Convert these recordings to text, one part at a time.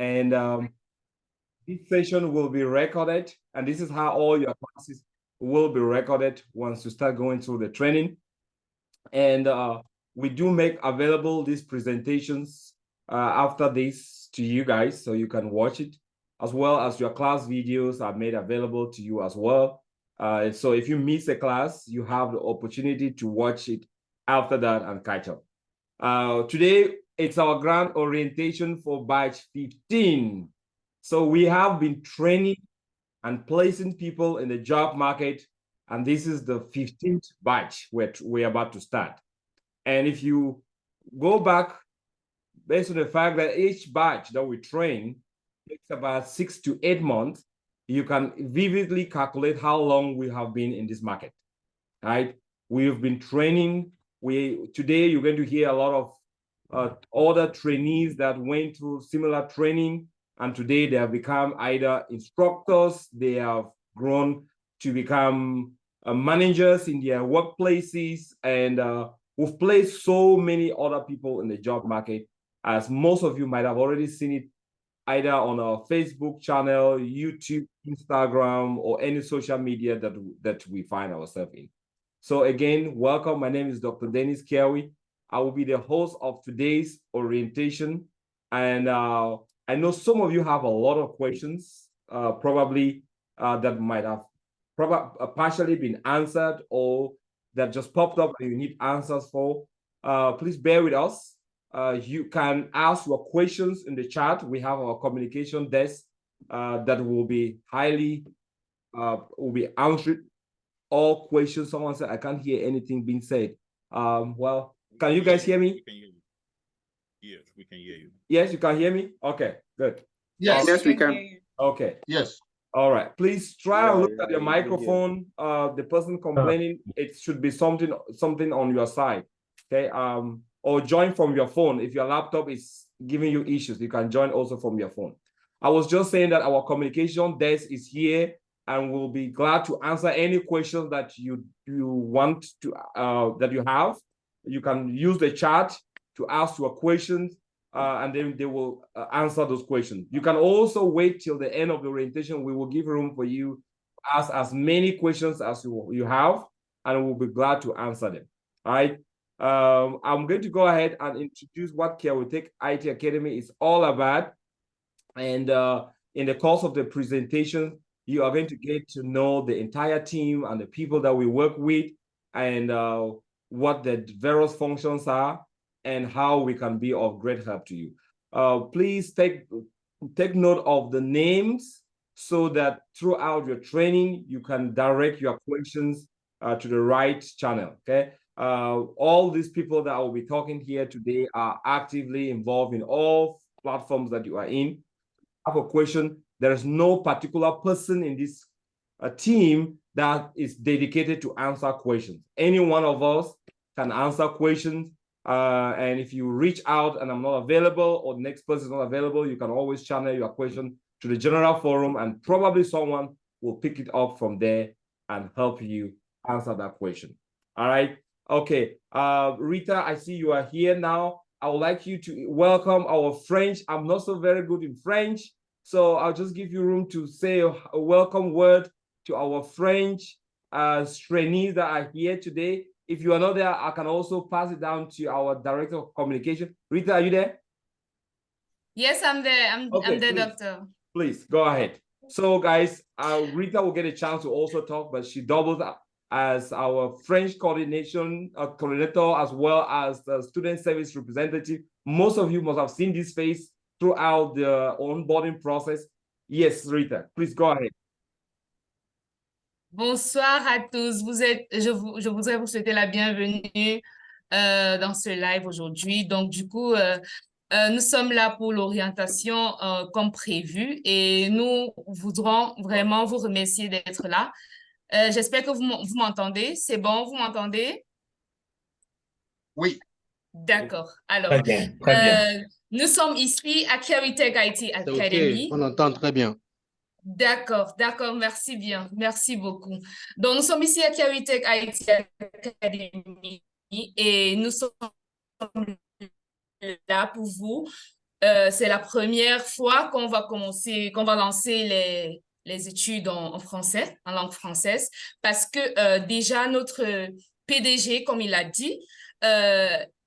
And this session will be recorded, and this is how all your classes will be recorded once you start going through the training. And we do make available these presentations after this to you guys, so you can watch it, as well as your class videos are made available to you as well. So if you miss a class, you have the opportunity to watch it after that and catch up. Today, it's our grand orientation for batch 15. So we have been training and placing people in the job market, and this is the 15th batch we're about to start. And if you go back, based on the fact that each batch that we train takes about 6 to 8 months, you can vividly calculate how long we have been in this market, right? We've been training. Today, you're going to hear a lot of other trainees that went through similar training, and today they have become either instructors, they have grown to become managers in their workplaces, and we've placed so many other people in the job market, as most of you might have already seen it either on our Facebook channel, YouTube, Instagram, or any social media that we find ourselves in. So again, welcome. My name is Dr. Dennis Kiawi. I will be the host of today's orientation. And I know some of you have a lot of questions, probably that might have partially been answered, or that just popped up and you need answers for. Please bear with us. You can ask your questions in the chat. We have our communication desk that will be answered all questions. Someone said, I can't hear anything being said. Well, can you guys hear me? We can hear you. Yes, we can hear you. Yes, you can hear me? Okay, good. Yes, we can. Okay. Yes. All right. Please try and look at your microphone. The person complaining, it should be something on your side. Okay. Or join from your phone. If your laptop is giving you issues, you can join also from your phone. I was just saying that our communication desk is here, and we'll be glad to answer any questions that you want to that you have. You can use the chat to ask your questions, and then they will answer those questions. You can also wait till the end of the orientation. We will give room for you to ask as many questions as you have, and we'll be glad to answer them. All right. I'm going to go ahead and introduce what Kiawitech IT Academy is all about. And in the course of the presentation, you are going to get to know the entire team and the people that we work with, and what the various functions are, and how we can be of great help to you. Please take note of the names, so that throughout your training, you can direct your questions to the right channel, okay? All these people that I will be talking here today are actively involved in all platforms that you are in. Have a question, there is no particular person in this team that is dedicated to answer questions. Any one of us can answer questions. And if you reach out and I'm not available, or the next person is not available, you can always channel your question to the general forum, and probably someone will pick it up from there and help you answer that question. All right. Okay. Rita, I see you are here now. I would like you to welcome our French. I'm not so very good in French, so I'll just give you room to say a welcome word to our French trainees that are here today. If you are not there, I can also pass it down to our director of communication. Rita, are you there? Yes, I'm there. I'm the doctor. Please go ahead. So guys, Rita will get a chance to also talk, but she doubles up as our French coordinator, as well as the student service representative. Most of you must have seen this face throughout the onboarding process. Yes, Rita, please go ahead. Bonsoir à tous. Je voudrais vous souhaiter la bienvenue dans ce live aujourd'hui. Donc, du coup, nous sommes là pour l'orientation comme prévu, et nous voudrons vraiment vous remercier d'être là. J'espère que vous m'entendez. C'est bon, vous m'entendez? Oui. D'accord. Alors, Très bien, très bien. Nous sommes ici à Kiawitech IT Academy. Okay. On entend très bien. D'accord, merci bien, merci beaucoup. Donc, nous sommes ici à Kiawitech IT Academy, et nous sommes là pour vous c'est la première fois qu'on va lancer les études en français, en langue française, parce que déjà notre PDG, comme il l'a dit,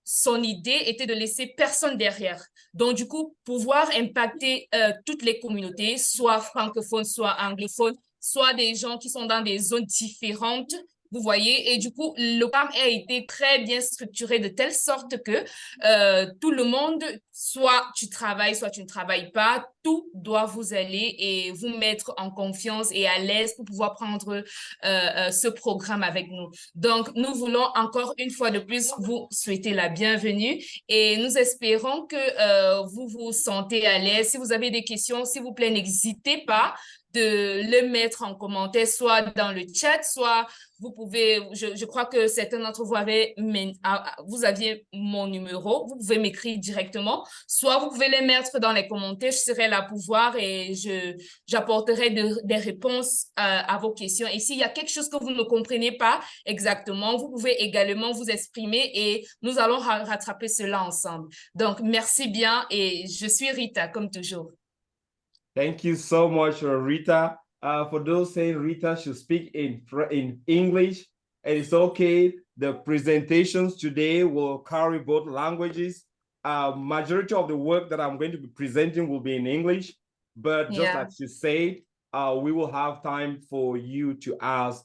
son idée était de laisser personne derrière. Donc, du coup, pouvoir impacter toutes les communautés, soit francophones, soit anglophones, soit des gens qui sont dans des zones différentes, vous voyez, et du coup, le programme a été très bien structuré de telle sorte que tout le monde, soit tu travailles, soit tu ne travailles pas, tout doit vous aller et vous mettre en confiance et à l'aise pour pouvoir prendre ce programme avec nous. Donc, nous voulons encore une fois de plus vous souhaiter la bienvenue et nous espérons que vous vous sentez à l'aise. Si vous avez des questions, s'il vous plaît, n'hésitez pas de le mettre en commentaire, soit dans le chat, soit vous pouvez, je crois que certains d'entre vous vous aviez mon numéro, vous pouvez m'écrire directement, soit vous pouvez les mettre dans les commentaires, je serai là pour voir et j'apporterai des réponses à vos questions. Et s'il y a quelque chose que vous ne comprenez pas exactement, vous pouvez également vous exprimer et nous allons rattraper cela ensemble. Donc, merci bien et je suis Rita, comme toujours. Thank you so much, Rita. For those saying Rita should speak in English, and it's okay. The presentations today will carry both languages. Majority of the work that I'm going to be presenting will be in English, but just like she said, we will have time for you to ask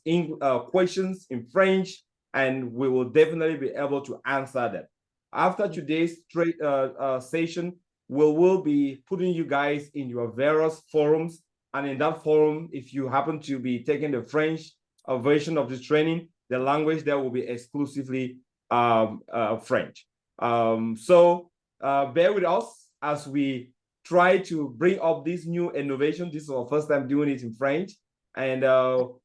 questions in French, and we will definitely be able to answer them. After today's session, we will be putting you guys in your various forums. And in that forum, if you happen to be taking the French version of this training, the language there will be exclusively French. So bear with us as we try to bring up this new innovation. This is our first time doing it in French. And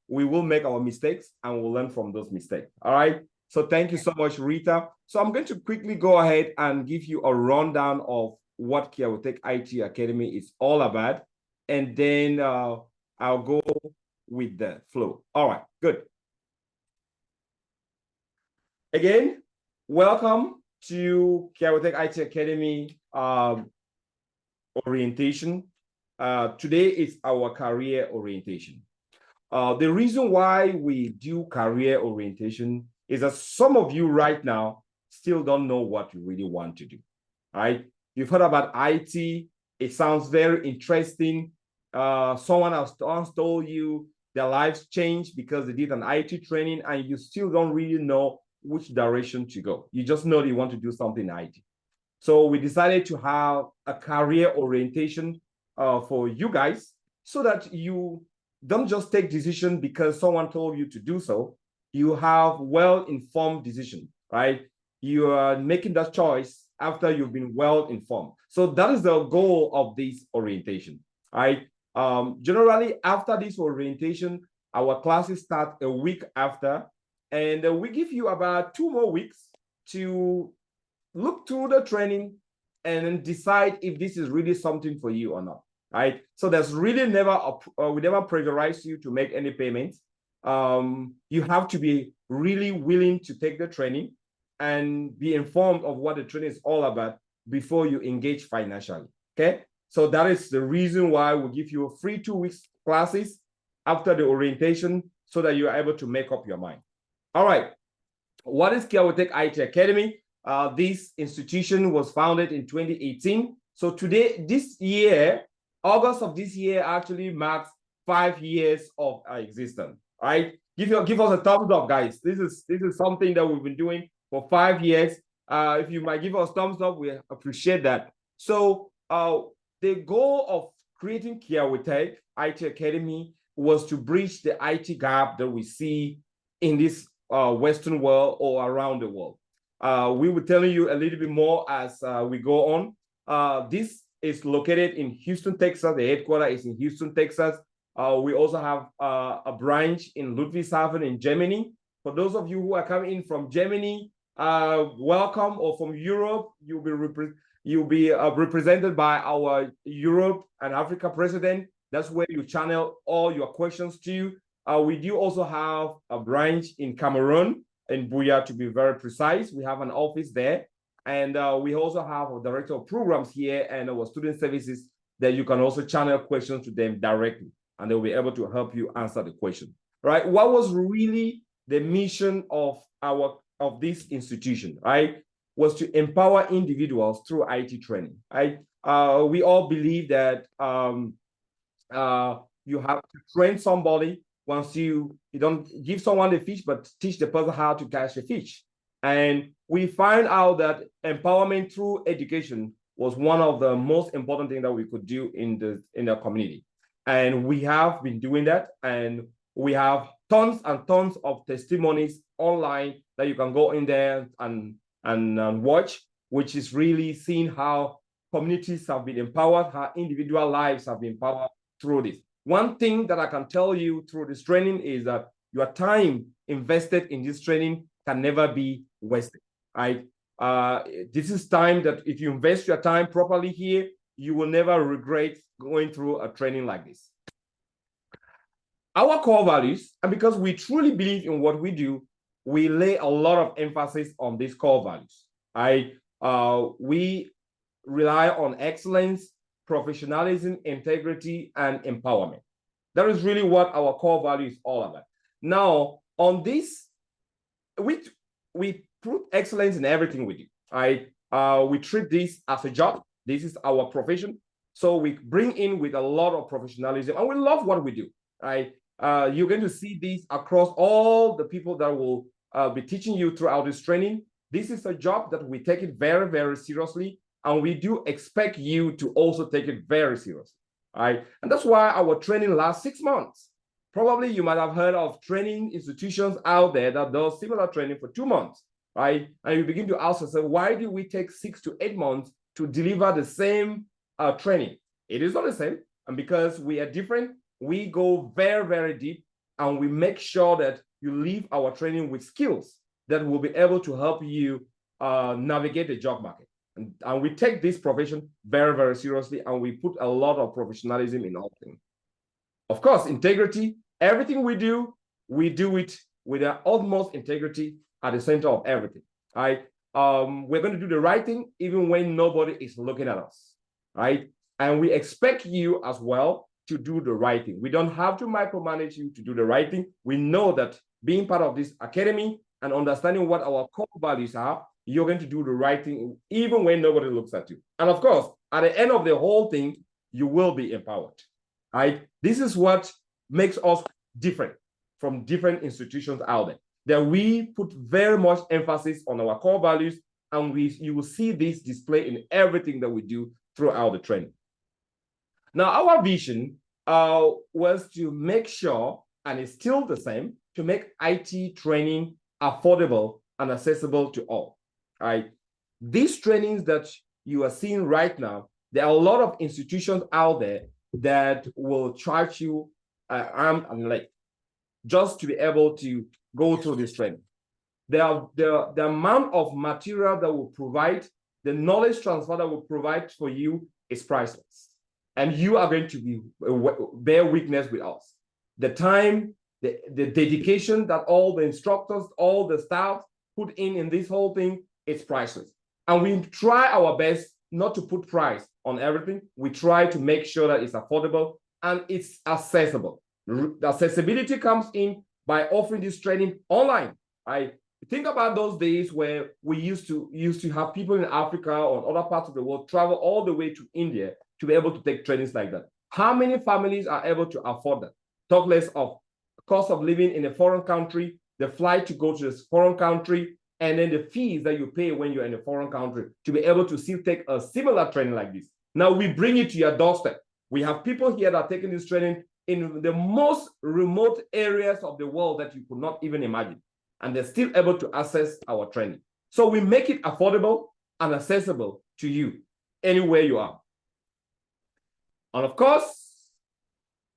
we will make our mistakes and we'll learn from those mistakes. All right. So thank you so much, Rita. So I'm going to quickly go ahead and give you a rundown of what Kiawatech IT Academy is all about, and then I'll go with the flow. All right, good. Again, welcome to Kiawatech IT Academy orientation. Today is our career orientation. The reason why we do career orientation is that some of you right now still don't know what you really want to do, all right? You've heard about IT. It sounds very interesting. Someone else told you their lives changed because they did an IT training and you still don't really know which direction to go. You just know that you want to do something in IT. So we decided to have a career orientation for you guys so that you don't just take decision because someone told you to do so. You have well-informed decision, right? You are making that choice after you've been well informed. So that is the goal of this orientation, right? Generally, after this orientation, our classes start a week after, and we give you about 2 more weeks to look through the training and then decide if this is really something for you or not, right? So there's really never, we never pressurize you to make any payments. You have to be really willing to take the training and be informed of what the training is all about before you engage financially, okay? So that is the reason why we give you a free 2 weeks classes after the orientation so that you are able to make up your mind. All right, what is Kiawatech IT Academy? This institution was founded in 2018. So today, this year, August of this year actually marks 5 years of our existence, all right? Give us a thumbs up, guys. This is something that we've been doing for 5 years. If you might give us thumbs up, we appreciate that. So the goal of creating Kiawatech IT Academy was to bridge the IT gap that we see in this Western world or around the world. We will tell you a little bit more as we go on. This is located in Houston, Texas. The headquarters is in Houston, Texas. We also have a branch in Ludwigshafen in Germany. For those of you who are coming in from Germany, welcome, or from Europe, you'll be represented by our Europe and Africa president. That's where you channel all your questions to. We do also have a branch in Cameroon, in Buea to be very precise. We have an office there. And we also have a director of programs here and our student services that you can also channel questions to them directly, and they'll be able to help you answer the question. Right? What was really the mission of this institution? Right? Was to empower individuals through IT training. Right? We all believe that you have to train somebody. Once you don't give someone the fish, but teach the person how to catch the fish. And we find out that empowerment through education was one of the most important things that we could do in the community. And we have been doing that. And we have tons and tons of testimonies online that you can go in there and watch, which is really seeing how communities have been empowered, how individual lives have been empowered through this. One thing that I can tell you through this training is that your time invested in this training can never be wasted, right? This is time that if you invest your time properly here, you will never regret going through a training like this. Our core values, and because we truly believe in what we do, we lay a lot of emphasis on these core values. We rely on excellence, professionalism, integrity, and empowerment. That is really what our core value is all about. Now, on this, we put excellence in everything we do. Right? We treat this as a job. This is our profession. So we bring in with a lot of professionalism, and we love what we do. Right? You're going to see this across all the people that will be teaching you throughout this training. This is a job that we take it very, very seriously. And we do expect you to also take it very seriously, right? And that's why our training lasts 6 months. Probably you might have heard of training institutions out there that do similar training for 2 months, right? And you begin to ask yourself, why do we take 6 to 8 months to deliver the same training? It is not the same. And because we are different, we go very, very deep, and we make sure that you leave our training with skills that will be able to help you navigate the job market. And we take this profession very, very seriously, and we put a lot of professionalism in all things. Of course, integrity, everything we do it with the utmost integrity at the center of everything, right? We're going to do the right thing even when nobody is looking at us, right? And we expect you as well to do the right thing. We don't have to micromanage you to do the right thing. We know that being part of this academy and understanding what our core values are, you're going to do the right thing even when nobody looks at you. And of course, at the end of the whole thing, you will be empowered, right? This is what makes us different from different institutions out there, that we put very much emphasis on our core values, and you will see this display in everything that we do throughout the training. Now, our vision was to make sure, and it's still the same, to make IT training affordable and accessible to all. Right? These trainings that you are seeing right now, there are a lot of institutions out there that will charge you arm and leg just to be able to go through this training. The amount of material that will provide, the knowledge transfer that will provide for you is priceless. And you are going to bear witness with us. The time, the dedication that all the instructors, all the staff put in this whole thing, it's priceless. And we try our best not to put price on everything. We try to make sure that it's affordable and it's accessible. The accessibility comes in by offering this training online. I think about those days where we used to have people in Africa or other parts of the world travel all the way to India to be able to take trainings like that. How many families are able to afford that? Talk less of cost of living in a foreign country, the flight to go to this foreign country, and then the fees that you pay when you're in a foreign country to be able to still take a similar training like this. Now we bring it to your doorstep. We have people here that are taking this training in the most remote areas of the world that you could not even imagine. And they're still able to access our training. So we make it affordable and accessible to you anywhere you are. And of course,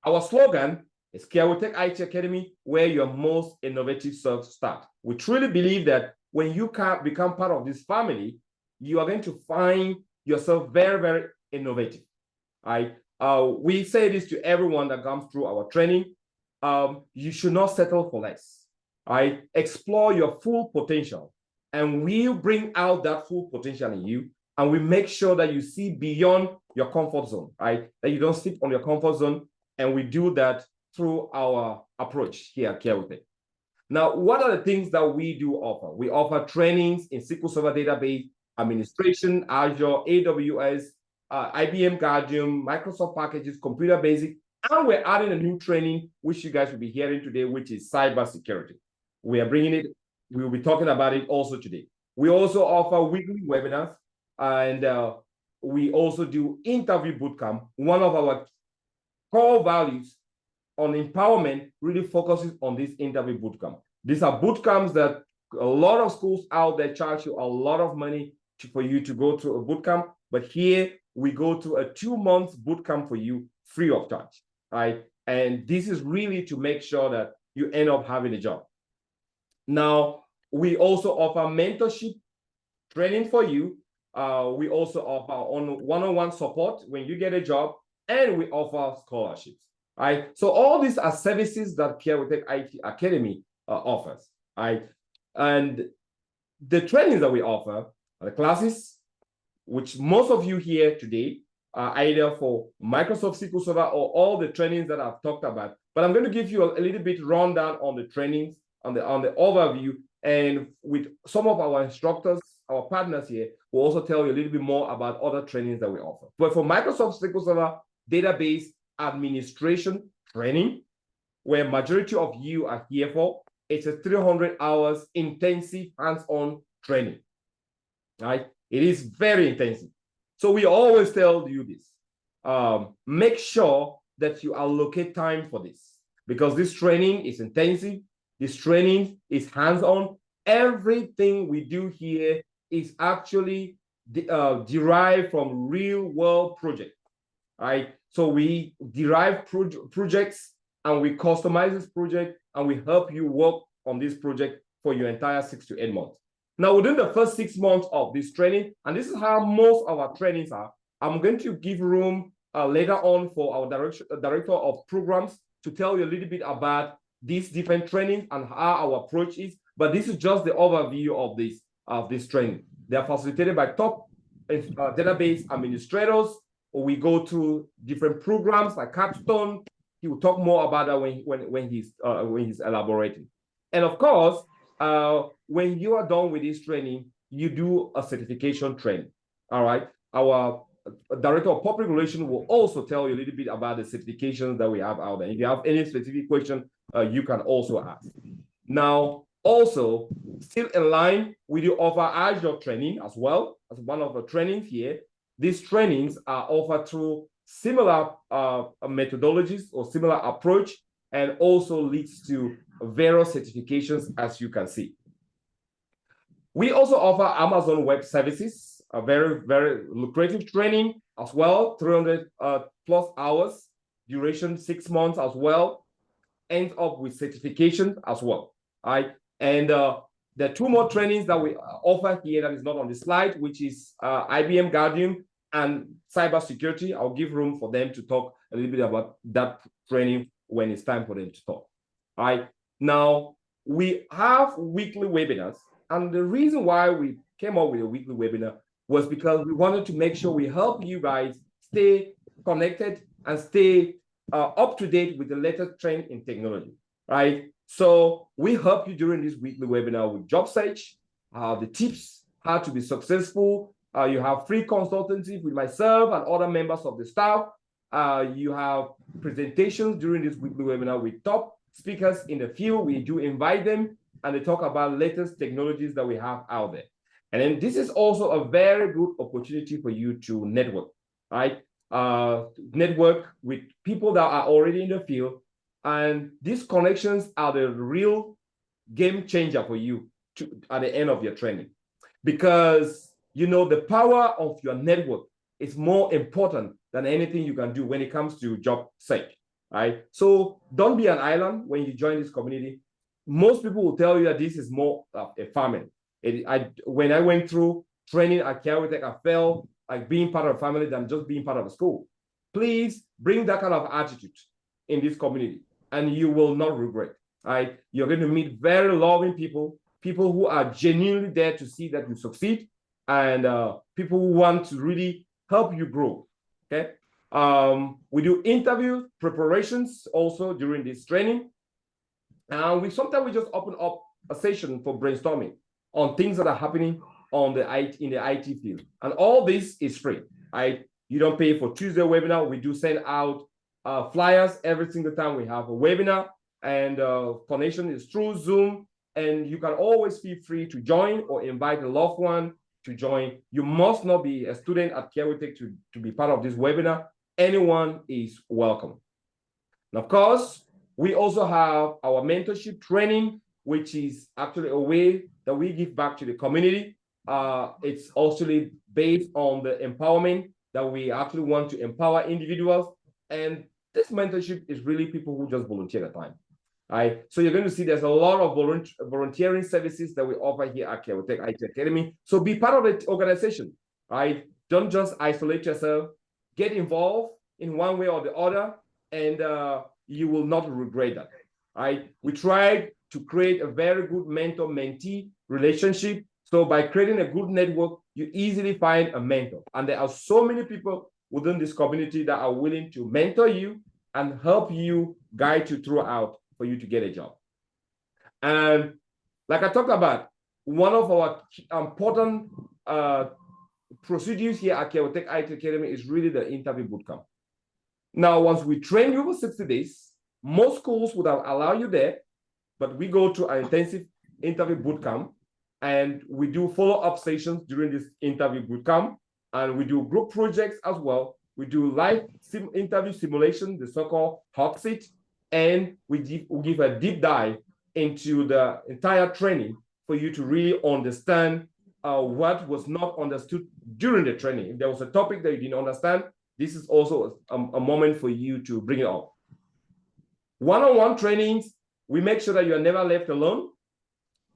our slogan is Kiawutech IT Academy, where your most innovative self start. We truly believe that when you can become part of this family, you are going to find yourself very, very innovative. We say this to everyone that comes through our training. You should not settle for less. Explore your full potential and we bring out that full potential in you, and we make sure that you see beyond your comfort zone, right? That you don't sit on your comfort zone, and we do that through our approach here at CareWithtech. Now, what are the things that we do offer? We offer trainings in SQL Server database, administration, Azure, AWS, IBM Guardian, Microsoft packages, computer basic, and we're adding a new training, which you guys will be hearing today, which is cybersecurity. We are bringing it, we will be talking about it also today. We also offer weekly webinars, and we also do interview bootcamp. One of our core values on empowerment really focuses on this interview bootcamp. These are bootcamps that a lot of schools out there charge you a lot of money for you to go to a bootcamp, but here we go to a 2-month bootcamp for you free of charge, right? And this is really to make sure that you end up having a job. Now, we also offer mentorship training for you. We also offer one-on-one support when you get a job, and we offer scholarships. Right? So all these are services that CareWithtech IT Academy offers. Right? And the trainings that we offer are the classes, which most of you here today are either for Microsoft SQL Server or all the trainings that I've talked about. But I'm going to give you a little bit rundown on the trainings, on the overview, and with some of our instructors, our partners here, will also tell you a little bit more about other trainings that we offer. But for Microsoft SQL Server database administration training, where majority of you are here for, it's a 300 hours intensive hands-on training, right? It is very intensive. So we always tell you this, make sure that you allocate time for this, because this training is intensive, this training is hands-on. Everything we do here is actually derived from real-world projects, right? So we derive projects, and we customize this project, and we help you work on this project for your entire 6 to 8 months. Now, within the first 6 months of this training, and this is how most of our trainings are, I'm going to give room later on for our director of programs to tell you a little bit about these different trainings and how our approach is. But this is just the overview of this training. They are facilitated by top database administrators. We go to different programs like Capstone. He will talk more about that when he's elaborating. And of course, when you are done with this training, you do a certification training. All right. Our director of public relations will also tell you a little bit about the certifications that we have out there. If you have any specific question, you can also ask. Now, also, still in line, we do offer Azure training as well as one of the trainings here. These trainings are offered through similar methodologies or similar approach, and also leads to various certifications, as you can see. We also offer Amazon Web Services, a very, very lucrative training as well, 300 plus hours, duration 6 months as well, ends up with certification as well. Right? And there are 2 more trainings that we offer here that is not on the slide, which is IBM Guardian and cybersecurity. I'll give room for them to talk a little bit about that training when it's time for them to talk. All right. Now, we have weekly webinars. And the reason why we came up with a weekly webinar was because we wanted to make sure we help you guys stay connected and stay up to date with the latest trend in technology, right? So we help you during this weekly webinar with job search, the tips, how to be successful. You have free consultancy with myself and other members of the staff. You have presentations during this weekly webinar with top speakers in the field. We do invite them, and they talk about latest technologies that we have out there. And then this is also a very good opportunity for you to network, right? Network with people that are already in the field. And these connections are the real game changer for you at the end of your training. Because, you know, the power of your network is more important than anything you can do when it comes to job search, right? So don't be an island when you join this community. Most people will tell you that this is more of a family. When I went through training at CareWithtech, I felt like being part of a family than just being part of a school. Please bring that kind of attitude in this community, and you will not regret, right? You're going to meet very loving people people who are genuinely there to see that you succeed, and people who want to really help you grow. Okay. We do interview preparations also during this training. And we sometimes just open up a session for brainstorming on things that are happening in the IT field. And all this is free. You don't pay for Tuesday webinar. We do send out flyers every single time we have a webinar, and connection is through Zoom. And you can always feel free to join or invite a loved one to join. You must not be a student at Carewitech to be part of this webinar. Anyone is welcome. And of course, we also have our mentorship training, which is actually a way that we give back to the community. It's also based on the empowerment that we actually want to empower individuals. And this mentorship is really people who just volunteer their time. Right? So you're going to see there's a lot of volunteering services that we offer here at Carewitech IT Academy. So be part of the organization. Right? Don't just isolate yourself. Get involved in one way or the other, and you will not regret that. Right? We try to create a very good mentor-mentee relationship. So by creating a good network, you easily find a mentor. And there are so many people within this community that are willing to mentor you and help you, guide you throughout for you to get a job. And like I talked about, one of our important procedures here at Carewitech IT Academy is really the interview bootcamp. Now, once we train you for 60 days, most schools would have allowed you there, but we go to an intensive interview bootcamp, and we do follow-up sessions during this interview bootcamp, and we do group projects as well. We do live interview simulation, the so-called hot seat, and we give a deep dive into the entire training for you to really understand what was not understood during the training. If there was a topic that you didn't understand, this is also a moment for you to bring it up. One-on-one trainings, we make sure that you are never left alone.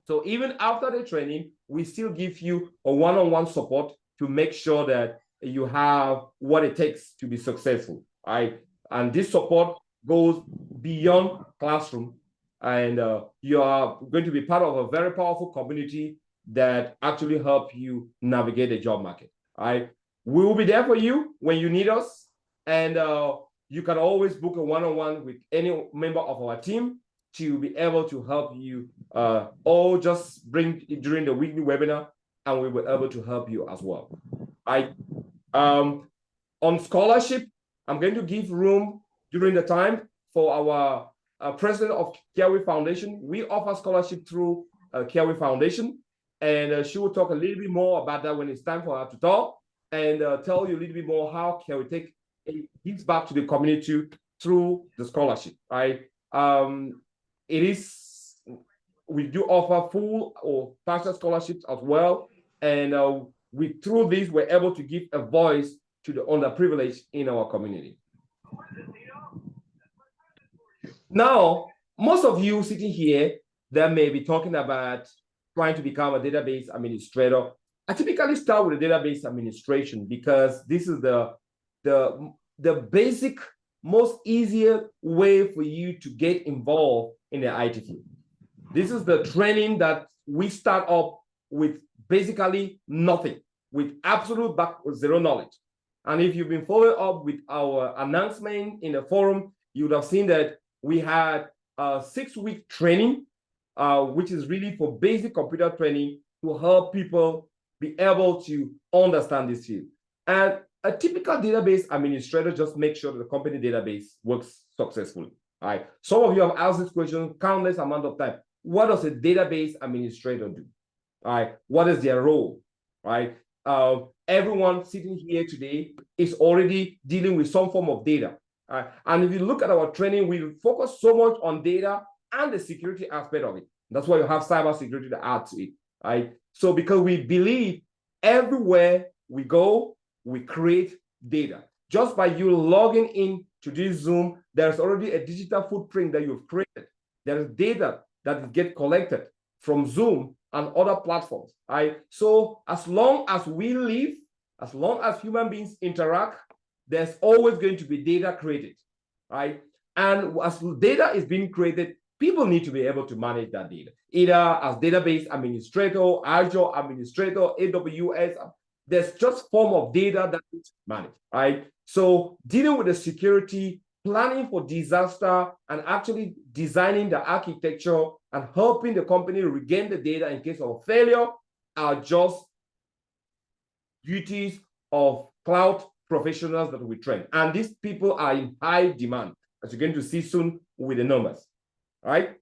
So even after the training, we still give you a one-on-one support to make sure that you have what it takes to be successful. Right? And this support goes beyond classroom, and you are going to be part of a very powerful community that actually help you navigate the job market. Right? We will be there for you when you need us, and you can always book a one-on-one with any member of our team to be able to help you, or just bring it during the weekly webinar, and we will be able to help you as well. On scholarship, I'm going to give room during the time for our president of Carewitech Foundation. We offer scholarship through Carewitech Foundation, and she will talk a little bit more about that when it's time for her to talk, and tell you a little bit more how Carewitech gives back to the community through the scholarship. Right? We do offer full or partial scholarships as well, and through this, we're able to give a voice to the underprivileged in our community. Now, most of you sitting here that may be talking about trying to become a database administrator, I typically start with the database administration because this is the basic, most easier way for you to get involved in the IT field. This is the training that we start up with basically nothing, with absolute zero knowledge. And if you've been following up with our announcement in the forum, you would have seen that we had a 6-week training, which is really for basic computer training to help people be able to understand this field. And a typical database administrator just makes sure that the company database works successfully. Right? Some of you have asked this question countless amount of time. What does a database administrator do? Right? What is their role? Right? Everyone sitting here today is already dealing with some form of data. And if you look at our training, we focus so much on data and the security aspect of it. That's why you have cybersecurity to add to it. Right? So because we believe everywhere we go, we create data. Just by you logging in to this Zoom, there's already a digital footprint that you've created. There is data that gets collected from Zoom and other platforms. Right? So as long as we live, as long as human beings interact, there's always going to be data created. Right? And as data is being created, people need to be able to manage that data. either as database administrator, Azure administrator, AWS. There's just form of data that is managed, right? So dealing with the security, planning for disaster, and actually designing the architecture and helping the company regain the data in case of failure are just duties of cloud professionals that we train. And these people are in high demand, as you're going to see soon with the numbers, right?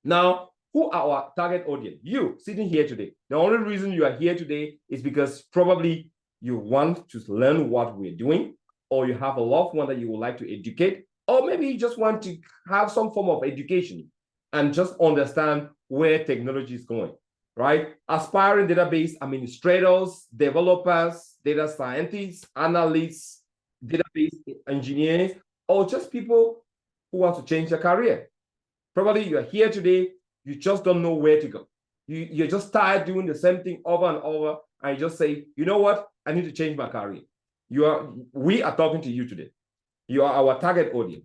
Now, who are our target audience? You sitting here today. The only reason you are here today is because probably you want to learn what we're doing, or you have a loved one that you would like to educate, or maybe you just want to have some form of education and just understand where technology is going, right? Aspiring database administrators, developers, data scientists, analysts, database engineers, or just people who want to change their career. Probably you're here today, you just don't know where to go. You're just tired doing the same thing over and over, and you just say, you know what? I need to change my career. We are talking to you today. You are our target audience.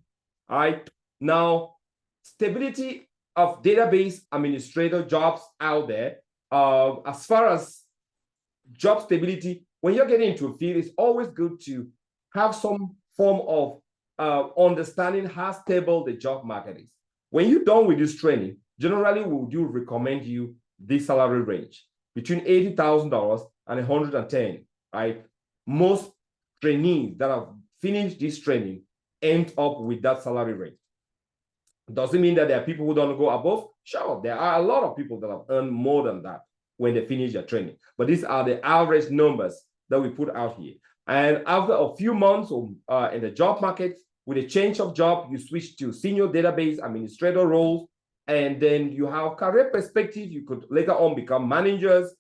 All right. Now, stability of database administrator jobs out there. As far as job stability, when you're getting into a field, it's always good to have some form of understanding how stable the job market is. When you're done with this training, generally we do recommend you this salary range between $80,000 and $110,000, right? Most trainees that have finished this training end up with that salary range. Doesn't mean that there are people who don't go above. Sure, there are a lot of people that have earned more than that when they finish their training. But these are the average numbers that we put out here. And after a few months in the job market, with a change of job, you switch to senior database administrator roles, and then you have career perspective. You could later on become managers,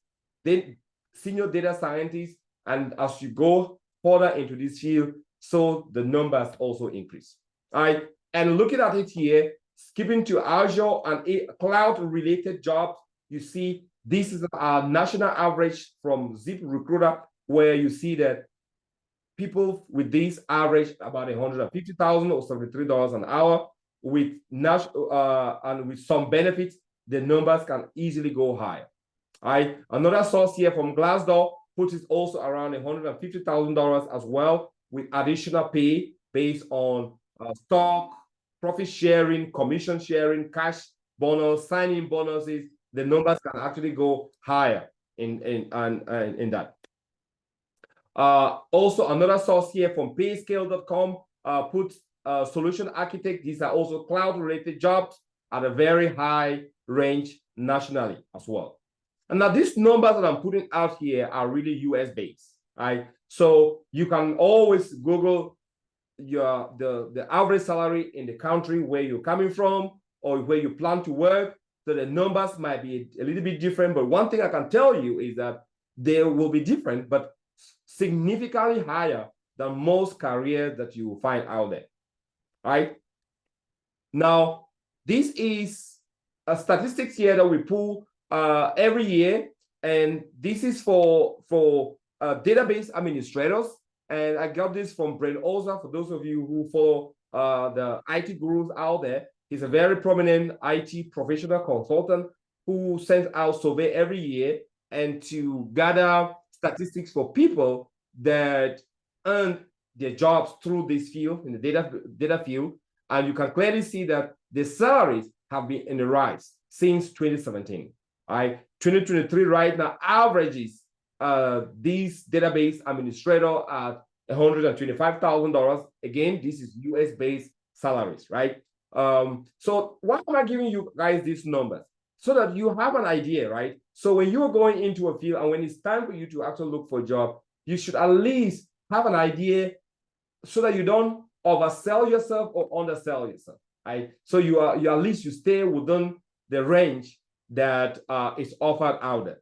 then senior data scientists, and as you go further into this field, so the numbers also increase. All right, and looking at it here, skipping to Azure and cloud-related jobs, you see this is our national average from Zip Recruiter, where you see that people with this average about $150,000 or $73 an hour. With and with some benefits, the numbers can easily go higher. All right. Another source here from Glassdoor puts it also around $150,000 as well, with additional pay based on stock, profit sharing, commission sharing, cash bonus, signing bonuses. The numbers can actually go higher in that. Also, another source here from payscale.com puts solution architect. These are also cloud-related jobs at a very high range nationally as well. And now these numbers that I'm putting out here are really US-based, right? So you can always Google the average salary in the country where you're coming from or where you plan to work. So the numbers might be a little bit different, but one thing I can tell you is that they will be different, but significantly higher than most careers that you will find out there, right? Now, this is a statistics here that we pull every year, and this is for database administrators, and I got this from Brent Oza. For those of you who follow the IT gurus out there, he's a very prominent IT professional consultant who sends out survey every year and to gather statistics for people that earn their jobs through this field, in the data field. And you can clearly see that the salaries have been in the rise since 2017. Right? 2023 right now averages these database administrator at $125,000. Again, this is US-based salaries, right? So why am I giving you guys these numbers? So that you have an idea, right? So when you're going into a field and when it's time for you to actually look for a job, you should at least have an idea so that you don't oversell yourself or undersell yourself, right? So you at least you stay within the range that is offered out there.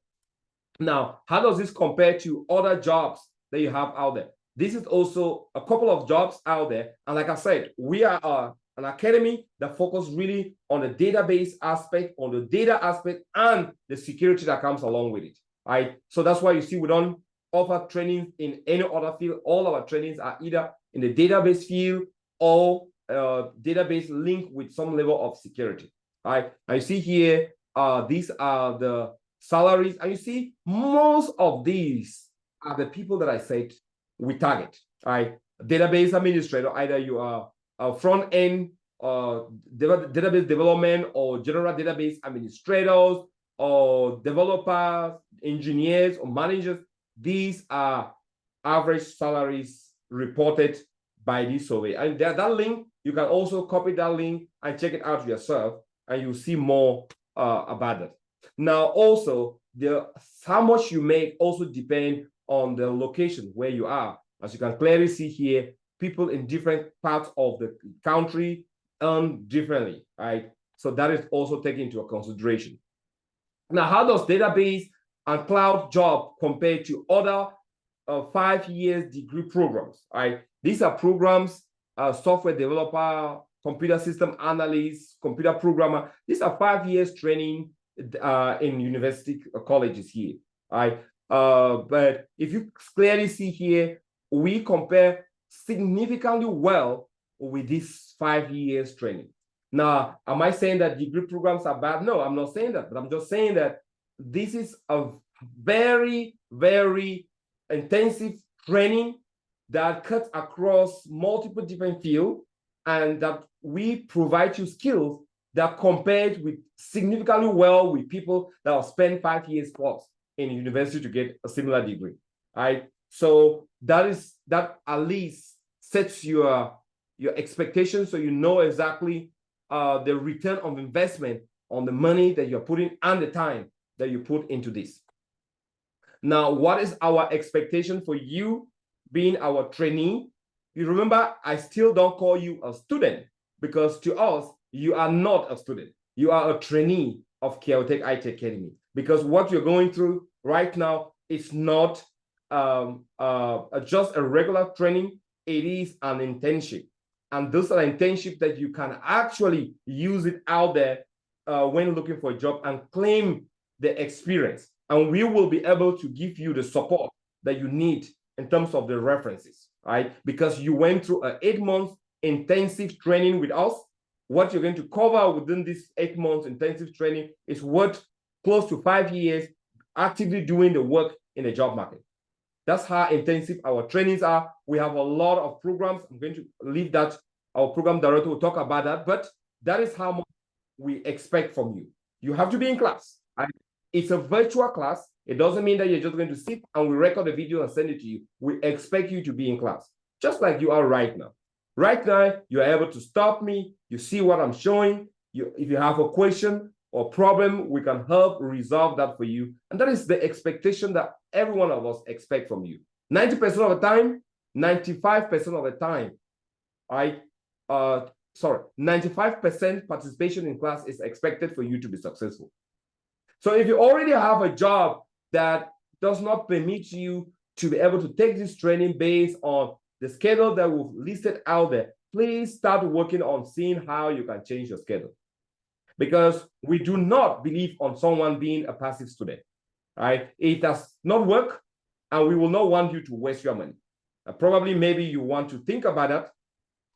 Now, how does this compare to other jobs that you have out there? This is also a couple of jobs out there. And like I said, we are an academy that focuses really on the database aspect, on the data aspect, and the security that comes along with it, right? So that's why you see we don't offer training in any other field. All our trainings are either in the database field or database linked with some level of security, right? And you see here, these are the salaries. And you see, most of these are the people that I said we target, right? Database administrator, either you are a front end database development or general database administrators or developers, engineers or managers. These are average salaries reported by this survey. And that link, you can also copy that link and check it out yourself, and you'll see more about it. Now, also, how much you make also depend on the location where you are. As you can clearly see here, people in different parts of the country earn differently, right? So that is also taken into consideration. Now, how does database and cloud job compare to other 5 years degree programs, right? These are programs, software developer, computer system analyst, computer programmer. These are 5 years training in university colleges here, right? But if you clearly see here, we compare significantly well with this 5 years training. Now, am I saying that degree programs are bad? No, I'm not saying that, but I'm just saying that this is a very, very intensive training that cuts across multiple different fields, and that we provide you skills that compared with significantly well with people that have spent 5 years plus in university to get a similar degree, right? So that at least sets your expectations, so you know exactly the return of investment on the money that you're putting and the time that you put into this. Now, what is our expectation for you being our trainee? You remember, I still don't call you a student, because to us, you are not a student. You are a trainee of Chaotech IT Academy, because what you're going through right now is not just a regular training. It is an internship. And those are internships that you can actually use it out there when looking for a job and claim the experience. And we will be able to give you the support that you need in terms of the references, right? Because you went through an 8 months intensive training with us. What you're going to cover within this 8 months intensive training is what close to 5 years actively doing the work in the job market. That's how intensive our trainings are. We have a lot of programs. I'm going to leave that. Our program director will talk about that, but that is how much we expect from you. You have to be in class. It's a virtual class. It doesn't mean that you're just going to sit and we record the video and send it to you. We expect you to be in class, just like you are right now. Right now, you are able to stop me. You see what I'm showing. If you have a question or problem, we can help resolve that for you. And that is the expectation that every one of us expect from you. 90% of the time, 95% of the time, 95% participation in class is expected for you to be successful. So if you already have a job that does not permit you to be able to take this training based on the schedule that we've listed out there, please start working on seeing how you can change your schedule. Because we do not believe on someone being a passive student, right? It does not work, and we will not want you to waste your money. Probably maybe you want to think about that,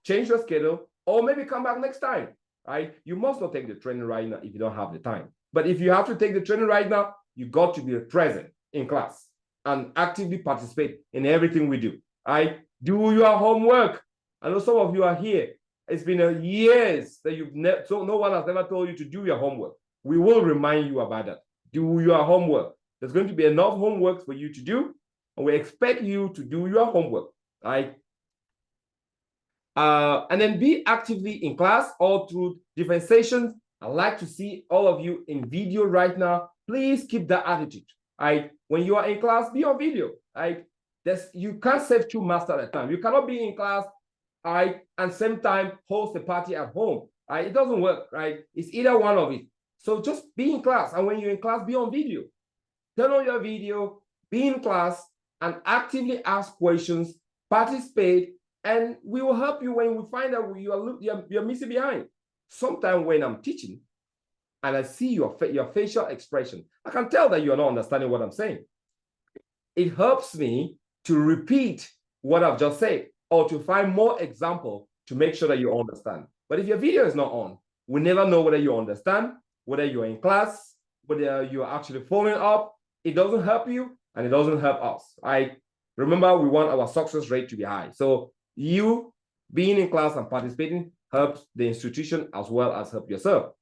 change your schedule, or maybe come back next time, right? You must not take the training right now if you don't have the time. But if you have to take the training right now, you got to be present in class and actively participate in everything we do, right? Do your homework. I know some of you are here. It's been years that no one has ever told you to do your homework. We will remind you about that. Do your homework. There's going to be enough homework for you to do, and we expect you to do your homework, right? And then be actively in class all through different sessions. I'd like to see all of you in video right now. Please keep that attitude, right? When you are in class, be on video, right? You can't save 2 masters at a time. You cannot be in class, right, and same time host a party at home, right? It doesn't work, right? It's either one of it. So just be in class, and when you're in class, be on video. Turn on your video, be in class, and actively ask questions, participate, and we will help you when we find out you're missing behind. Sometimes when I'm teaching and I see your facial expression, I can tell that you're not understanding what I'm saying. It helps me to repeat what I've just said or to find more examples to make sure that you understand. But if your video is not on, we never know whether you understand, whether you're in class, whether you're actually following up, it doesn't help you and it doesn't help us. Right? Remember, we want our success rate to be high. So you being in class and participating helps the institution as well as help yourself.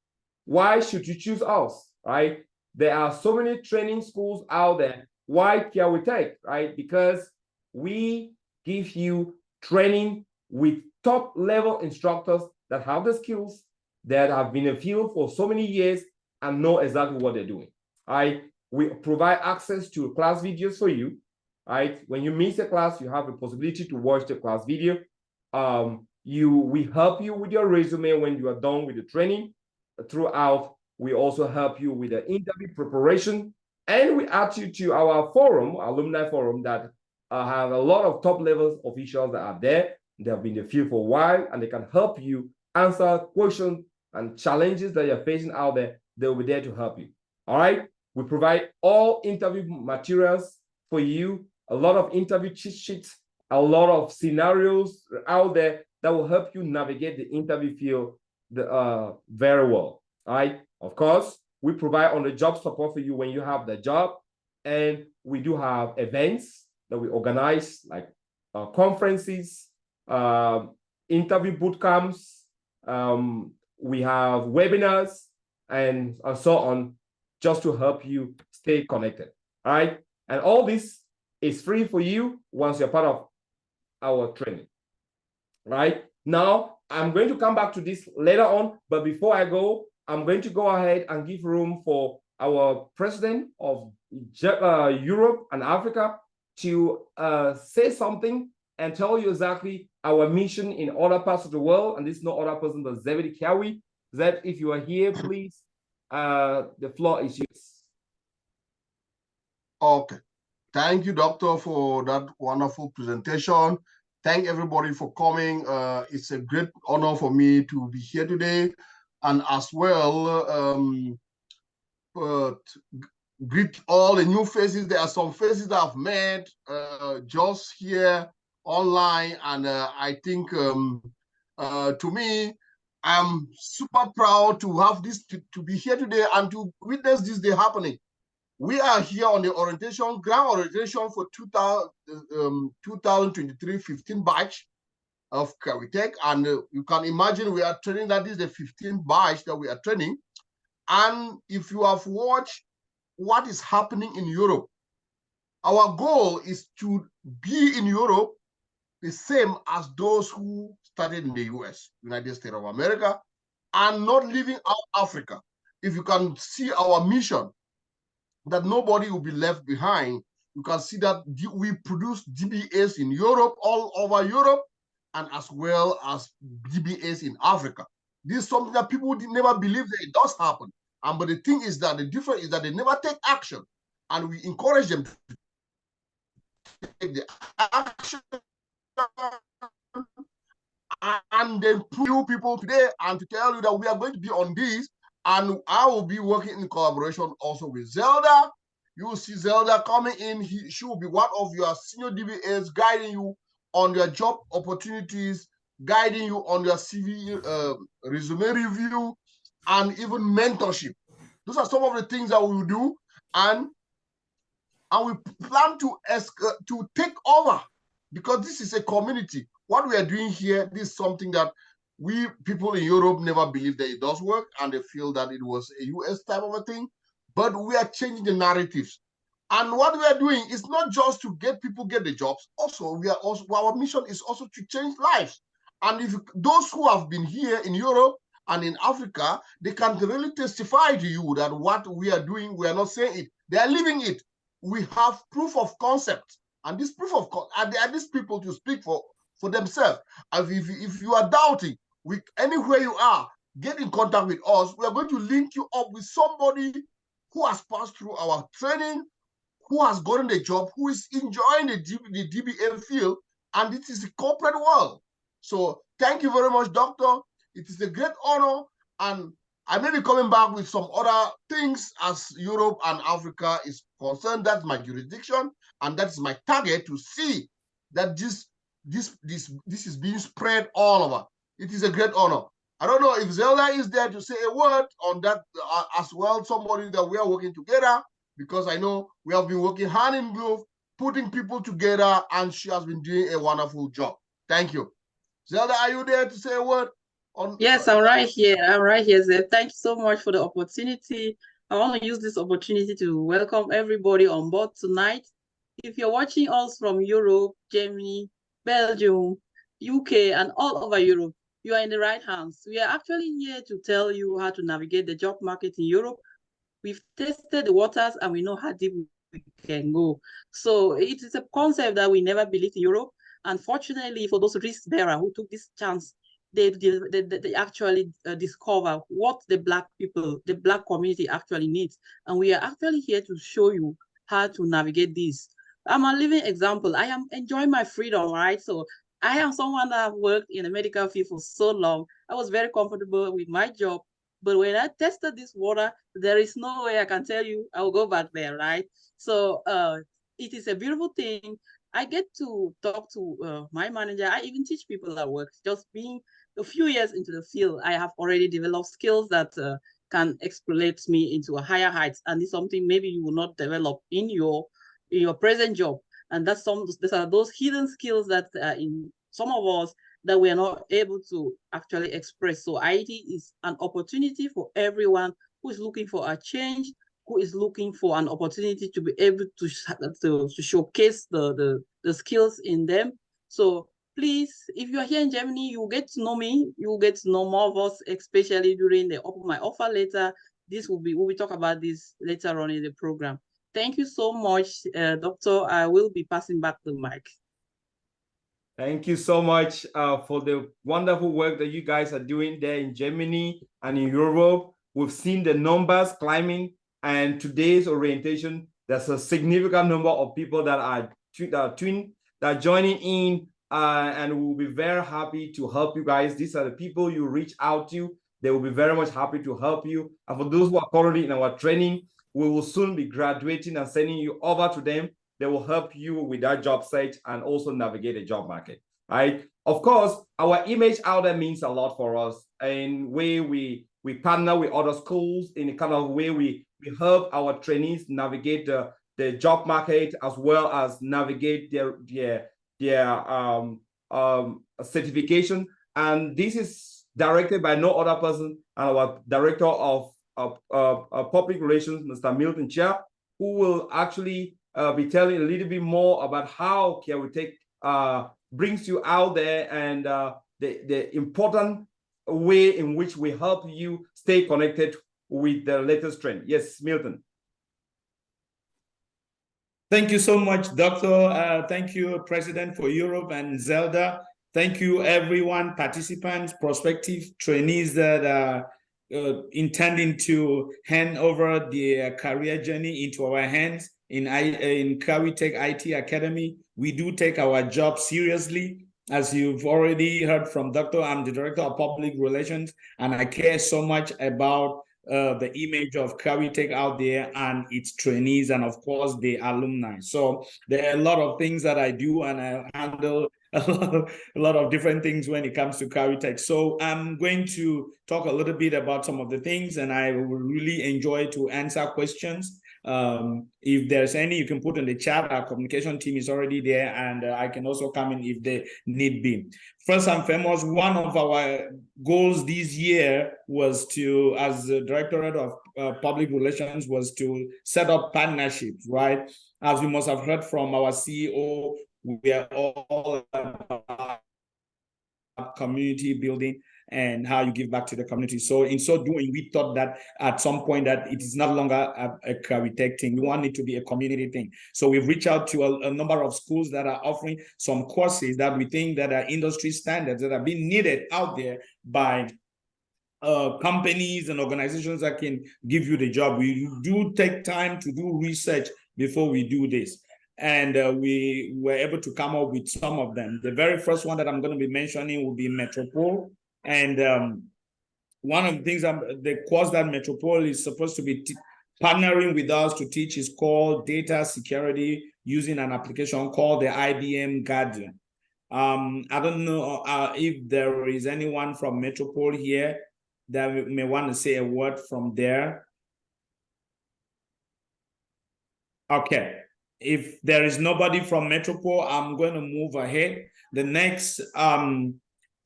Why should you choose us? Right? There are so many training schools out there. Why can we take? Right? Because we give you training with top level instructors that have the skills, that have been in the field for so many years and know exactly what they're doing. Right? We provide access to class videos for you. Right? When you miss a class, you have the possibility to watch the class video. We help you with your resume when you are done with the training. Throughout, we also help you with the interview preparation, and we add you to our forum, alumni forum, that have a lot of top levels officials that are there. They have been in the field for a while, and they can help you answer questions and challenges that you're facing out there. They'll be there to help you. All right. We provide all interview materials for you, a lot of interview cheat sheets, a lot of scenarios out there that will help you navigate the interview field very well. All right. Of course, we provide on-the-job support for you when you have the job, and we do have events that we organize, like conferences, interview boot camps. We have webinars and so on, just to help you stay connected. All right. And all this is free for you once you're part of our training. Right. Now, I'm going to come back to this later on, but before I go, I'm going to go ahead and give room for our president of Europe and Africa to say something and tell you exactly our mission in other parts of the world. And this is no other person but Zebedee Kiawi. Zeb, if you are here, please, the floor is yours. Okay. Thank you, Doctor, for that wonderful presentation. Thank everybody for coming. It's a great honor for me to be here today. And as well, greet all the new faces. There are some faces that I've met just here online. And I think, to me, I'm super proud to have this, to be here today and to witness this day happening. We are here on the orientation, ground orientation for 2023-15 batch of Cavitech. And you can imagine we are training, that is the 15th batch that we are training. And if you have watched what is happening in Europe, our goal is to be in Europe the same as those who started in the US, United States of America, and not leaving out Africa. If you can see our mission, that nobody will be left behind, you can see that we produce DBAs in Europe, all over Europe, and as well as DBAs in Africa. This is something that people never believe that it does happen. But the thing is that the difference is that they never take action, and we encourage them to take the action and then prove people today and to tell you that we are going to be on this. And I will be working in collaboration also with Zelda. You will see Zelda coming in. She will be one of your senior DBAs, guiding you on your job opportunities, guiding you on your CV resume review, and even mentorship. Those are some of the things that we will do. And we plan to take over, because this is a community. What we are doing here, this is something that we people in Europe never believed that it does work, and they feel that it was a US type of a thing. But we are changing the narratives. And what we are doing is not just to get people get the jobs. Also, our mission is also to change lives. And if those who have been here in Europe and in Africa, they can really testify to you that what we are doing, we are not saying it. They are living it. We have proof of concept. And this proof of concept, and there are these people to speak for themselves. And if you are doubting, anywhere you are, get in contact with us. We are going to link you up with somebody who has passed through our training, who has gotten the job, who is enjoying the DBA field, and it is a corporate world. So thank you very much, Doctor. It is a great honor, and I may be coming back with some other things as Europe and Africa is concerned. That's my jurisdiction, and that's my target, to see that this is being spread all over. It is a great honor. I don't know if Zelda is there to say a word on that as well, somebody that we are working together, because I know we have been working hand in glove, putting people together, and she has been doing a wonderful job. Thank you. Zelda, are you there to say a word? Yes, I'm right here. I'm right here, Zeb. Thank you so much for the opportunity. I want to use this opportunity to welcome everybody on board tonight. If you're watching us from Europe, Germany, Belgium, UK, and all over Europe, you are in the right hands. We are actually here to tell you how to navigate the job market in Europe. We've tested the waters and we know how deep we can go. So it is a concept that we never believed in Europe. Unfortunately, for those risk bearers who took this chance, they actually discover what the Black people, the Black community actually needs. And we are actually here to show you how to navigate this. I'm a living example. I am enjoying my freedom, right? So I am someone that have worked in the medical field for so long. I was very comfortable with my job. But when I tested this water, there is no way I can tell you I will go back there, right? So it is a beautiful thing. I get to talk to my manager. I even teach people at work. Just being a few years into the field, I have already developed skills that can exploit me into a higher heights. And it's something maybe you will not develop in your present job. And these are those hidden skills that in some of us that we are not able to actually express. So IT is an opportunity for everyone who is looking for a change, who is looking for an opportunity to be able to showcase the skills in them. So please, if you are here in Germany, you get to know me, you get to know more of us, especially during the Open My Offer letter. We will talk about this later on in the program. Thank you so much, Doctor. I will be passing back the mic. Thank you so much for the wonderful work that you guys are doing there in Germany and in Europe. We've seen the numbers climbing, and today's orientation, there's a significant number of people that are joining in, and we'll be very happy to help you guys. These are the people you reach out to. They will be very much happy to help you. And for those who are currently in our training, we will soon be graduating and sending you over to them. They will help you with that job search and also navigate the job market, right? Of course, our image out there means a lot for us, and way we partner with other schools in the kind of way we help our trainees navigate the job market, as well as navigate their certification. And this is directed by no other person than our director of public relations, Mr. Milton Chia, who will actually be telling a little bit more about how Kiawitech brings you out there, and the important way in which we help you stay connected with the latest trend. Yes, Milton. Thank you so much, Doctor. Thank you, President for Europe, and Zelda. Thank you, everyone, participants, prospective trainees that are intending to hand over their career journey into our hands. In Kiawitech IT Academy, we do take our job seriously. As you've already heard from Doctor, I'm the Director of Public Relations, and I care so much about the image of Kiawitech out there and its trainees, and of course the alumni. So there are a lot of things that I do, and I handle a lot of different things when it comes to Kiawitech. So I'm going to talk a little bit about some of the things, and I will really enjoy to answer questions. If there's any, you can put in the chat. Our communication team is already there, and I can also come in if they need be. First and foremost, one of our goals this year was to, as the Directorate of Public Relations, was to set up partnerships, right? As we must have heard from our CEO, we are all about community building and how you give back to the community. So in so doing, we thought that at some point that it is no longer a Kiawitech thing. We want it to be a community thing. So we've reached out to a number of schools that are offering some courses that we think that are industry standards that are being needed out there by companies and organizations that can give you the job. We do take time to do research before we do this. And we were able to come up with some of them. The very first one that I'm going to be mentioning will be Metropole. And one of the things, the course that Metropole is supposed to be partnering with us to teach is called Data Security using an application called the IBM Guardian. I don't know if there is anyone from Metropole here that may want to say a word from there. Okay, if there is nobody from Metropole, I'm going to move ahead. The next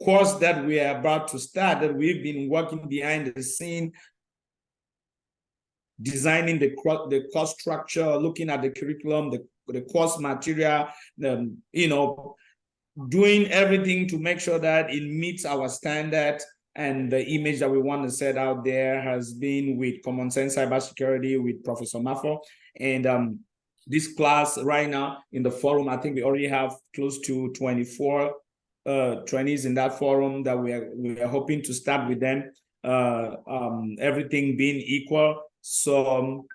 course that we are about to start, that we've been working behind the scene, designing the course structure, looking at the curriculum, the course material, you know, doing everything to make sure that it meets our standard. And the image that we want to set out there has been with Common Sense Cybersecurity with Professor Mafo. And this class right now in the forum, I think we already have close to 24 trainees in that forum that we are hoping to start with them, everything being equal. So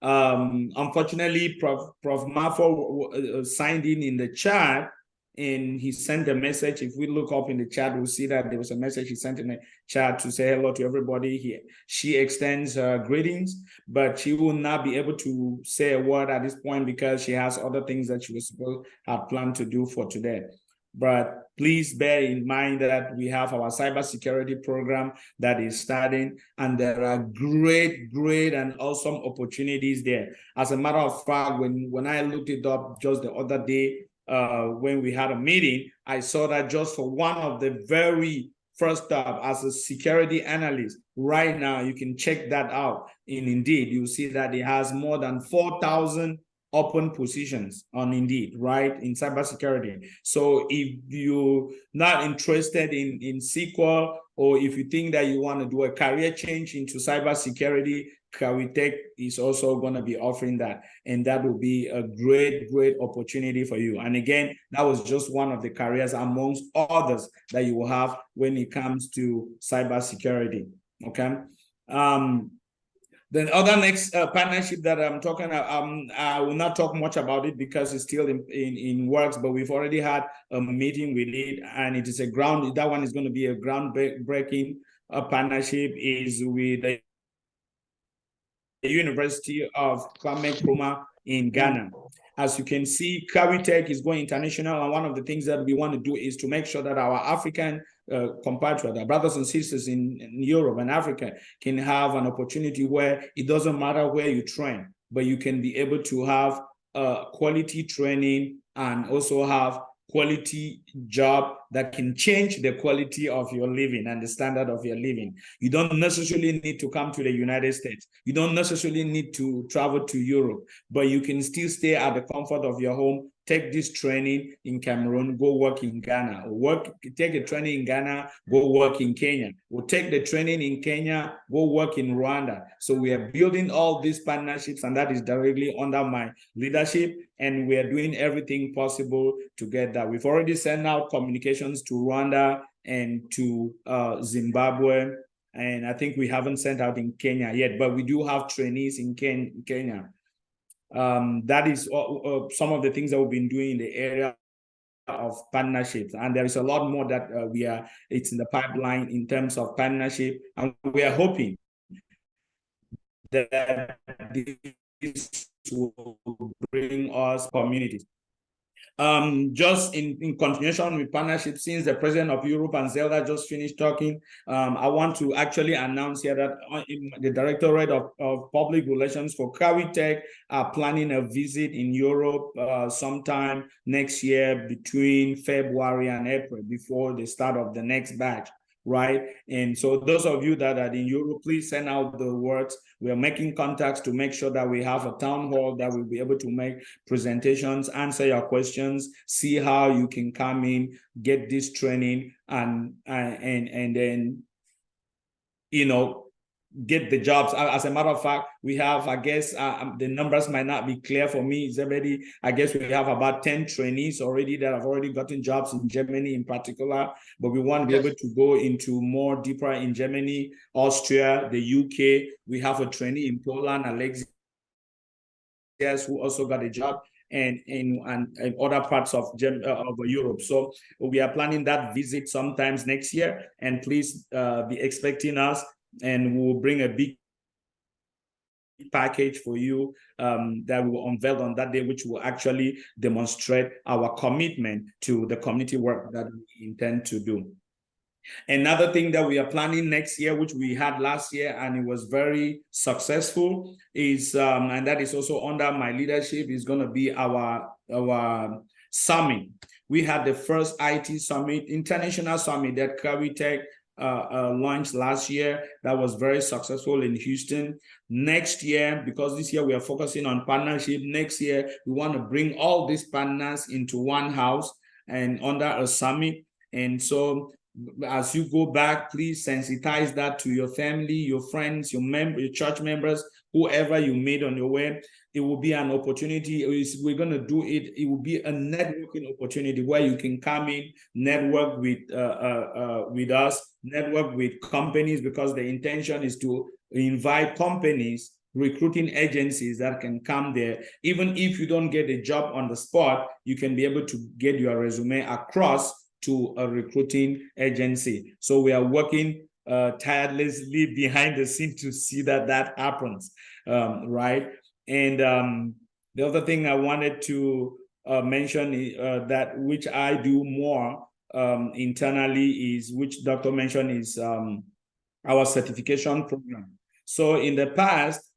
unfortunately, Prof Mafo signed in the chat, and he sent a message. If we look up in the chat, we'll see that there was a message he sent in the chat to say hello to everybody here. She extends greetings, but she will not be able to say a word at this point because she has other things that she was supposed to have planned to do for today. But please bear in mind that we have our cybersecurity program that is starting, and there are great and awesome opportunities there. As a matter of fact, when I looked it up just the other day, when we had a meeting, I saw that just for one of the very first job as a security analyst, right now you can check that out. And Indeed, you see that it has more than 4,000 open positions on Indeed, right, in cybersecurity. So if you're not interested in SQL, or if you think that you want to do a career change into cybersecurity, Kawitech is also going to be offering that, and that will be a great opportunity for you. And again, that was just one of the careers amongst others that you will have when it comes to cybersecurity. Okay. The other next partnership that I'm talking about, I will not talk much about it because it's still in works, but we've already had a meeting with it, and it is that one is going to be a groundbreaking partnership, is with the University of Kwame Nkrumah in Ghana. As you can see, Kawitech is going international, and one of the things that we want to do is to make sure that our African compatriots, our brothers and sisters in Europe and Africa, can have an opportunity where it doesn't matter where you train, but you can be able to have quality training and also have quality job that can change the quality of your living and the standard of your living. You don't necessarily need to come to the United States. You don't necessarily need to travel to Europe, but you can still stay at the comfort of your home, take this training in Cameroon, go work in Ghana, or take a training in Ghana, go work in Kenya, or take the training in Kenya, go work in Rwanda. So we are building all these partnerships, and that is directly under my leadership, and we are doing everything possible to get that. We've already sent out communications to Rwanda and to Zimbabwe, and I think we haven't sent out in Kenya yet, but we do have trainees in Kenya. That is some of the things that we've been doing in the area of partnerships, and there is a lot more that it's in the pipeline in terms of partnership, and we are hoping that this will bring us communities. Just in continuation with partnership, since the president of Europe and Zelda just finished talking, I want to actually announce here that the Directorate of Public Relations for Kawitech are planning a visit in Europe sometime next year between February and April, before the start of the next batch. Right. And so those of you that are in Europe, please send out the words. We are making contacts to make sure that we have a town hall that will be able to make presentations, answer your questions, see how you can come in, get this training, and then, you know, get the jobs. As a matter of fact, we have, I guess, the numbers might not be clear for me, Zebedee. I guess we have about 10 trainees already that have already gotten jobs in Germany in particular, but we want to be able to go into more deeper in Germany, Austria, the UK. We have a trainee in Poland, Alexius, who also got a job, and other parts of Europe. So we are planning that visit sometimes next year, and please be expecting us, and we'll bring a big package for you that we will unveil on that day, which will actually demonstrate our commitment to the community work that we intend to do. Another thing that we are planning next year, which we had last year and it was very successful, is and that is also under my leadership, is going to be our summit. We had the first IT summit, international summit that Cavitech launched last year. That was very successful in Houston. Next year, because this year we are focusing on partnership, next year we want to bring all these partners into one house and under a summit. And so as you go back, please sensitize that to your family, your friends, your church members, whoever you meet on your way. It will be an opportunity. We're going to do it. It will be a networking opportunity where you can come in, network with us, network with companies, because the intention is to invite companies, recruiting agencies that can come there. Even if you don't get a job on the spot, you can be able to get your resume across to a recruiting agency. So we are working tirelessly behind the scenes to see that that happens, right? And the other thing I wanted to mention that which I do more internally is, which Dr. mentioned, is our certification program. So in the past,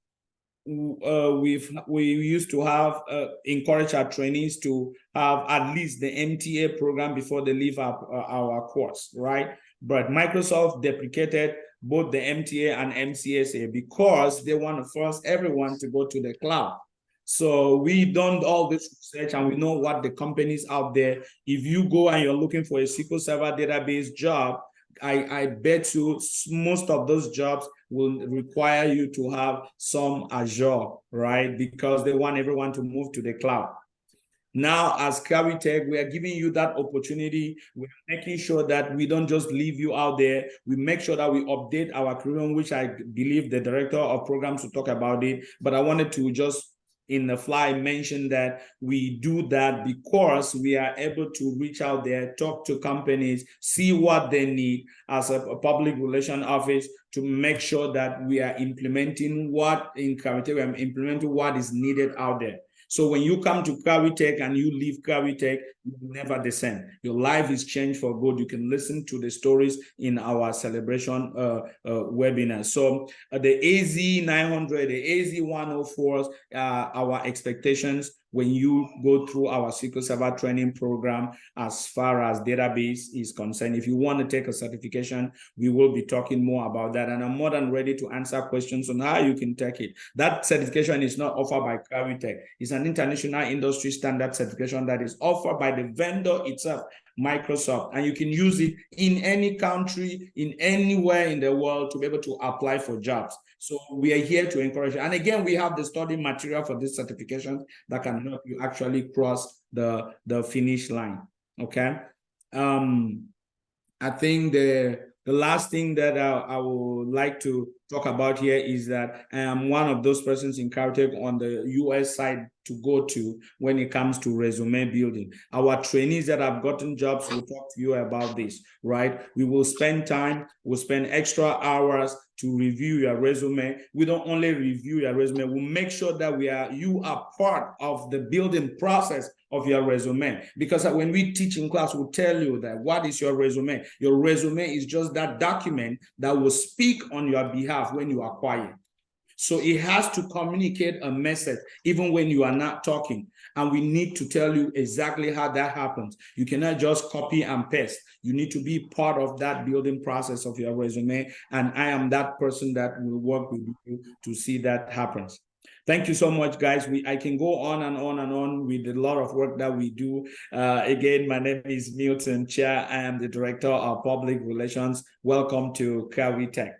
we used to have encourage our trainees to have at least the MTA program before they leave our course, right? But Microsoft deprecated both the MTA and MCSA because they want to force everyone to go to the cloud. So we've done all this research and we know what the companies out there, if you go and you're looking for a SQL Server database job, I bet you most of those jobs will require you to have some Azure, right? Because they want everyone to move to the cloud. Now, as Cavitech, we are giving you that opportunity. We're making sure that we don't just leave you out there. We make sure that we update our curriculum, which I believe the director of programs will talk about it. But I wanted to just in the fly mention that we do that because we are able to reach out there, talk to companies, see what they need as a public relation office to make sure that we are implementing what in Cavitech, we are implementing what is needed out there. So when you come to Cavitech and you leave Cavitech, you will never descend. Your life is changed for good. You can listen to the stories in our celebration webinar. So the AZ900, the AZ104s, our expectations when you go through our SQL Server training program as far as database is concerned. If you want to take a certification, we will be talking more about that. And I'm more than ready to answer questions on how you can take it. That certification is not offered by Cavitech. It's an international industry standard certification that is offered by the vendor itself, Microsoft, and you can use it in any country, in anywhere in the world to be able to apply for jobs. So we are here to encourage you. And again, we have the study material for this certification that can help you actually cross the finish line. Okay. I think the last thing that I would like to talk about here is that I am one of those persons in Cavitech on the US side to go to when it comes to resume building. Our trainees that have gotten jobs will talk to you about this, right? We will spend time, we'll spend extra hours to review your resume. We don't only review your resume, we'll make sure that you are part of the building process of your resume. Because when we teach in class, we'll tell you that what is your resume? Your resume is just that document that will speak on your behalf when you are quiet. So it has to communicate a message even when you are not talking. And we need to tell you exactly how that happens. You cannot just copy and paste. You need to be part of that building process of your resume. And I am that person that will work with you to see that happens. Thank you so much, guys. I can go on and on and on with a lot of work that we do. Again, my name is Milton Chia. I am the Director of Public Relations. Welcome to Cavitech.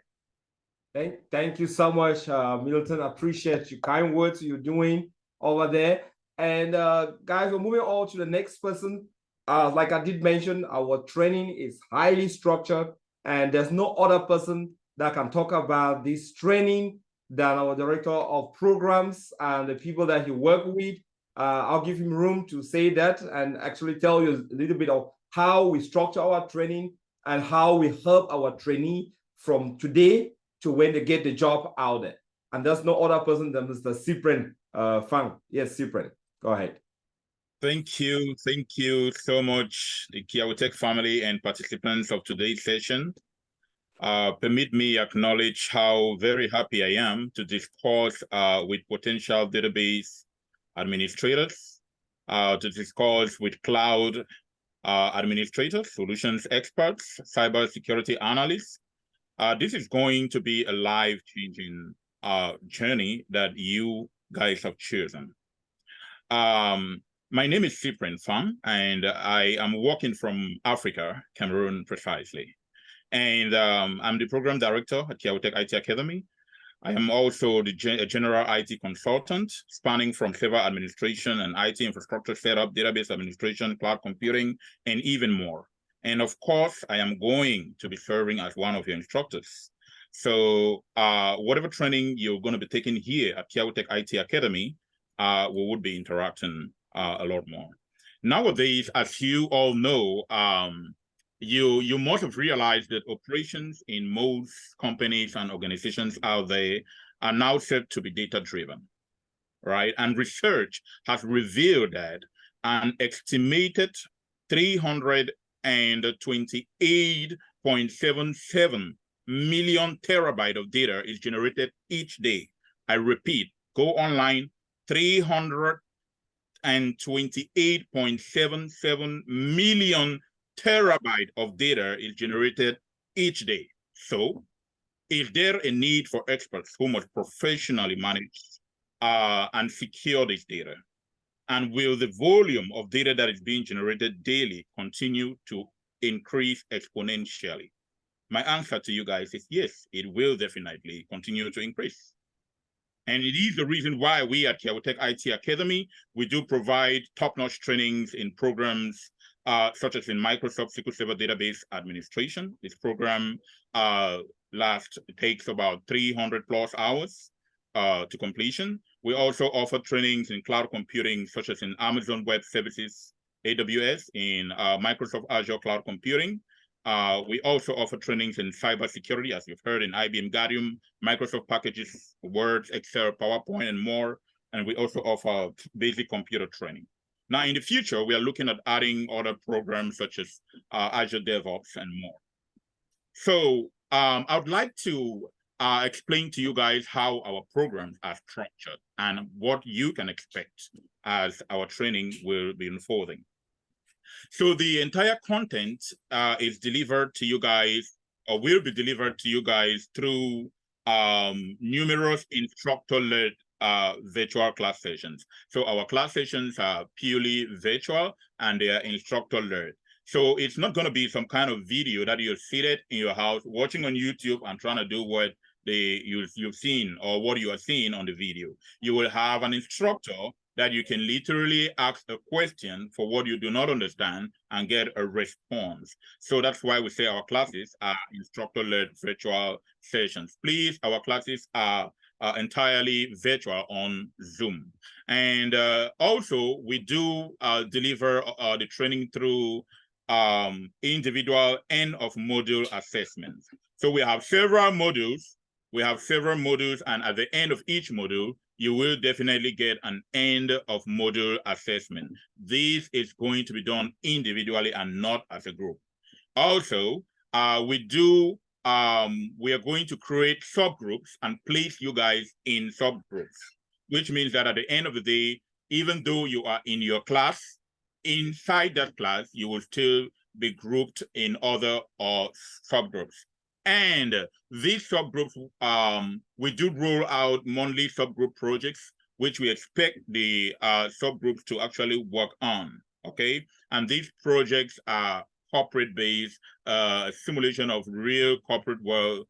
Thank you so much, Milton. I appreciate your kind words you're doing over there. And guys, we're moving on to the next person. Like I did mention, our training is highly structured, and there's no other person that can talk about this training than our Director of Programs and the people that he works with. I'll give him room to say that and actually tell you a little bit of how we structure our training and how we help our trainee from today to when they get the job out there. And there's no other person than Mr. Cyprian Fang. Yes, Cyprian, go ahead. Thank you so much, the Kiawtek family and participants of today's session. Permit me acknowledge how very happy I am to discuss with potential database administrators, to discuss with cloud administrators, solutions experts, cybersecurity analysts. This is going to be a life-changing journey that you guys have chosen. My name is Cyprian Fang, and I am working from Africa, Cameroon precisely. And I'm the program director at Kiawtek IT Academy. I am also the general IT consultant, spanning from server administration and IT infrastructure setup, database administration, cloud computing, and even more. And of course, I am going to be serving as one of your instructors. So whatever training you're going to be taking here at Kiawtek IT Academy, we would be interacting a lot more. Nowadays, as you all know, you must have realized that operations in most companies and organizations out there are now said to be data-driven, right? And research has revealed that an estimated 328.77 million terabyte of data is generated each day. I repeat, go online, 328.77 million terabyte of data is generated each day. So is there a need for experts who must professionally manage and secure this data? And will the volume of data that is being generated daily continue to increase exponentially? My answer to you guys is yes, it will definitely continue to increase. And it is the reason why we at Kiawtek IT Academy, we do provide top-notch trainings in programs such as in Microsoft SQL Server Database Administration. This program takes about 300 plus hours to completion. We also offer trainings in cloud computing, such as in Amazon Web Services, AWS, in Microsoft Azure Cloud Computing. We also offer trainings in cybersecurity, as you've heard, in IBM Guardium, Microsoft packages, Word, Excel, PowerPoint, and more. And we also offer basic computer training. Now, in the future, we are looking at adding other programs such as Azure DevOps and more. So I would like to explain to you guys how our programs are structured and what you can expect as our training will be unfolding. So the entire content is delivered to you guys, or will be delivered to you guys through numerous instructor-led virtual class sessions. So our class sessions are purely virtual and they are instructor-led. So it's not going to be some kind of video that you're seated in your house watching on YouTube and trying to do what you've seen or what you are seeing on the video. You will have an instructor that you can literally ask a question for what you do not understand and get a response. So that's why we say our classes are instructor-led virtual sessions. Please, our classes are entirely virtual on Zoom. And also, we do deliver the training through individual end of module assessments. So we have several modules. And at the end of each module, you will definitely get an end of module assessment. This is going to be done individually and not as a group. Also, we are going to create subgroups and place you guys in subgroups, which means that at the end of the day, even though you are in your class, inside that class, you will still be grouped in other subgroups. And these subgroups, we do roll out monthly subgroup projects, which we expect the subgroups to actually work on, okay? And these projects are corporate-based, simulation of real corporate world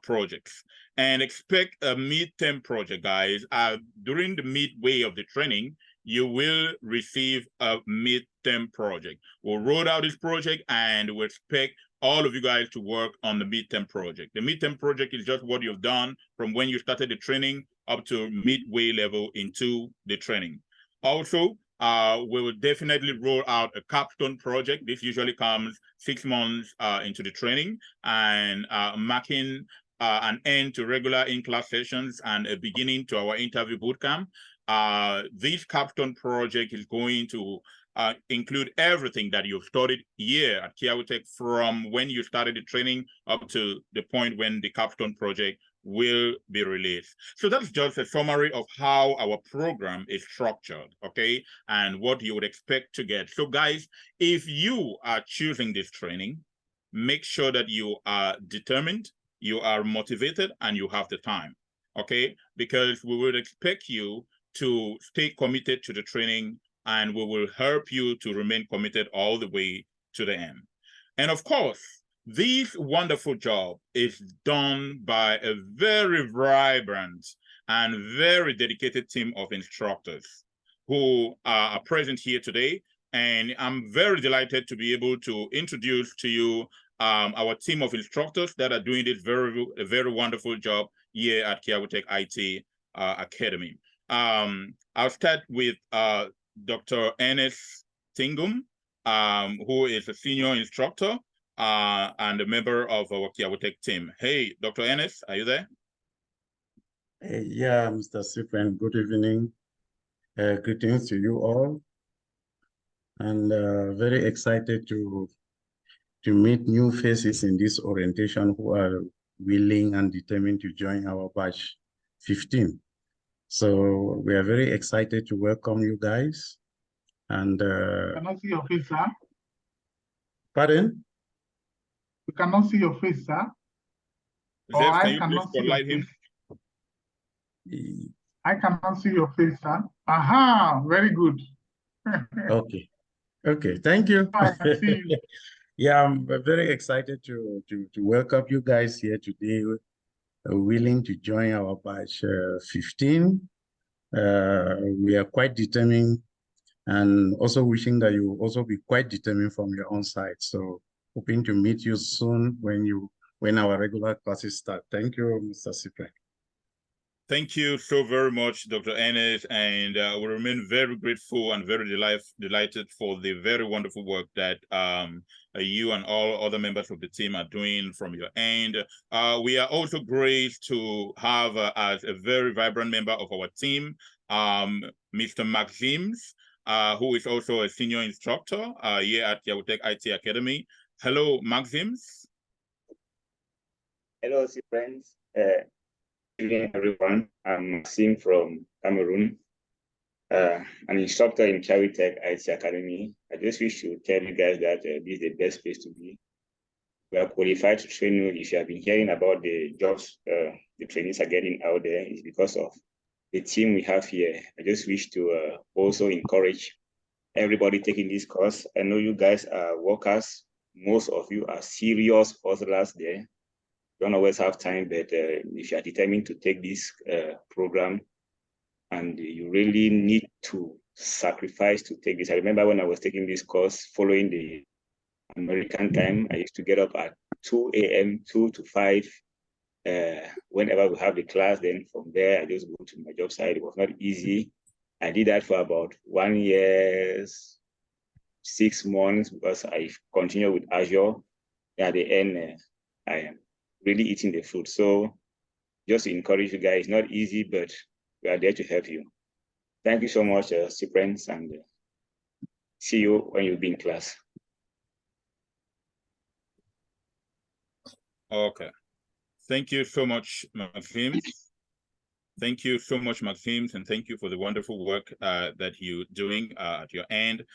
projects. And expect a midterm project, guys. During the midway of the training, you will receive a midterm project. We'll roll out this project and we expect all of you guys to work on the midterm project. The midterm project is just what you've done from when you started the training up to midway level into the training. Also, we will definitely roll out a capstone project. This usually comes 6 months into the training and marking an end to regular in-class sessions and a beginning to our interview bootcamp. This capstone project is going to include everything that you've studied here at Kiawe Tech from when you started the training up to the point when the capstone project will be released. So that's just a summary of how our program is structured, okay, and what you would expect to get. So guys, if you are choosing this training, make sure that you are determined, you are motivated, and you have the time, okay, because we would expect you to stay committed to the training, and we will help you to remain committed all the way to the end. And of course, this wonderful job is done by a very vibrant and very dedicated team of instructors who are present here today. And I'm very delighted to be able to introduce to you our team of instructors that are doing this very wonderful job here at Kiawe Tech IT Academy. I'll start with Dr. Ernest Tingum, who is a senior instructor and a member of our Kiawe Tech team. Hey, Dr. Ernest, are you there? Yeah, Mr. Cyprian, good evening. Greetings to you all. And very excited to meet new faces in this orientation who are willing and determined to join our batch 15. So we are very excited to welcome you guys. And cannot see your face, sir. Pardon? We cannot see your face, sir. Zev, can you please spotlight him? I cannot see your face, sir. Aha, very good. Okay. Okay, thank you. I can see you. Yeah, I'm very excited to welcome you guys here today, willing to join our batch 15. We are quite determined, and also wishing that you also be quite determined from your own side. So hoping to meet you soon when our regular classes start. Thank you, Mr. Cyprian. Thank you so very much, Dr. Ernest, and we remain very grateful and very delighted for the very wonderful work that you and all other members of the team are doing from your end. We are also great to have as a very vibrant member of our team, Mr. Maxims, who is also a senior instructor here at Kiawe Tech IT Academy. Hello, Maxims. Hello, friends. Good evening, everyone. I'm Maxim from Cameroon, an instructor in Kiawe Tech IT Academy. I just wish to tell you guys that this is the best place to be. We are qualified to train you. If you have been hearing about the jobs the trainees are getting out there, it's because of the team we have here. I just wish to also encourage everybody taking this course. I know you guys are workers. Most of you are serious hustlers there. Don't always have time, but if you are determined to take this program and you really need to sacrifice to take this. I remember when I was taking this course following the American time, I used to get up at 2 a.m., 2 to 5, whenever we have the class. Then from there, I just go to my job site. It was not easy. I did that for about 1 year, 6 months, because I continued with Azure. At the end, I am really eating the fruit. So just to encourage you guys, not easy, but we are there to help you. Thank you so much, Cyprian, and see you when you'll be in class. Okay. Thank you so much, Maxim. Thank you so much, Maxim, and thank you for the wonderful work that you're doing at your end.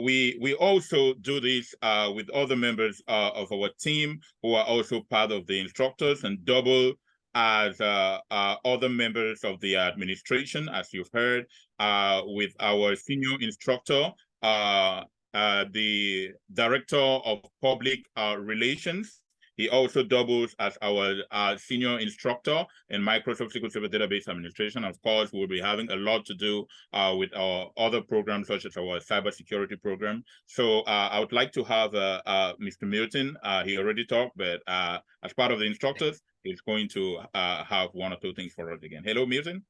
We also do this with other members of our team who are also part of the instructors and double as other members of the administration, as you've heard, with our senior instructor, the Director of Public Relations. He also doubles as our senior instructor in Microsoft SQL Server Database Administration. Of course, we'll be having a lot to do with our other programs, such as our cybersecurity program. So I would like to have Mr. Milton. He already talked, but as part of the instructors, he's going to have 1 or 2 things for us again. Hello, Milton.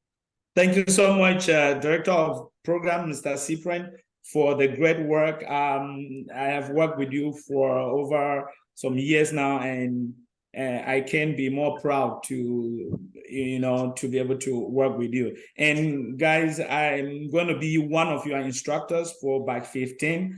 Thank you so much, Director of Program, Mr. Cyprian, for the great work. I have worked with you for over some years now, and I can be more proud to, to be able to work with you. And guys, I'm going to be one of your instructors for batch 15,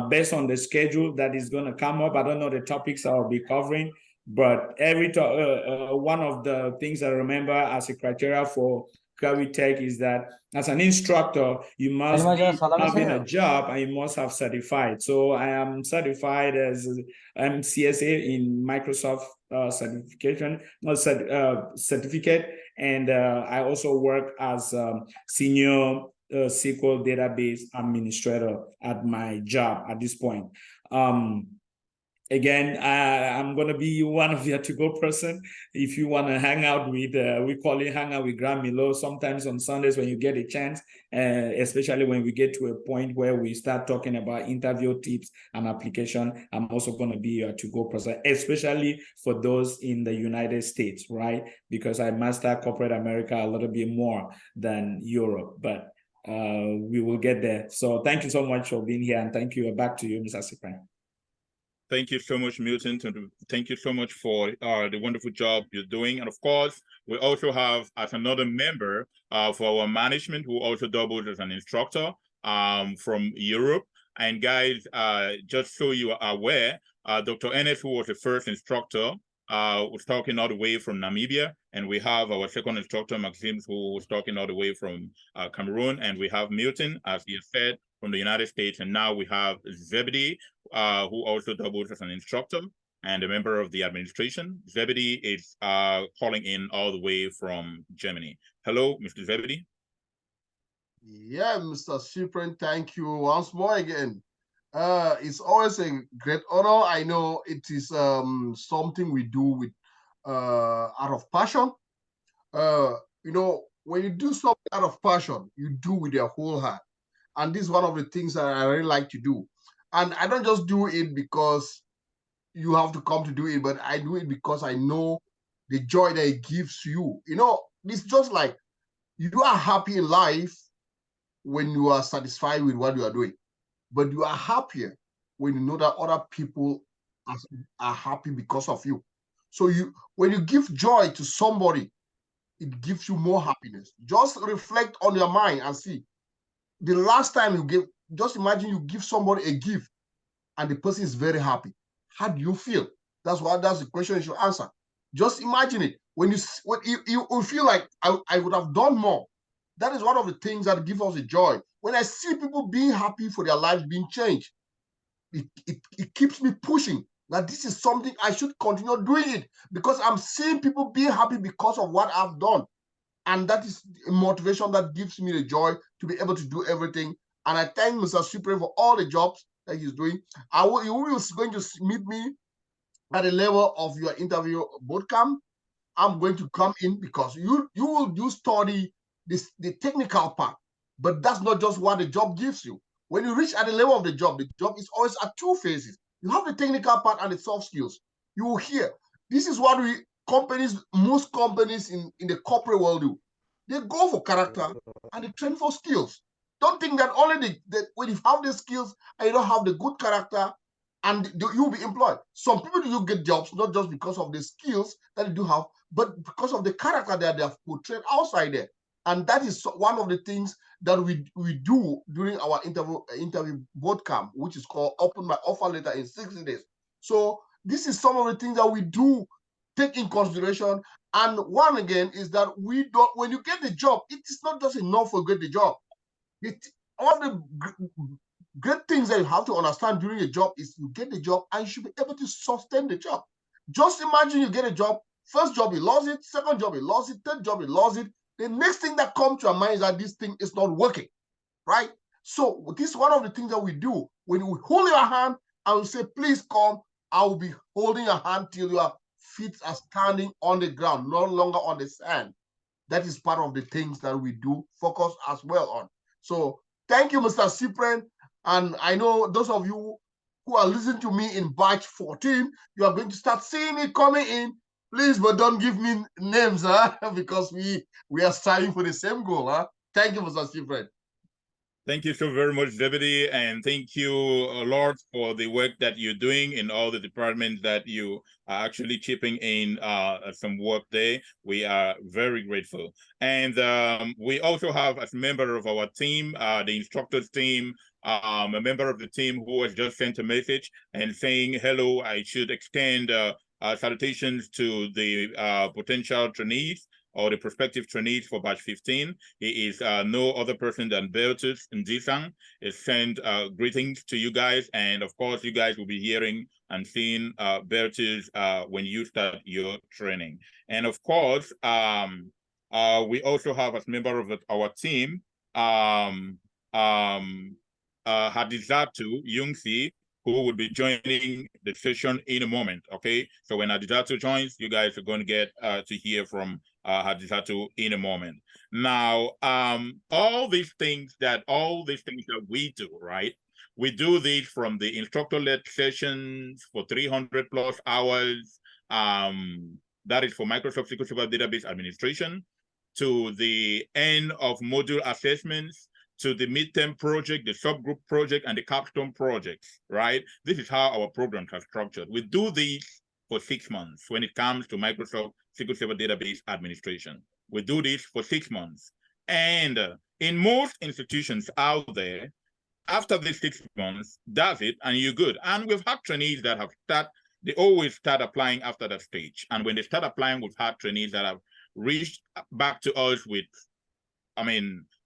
based on the schedule that is going to come up. I don't know the topics I'll be covering, but one of the things I remember as a criteria for Tech is that as an instructor, you must be having a job and you must have certified. So I am certified as CSA in Microsoft certificate, and I also work as senior SQL database administrator at my job at this point. Again, I'm going to be one of your to-go person. If you want to hang out with, we call it hang out with Graham Milo sometimes on Sundays when you get a chance, especially when we get to a point where we start talking about interview tips and application. I'm also going to be your to-go person, especially for those in the United States, right? Because I master corporate America a little bit more than Europe, but we will get there. So thank you so much for being here, and thank you. Back to you, Mr. Cyprian. Thank you so much, Milton. Thank you so much for the wonderful job you're doing. And of course, we also have as another member for our management who also doubles as an instructor from Europe. And guys, just so you are aware, Dr. Ennis, who was the first instructor, was talking all the way from Namibia. And we have our second instructor, Maxime, who was talking all the way from Cameroon. And we have Milton, as he said, from the United States. And now we have Zebedee, who also doubles as an instructor and a member of the administration. Zebedee is calling in all the way from Germany. Hello, Mr. Zebedee. Yeah, Mr. Cyprian, thank you once more again. It's always a great honor. I know it is something we do with out of passion. When you do something out of passion, you do with your whole heart. And this is one of the things that I really like to do. And I don't just do it because you have to come to do it, but I do it because I know the joy that it gives you. It's just like you are happy in life when you are satisfied with what you are doing, but you are happier when you know that other people are happy because of you. So when you give joy to somebody, it gives you more happiness. Just reflect on your mind and see. The last time you give, just imagine you give somebody a gift and the person is very happy. How do you feel? That's the question you should answer. Just imagine it. When you feel like I would have done more. That is one of the things that gives us a joy. When I see people being happy for their lives being changed, it keeps me pushing that this is something I should continue doing it, because I'm seeing people being happy because of what I've done. And that is a motivation that gives me the joy to be able to do everything. And I thank Mr. Cyprian for all the jobs that he's doing. You will going to meet me at the level of your interview bootcamp. I'm going to come in because you will study the technical part, but that's not just what the job gives you. When you reach at the level of the job is always at two phases. You have the technical part and the soft skills. You will hear. This is what most companies in the corporate world do. They go for character and they train for skills. Don't think that only when you have the skills and you don't have the good character, and you'll be employed. Some people do get jobs not just because of the skills that they do have, but because of the character that they have portrayed outside there. And that is one of the things that we do during our interview bootcamp, which is called Open My Offer Letter in 60 days. So this is some of the things that we do take in consideration. And one again is that when you get the job, it is not just enough to get the job. All the great things that you have to understand during a job is you get the job and you should be able to sustain the job. Just imagine you get a job, first job you lost it, second job you lost it, third job you lost it. The next thing that comes to your mind is that this thing is not working, right? So this is one of the things that we do. When we hold your hand, I will say, please come. I will be holding your hand till your feet are standing on the ground, no longer on the sand. That is part of the things that we do focus as well on. So thank you, Mr. Cyprian. And I know those of you who are listening to me in batch 14, you are going to start seeing it coming in. Please, but don't give me names, because we are striving for the same goal. Thank you, Mr. Cyprian. Thank you so very much, Zebedee, and thank you a lot for the work that you're doing in all the departments that you are actually chipping in some work there. We are very grateful. And we also have, as a member of our team, the instructors team, a member of the team who has just sent a message and saying, hello, I should extend salutations to the potential trainees or the prospective trainees for batch 15. He is no other person than Bertus Ndisang. He sent greetings to you guys. And of course, you guys will be hearing and seeing Bertus when you start your training. And of course, we also have as member of our team, Hadizatu Yungsi, who will be joining the session in a moment, okay? So when Hadizatu joins, you guys are going to get to hear from Hadizatu in a moment. Now, all these things that we do, right? We do these from the instructor-led sessions for 300 plus hours. That is for Microsoft SQL Server Database Administration, to the end of module assessments, to the midterm project, the subgroup project, and the capstone projects, right? This is how our programs are structured. We do these for 6 months when it comes to Microsoft SQL Server Database Administration. We do this for 6 months. And in most institutions out there, after these 6 months, that's it, and you're good. And we've had trainees that they always start applying after that stage. And when they start applying, we've had trainees that have reached back to us with,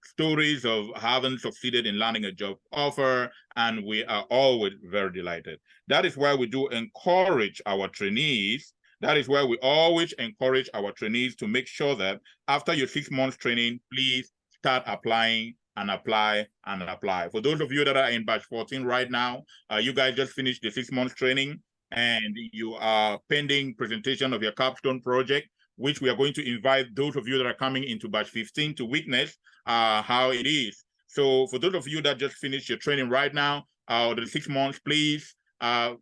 stories of having succeeded in landing a job offer, and we are always very delighted. That is why we do encourage our trainees. That is why we always encourage our trainees to make sure that after your 6 months training, please start applying and apply and apply. For those of you that are in batch 14 right now, you guys just finished the 6 months training and you are pending presentation of your capstone project, which we are going to invite those of you that are coming into batch 15 to witness how it is. So for those of you that just finished your training right now, the 6 months, please,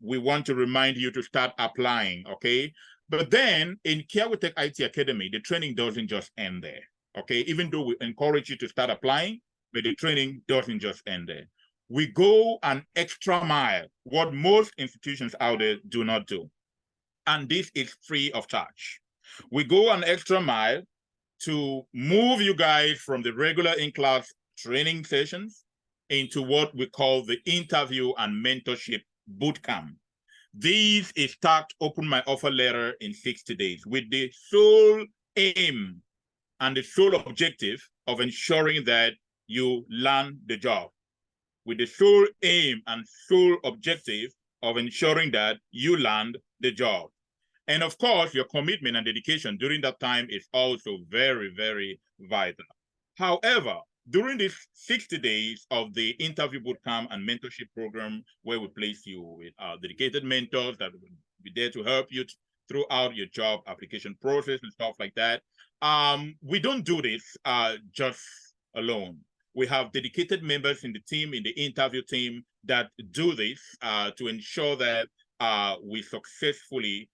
we want to remind you to start applying, okay? But then in Kiawitech IT Academy, the training doesn't just end there, okay? Even though we encourage you to start applying, but the training doesn't just end there. We go an extra mile, what most institutions out there do not do. And this is free of charge. We go an extra mile to move you guys from the regular in-class training sessions into what we call the interview and mentorship bootcamp. This is tagged open my offer letter in 60 days with the sole aim and the sole objective of ensuring that you land the job. With the sole aim and sole objective of ensuring that you land the job. And of course, your commitment and dedication during that time is also very, very vital. However, during these 60 days of the interview bootcamp and mentorship program, where we place you with dedicated mentors that will be there to help you throughout your job application process and stuff like that, we don't do this just alone. We have dedicated members in the team, in the interview team, that do this to ensure that we successfully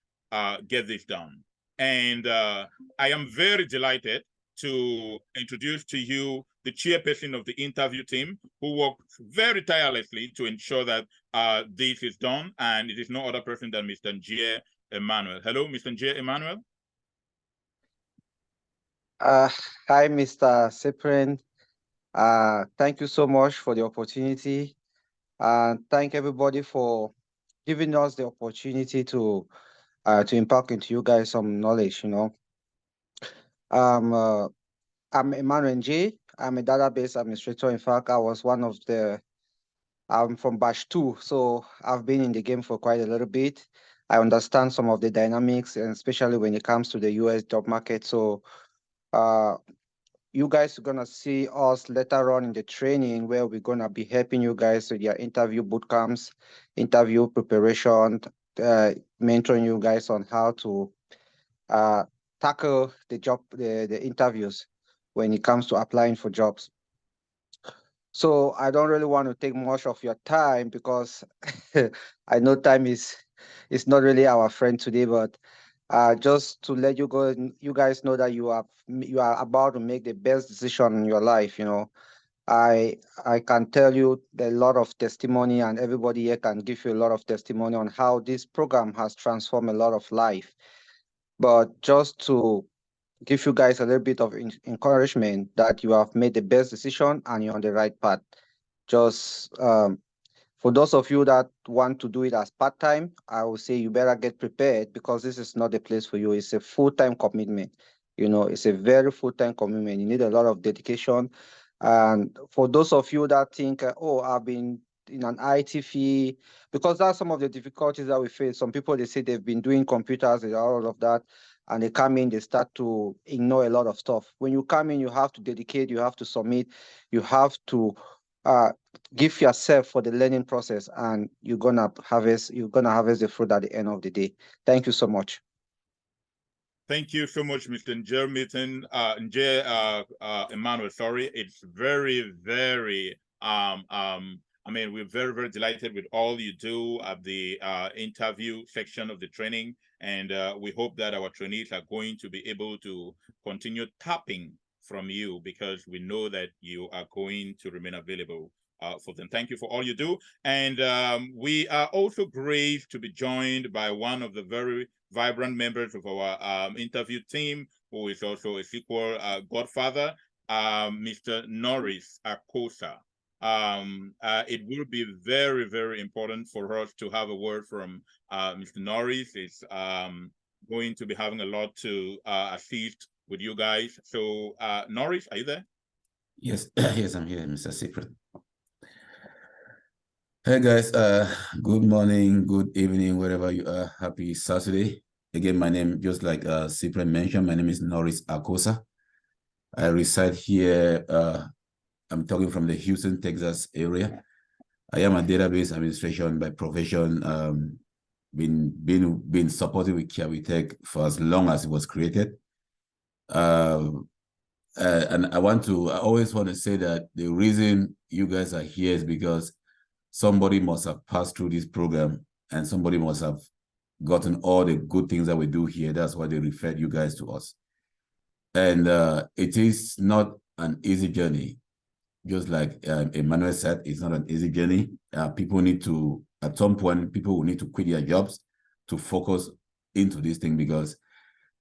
get this done. And I am very delighted to introduce to you the chairperson of the interview team, who worked very tirelessly to ensure that this is done. And it is no other person than Mr. Njie Emmanuel. Hello, Mr. Njie Emmanuel. Hi, Mr. Cyprian. Thank you so much for the opportunity. And thank everybody for giving us the opportunity to impart into you guys some knowledge, I'm Emmanuel Njie. I'm a database administrator. In fact, I was one of I'm from batch 2, so I've been in the game for quite a little bit. I understand some of the dynamics, and especially when it comes to the US job market. So you guys are gonna see us later on in the training, where we're gonna be helping you guys with your interview bootcamps, interview preparation, mentoring you guys on how to tackle the interviews when it comes to applying for jobs. So I don't really want to take much of your time, because I know time is not really our friend today, but just to let you guys know that you are about to make the best decision in your life, I can tell you a lot of testimony, and everybody here can give you a lot of testimony on how this program has transformed a lot of life. But just to give you guys a little bit of encouragement that you have made the best decision and you're on the right path. Just for those of you that want to do it as part-time, I will say you better get prepared, because this is not the place for you. It's a full-time commitment. You know, it's a very full-time commitment. You need a lot of dedication. And for those of you that think, oh, I've been in an IT field, because that's some of the difficulties that we face. Some people, they say they've been doing computers and all of that, and they come in, they start to ignore a lot of stuff. When you come in, you have to dedicate, you have to submit, you have to give yourself for the learning process, and you're gonna harvest the fruit at the end of the day. Thank you so much. Thank you so much, Mr. Emmanuel, sorry. It's very, very, I mean, we're very, very delighted with all you do at the interview section of the training. And we hope that our trainees are going to be able to continue tapping from you, because we know that you are going to remain available for them. Thank you for all you do. And we are also great to be joined by one of the very vibrant members of our interview team, who is also a SQL godfather, Mr. Norris Akosa. It will be very, very important for us to have a word from Mr. Norris. Is going to be having a lot to assist with you guys. So Norris, are you there? Yes, yes, I'm here, Mr. Secret. Hey guys, good morning, good evening, wherever you are. Happy Saturday. Again, my name, just like Cyprian mentioned, my name is Norris Akosa. I reside here, I'm talking from the Houston, Texas area. I am a database administration by profession, been supported with Kiawitech for as long as it was created. And I always want to say that the reason you guys are here is because somebody must have passed through this program, and somebody must have gotten all the good things that we do here. That's why they referred you guys to us. And it is not an easy journey. Just like Emmanuel said, it's not an easy journey. People need to, at some point, people will need to quit their jobs to focus into this thing, because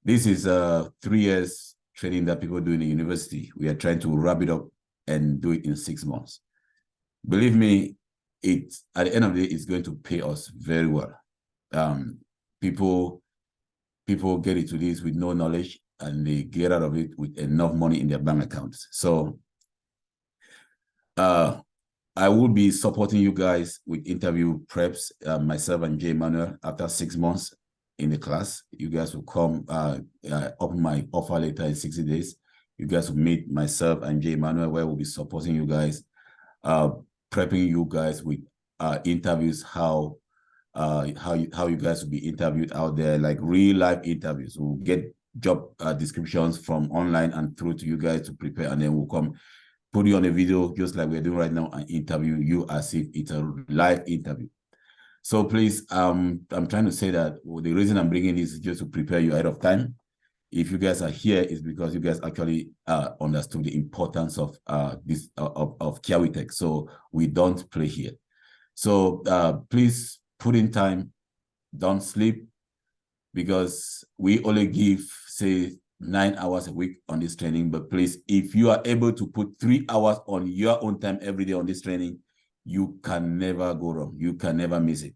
this is 3 years training that people do in the university. We are trying to wrap it up and do it in 6 months. Believe me, at the end of the day, it's going to pay us very well. People get into this with no knowledge, and they get out of it with enough money in their bank accounts. So I will be supporting you guys with interview preps, myself and Jay Manuel. After 6 months in the class, you guys will come, open my offer letter in 60 days. You guys will meet myself and Jay Manuel, where we'll be supporting you guys, prepping you guys with interviews, how you guys will be interviewed out there, like real life interviews. We'll get job descriptions from online and through to you guys to prepare, and then we'll come put you on a video just like we're doing right now and interview you as if it's a live interview. So please, I'm trying to say that the reason I'm bringing this is just to prepare you ahead of time. If you guys are here, it's because you guys actually understood the importance of of Kiawitech. So we don't play here. So please put in time, don't sleep, because we only give, say, 9 hours a week on this training. But please, if you are able to put 3 hours on your own time every day on this training, you can never go wrong. You can never miss it.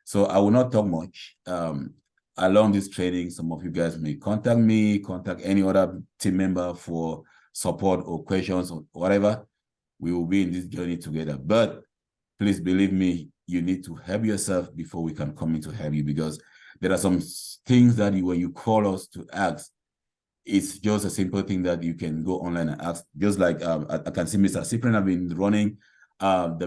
So I will not talk much. Along this training, some of you guys may contact me, contact any other team member for support or questions or whatever. We will be in this journey together. But please believe me, you need to help yourself before we can come in to help you, because there are some things that when you call us to ask, it's just a simple thing that you can go online and ask. Just like I can see Mr. Cyprian have been running the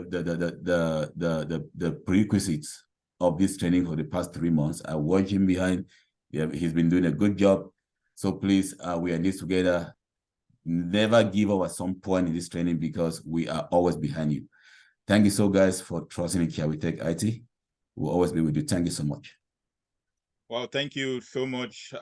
prerequisites of this training for the past 3 months. I watch him behind. He's been doing a good job. So please, we are in this together. Never give up at some point in this training, because we are always behind you. Thank you so guys for trusting in Kiawitech IT. We'll always be with you. Thank you so much. Well, thank you so much,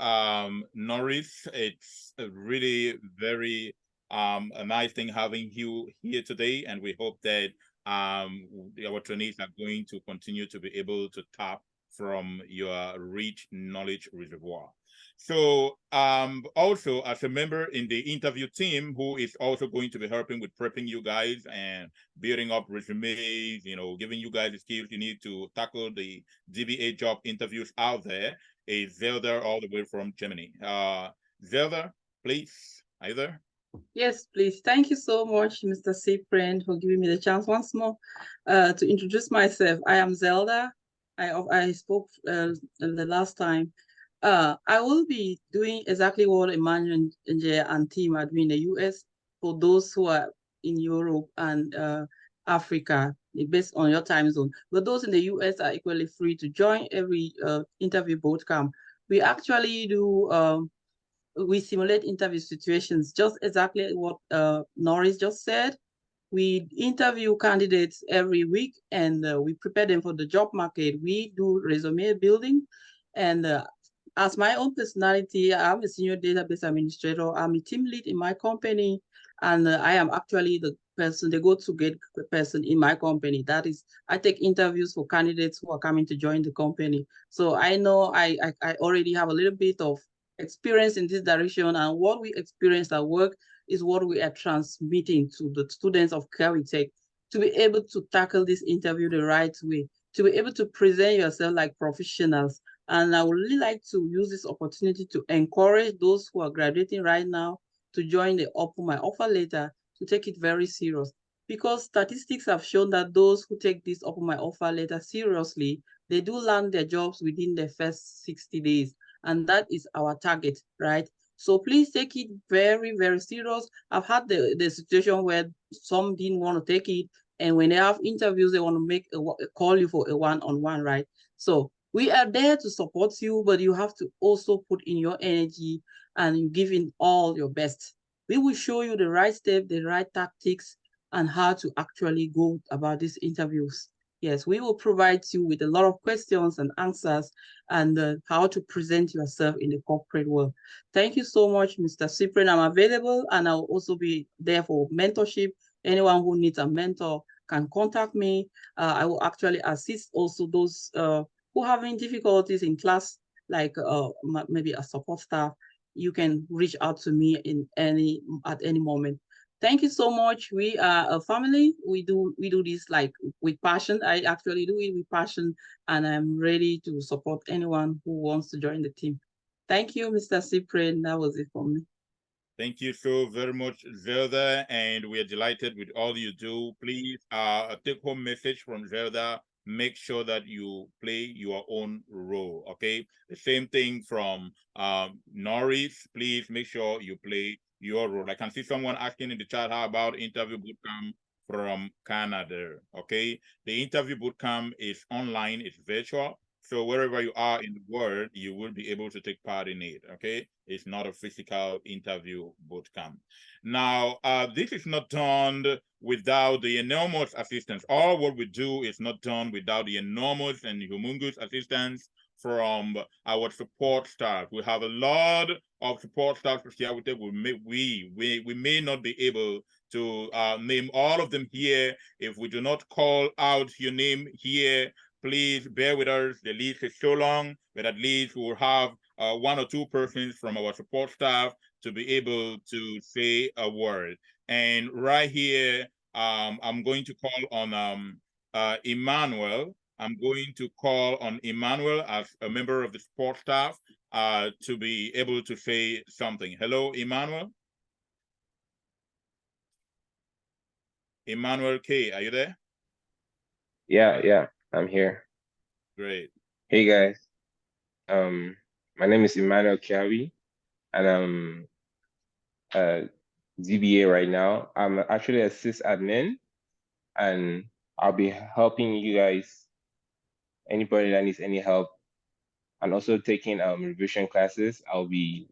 Norris. It's really very a nice thing having you here today, and we hope that our trainees are going to continue to be able to tap from your rich knowledge reservoir. So also as a member in the interview team who is also going to be helping with prepping you guys and building up resumes, giving you guys the skills you need to tackle the DBA job interviews out there, is Zelda all the way from Germany. Zelda, please, are you there? Yes, please. Thank you so much, Mr. Cyprian, for giving me the chance once more to introduce myself. I am Zelda. I spoke the last time. I will be doing exactly what Emmanuel and team are doing in the US for those who are in Europe and Africa, based on your time zone. But those in the US are equally free to join every interview bootcamp. We actually do we simulate interview situations, just exactly what Norris just said. We interview candidates every week and we prepare them for the job market. We do resume building. And as my own personality, I'm a senior database administrator. I'm a team lead in my company. And I am actually the person, the go-to-get person in my company. That is, I take interviews for candidates who are coming to join the company. So I know I already have a little bit of experience in this direction, and what we experience at work is what we are transmitting to the students of Cavitech to be able to tackle this interview the right way, to be able to present yourself like professionals. And I would really like to use this opportunity to encourage those who are graduating right now to join the Open My Offer Letter, to take it very serious. Because statistics have shown that those who take this Open My Offer Letter seriously, they do land their jobs within the first 60 days. And that is our target, right? So please take it very, very serious. I've had the situation where some didn't want to take it, and when they have interviews, they want to make call you for a one-on-one, right? So we are there to support you, but you have to also put in your energy and you give in all your best. We will show you the right step, the right tactics, and how to actually go about these interviews. Yes, we will provide you with a lot of questions and answers and how to present yourself in the corporate world. Thank you so much, Mr. Cyprian. I'm available and I'll also be there for mentorship. Anyone who needs a mentor can contact me. I will actually assist also those who are having difficulties in class, like maybe a support staff. You can reach out to me at any moment. Thank you so much. We are a family. We do this like with passion. I actually do it with passion, and I'm ready to support anyone who wants to join the team. Thank you, Mr. Cyprian. That was it for me. Thank you so very much, Zelda, and we are delighted with all you do. Please, a take-home message from Zelda: make sure that you play your own role, okay? The same thing from Norris. Please make sure you play your role. I can see someone asking in the chat, how about interview bootcamp from Canada, okay? The interview bootcamp is online, it's virtual. So wherever you are in the world, you will be able to take part in it, okay? It's not a physical interview bootcamp. Now, this is not done without the enormous assistance. All what we do is not done without the enormous and humongous assistance from our support staff. We have a lot of support staff here. We may not be able to name all of them here. If we do not call out your name here, please bear with us. The list is so long, but at least we'll have one or two persons from our support staff to be able to say a word. And right here, I'm going to call on Emmanuel. I'm going to call on Emmanuel as a member of the support staff to be able to say something. Hello, Emmanuel. Emmanuel K, are you there? Yeah, I'm here. Great. Hey guys, my name is Emmanuel Kiawi, and I'm a DBA right now. I'm actually a sysadmin, and I'll be helping you guys, anybody that needs any help, and also taking revision classes. I'll be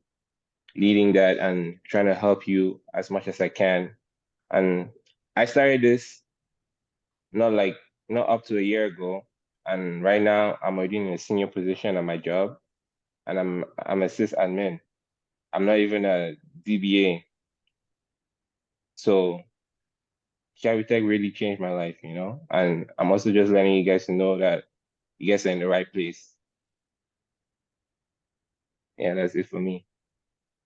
leading that and trying to help you as much as I can. And I started this not up to a year ago, and right now I'm already in a senior position at my job, and I'm a sysadmin. I'm not even a DBA. So Kiawitech really changed my life, you know, and I'm also just letting you guys to know that you guys are in the right place. Yeah, that's it for me.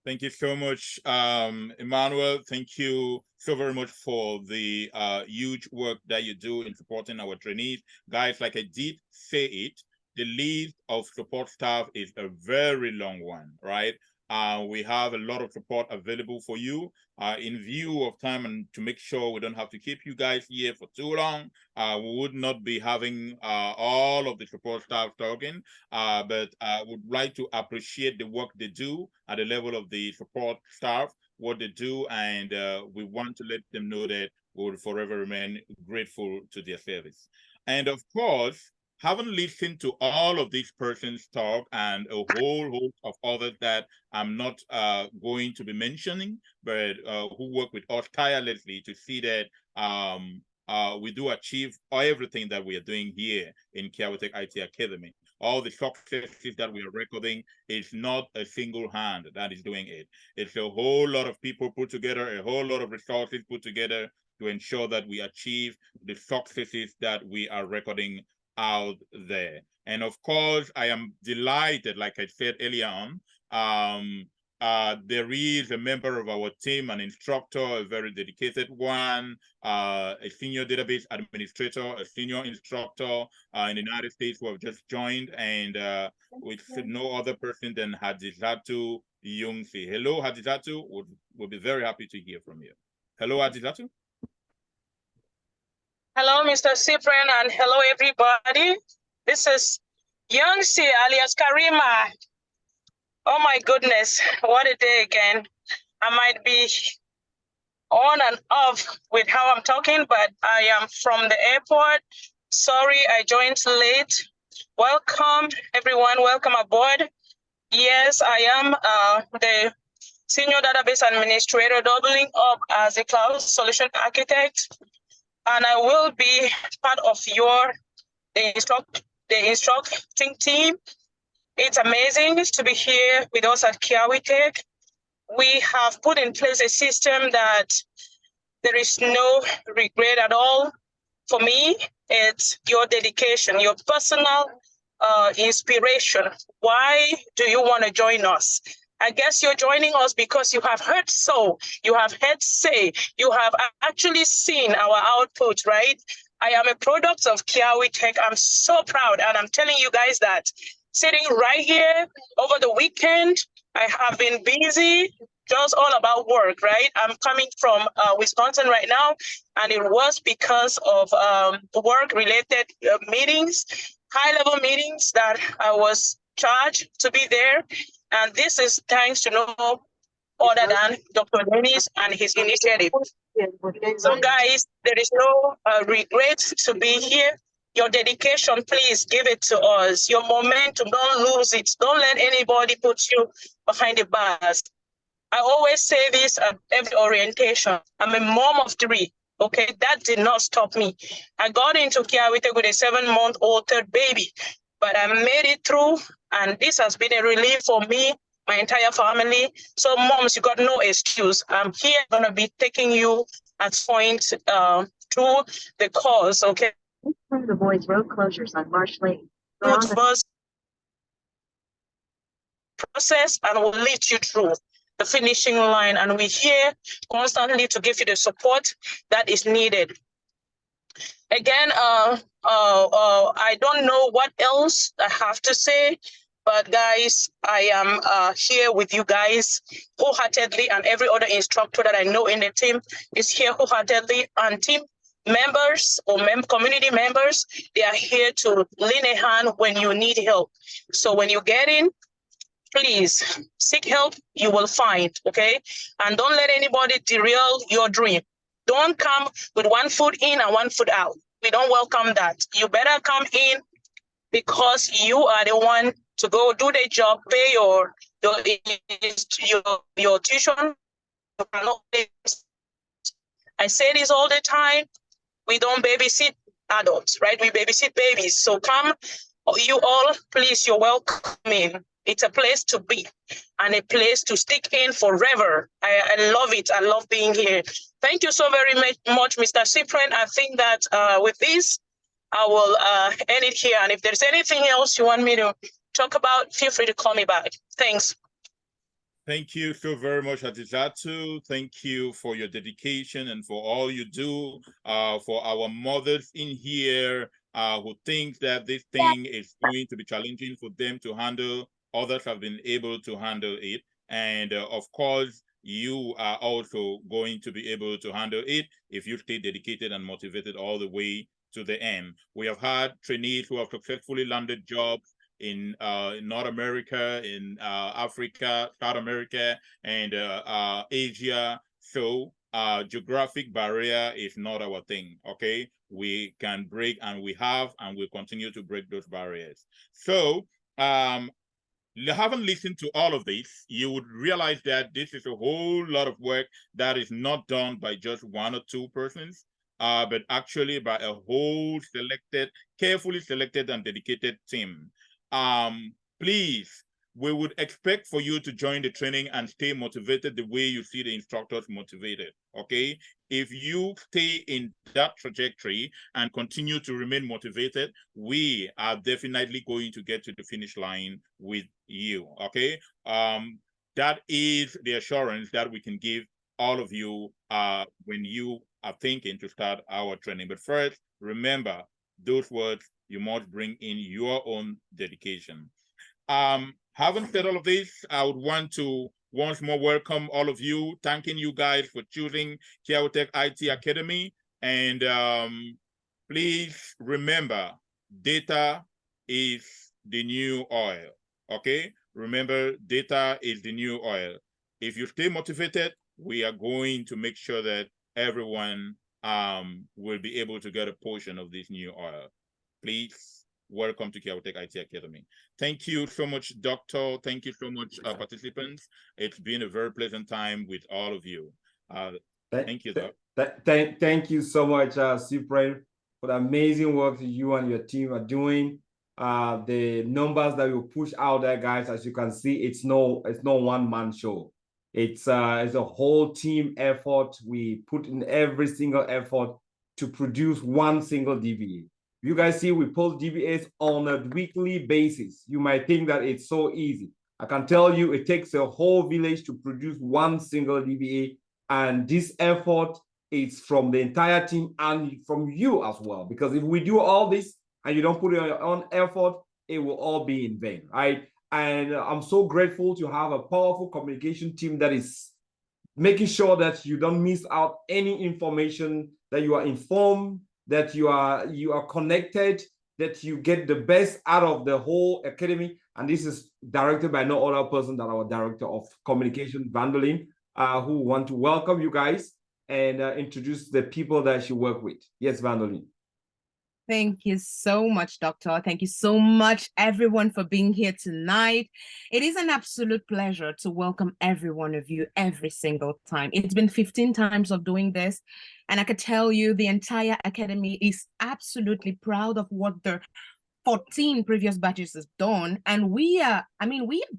Thank you so much, Emmanuel. Thank you so very much for the huge work that you do in supporting our trainees. Guys, like I did say it, the list of support staff is a very long one, right? We have a lot of support available for you. In view of time and to make sure we don't have to keep you guys here for too long, we would not be having all of the support staff talking, but I would like to appreciate the work they do at the level of the support staff, what they do, and we want to let them know that we will forever remain grateful to their service. And of course, having listened to all of these persons talk and a whole host of others that I'm not going to be mentioning, but who work with us tirelessly to see that we do achieve everything that we are doing here in Kiawitech IT Academy. All the successes that we are recording is not a single hand that is doing it. It's a whole lot of people put together, a whole lot of resources put together to ensure that we achieve the successes that we are recording out there. And of course, I am delighted, like I said earlier on, there is a member of our team, an instructor, a very dedicated one, a senior database administrator, a senior instructor in the United States who have just joined, and with no other person than Hadizatu Yungsi. Hello, Hadizatu. We'll be very happy to hear from you. Hello, Hadizatu. Hello, Mr. Cyprian, and hello, everybody. This is Yungsi alias Karima. Oh my goodness, what a day again. I might be on and off with how I'm talking, but I am from the airport. Sorry, I joined late. Welcome, everyone. Welcome aboard. Yes, I am the Senior Database Administrator, doubling up as a Cloud Solution Architect. And I will be part of the instructing team. It's amazing to be here with us at Kiawitech. We have put in place a system that there is no regret at all. For me, it's your dedication, your personal inspiration. Why do you want to join us? I guess you're joining us because you have heard you have heard say, you have actually seen our output, right? I am a product of Kiawitech. I'm so proud, and I'm telling you guys that sitting right here over the weekend, I have been busy, just all about work, right? I'm coming from Wisconsin right now, and it was because of work-related meetings, high-level meetings that I was charged to be there. And this is thanks to no other than Dr. Dennis and his initiative. So guys, there is no regret to be here. Your dedication, please give it to us. Your momentum, don't lose it. Don't let anybody put you behind the bars. I always say this at every orientation. I'm a mom of 3. Okay, that did not stop me. I got into Kiawitech with a 7-month-old third baby, but I made it through, and this has been a relief for me, my entire family. So moms, you got no excuse. I'm here gonna be taking you at point through the course, okay? The boys' road closures on Marsh Lane. First process, and will lead you through the finishing line, and we're here constantly to give you the support that is needed. Again, I don't know what else I have to say, but guys, I am here with you guys wholeheartedly, and every other instructor that I know in the team is here wholeheartedly, and team members or community members, they are here to lend a hand when you need help. So when you get in, please seek help, you will find, okay? And don't let anybody derail your dream. Don't come with 1 foot in and 1 foot out. We don't welcome that. You better come in because you are the one to go do the job, pay your tuition. I say this all the time. We don't babysit adults, right? We babysit babies. So come, you all, please, you're welcome in. It's a place to be and a place to stick in forever. I love it. I love being here. Thank you so very much, Mr. Cyprian. I think that with this, I will end it here. And if there's anything else you want me to talk about, feel free to call me back. Thanks. Thank you so very much, Adizatu. Thank you for your dedication and for all you do. For our mothers in here who think that this thing is going to be challenging for them to handle, others have been able to handle it. And of course, you are also going to be able to handle it if you stay dedicated and motivated all the way to the end. We have had trainees who have successfully landed jobs in North America, in Africa, South America, and Asia. So geographic barrier is not our thing, okay? We can break, and we have, and we'll continue to break those barriers. So having listened to all of this, you would realize that this is a whole lot of work that is not done by just one or two persons, but actually by a whole selected, carefully selected and dedicated team. Please, we would expect for you to join the training and stay motivated the way you see the instructors motivated, okay? If you stay in that trajectory and continue to remain motivated, we are definitely going to get to the finish line with you, okay? That is the assurance that we can give all of you when you are thinking to start our training. But first, remember those words. You must bring in your own dedication. Having said all of this, I would want to once more welcome all of you, thanking you guys for choosing Kiautech IT Academy. And please remember, data is the new oil, okay? Remember, data is the new oil. If you stay motivated, we are going to make sure that everyone will be able to get a portion of this new oil. Please welcome to Kiautech IT Academy. Thank you so much, Doctor. Thank you so much, participants. It's been a very pleasant time with all of you. Thank you, Doc. Thank you so much, Cyprian, for the amazing work that you and your team are doing. The numbers that you push out there, guys, as you can see, it's no one-man show. It's a whole team effort. We put in every single effort to produce one single DBA. You guys see, we post DBAs on a weekly basis. You might think that it's so easy. I can tell you it takes a whole village to produce one single DBA. And this effort is from the entire team and from you as well. Because if we do all this and you don't put in your own effort, it will all be in vain, right? And I'm so grateful to have a powerful communication team that is making sure that you don't miss out any information, that you are informed, that you are connected, that you get the best out of the whole academy. And this is directed by no other person than our director of communication, Vandalin, who want to welcome you guys and introduce the people that she work with. Yes, Vandalin. Thank you so much, Doctor. Thank you so much, everyone, for being here tonight. It is an absolute pleasure to welcome every one of you every single time. It's been 15 times of doing this, and I could tell you the entire academy is absolutely proud of what the 14 previous batches has done. And we are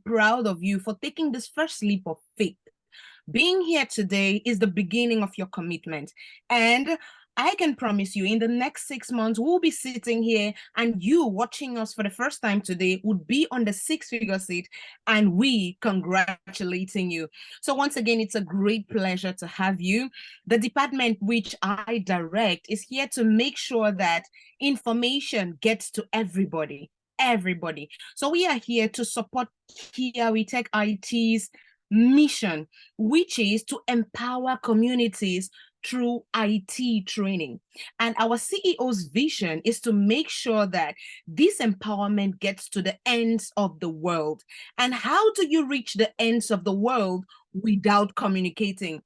proud of you for taking this first leap of faith. Being here today is the beginning of your commitment. And I can promise you in the next 6 months, we'll be sitting here and you watching us for the first time today would be on the 6-figure seat and we congratulating you. So once again, it's a great pleasure to have you. The department which I direct is here to make sure that information gets to everybody. So we are here to support Kiautech IT's mission, which is to empower communities through IT training. And our CEO's vision is to make sure that this empowerment gets to the ends of the world. And how do you reach the ends of the world without communicating?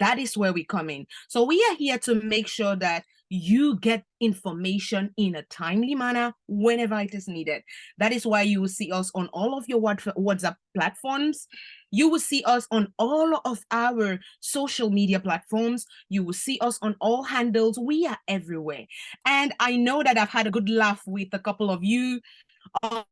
That is where we come in. So we are here to make sure that you get information in a timely manner whenever it is needed. That is why you will see us on all of your WhatsApp platforms. You will see us on all of our social media platforms. You will see us on all handles. We are everywhere. And I know that I've had a good laugh with a couple of you on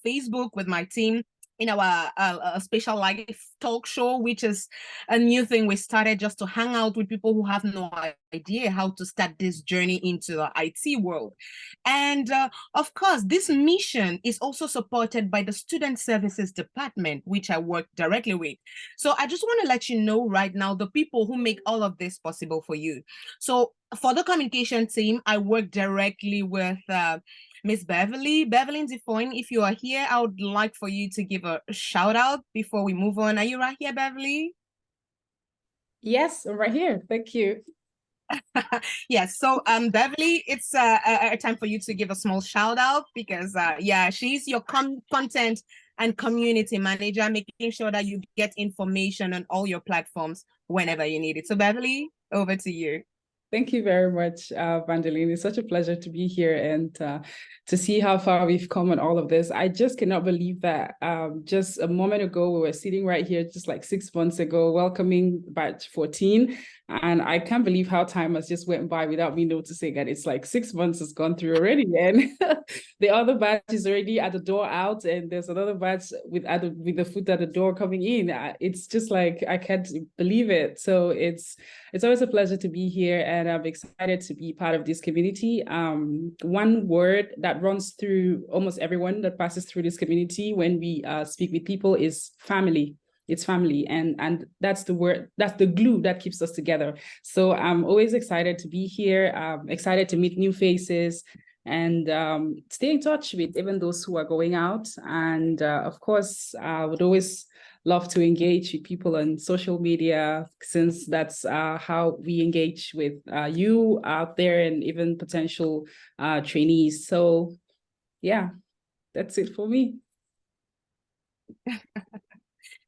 Facebook with my team. in our special live talk show, which is a new thing we started just to hang out with people who have no idea how to start this journey into the IT world. And of course, this mission is also supported by the Student Services Department, which I work directly with. So I just want to let you know right now, the people who make all of this possible for you. So for the communication team, I work directly with Miss Beverly. Beverly Defoyne, if you are here, I would like for you to give a shout out before we move on. Are you right here, Beverly? Yes, I'm right here. Thank you. Yes, so Beverly, it's a time for you to give a small shout out because yeah, she's your content and community manager, making sure that you get information on all your platforms whenever you need it. So Beverly, over to you. Thank you very much, Vandeline. It's such a pleasure to be here and to see how far we've come on all of this. I just cannot believe that just a moment ago, we were sitting right here just like 6 months ago, welcoming batch 14. And I can't believe how time has just went by without me noticing that it's like 6 months has gone through already. And the other batch is already at the door out, and there's another batch with the foot at the door coming in. It's just like, I can't believe it. So it's always a pleasure to be here, and I'm excited to be part of this community. One word that runs through almost everyone that passes through this community when we speak with people is family. It's family, and that's the word, that's the glue that keeps us together. So I'm always excited to be here, excited to meet new faces, and stay in touch with even those who are going out. And of course, I would always love to engage with people on social media, since that's how we engage with you out there and even potential trainees. So yeah, that's it for me.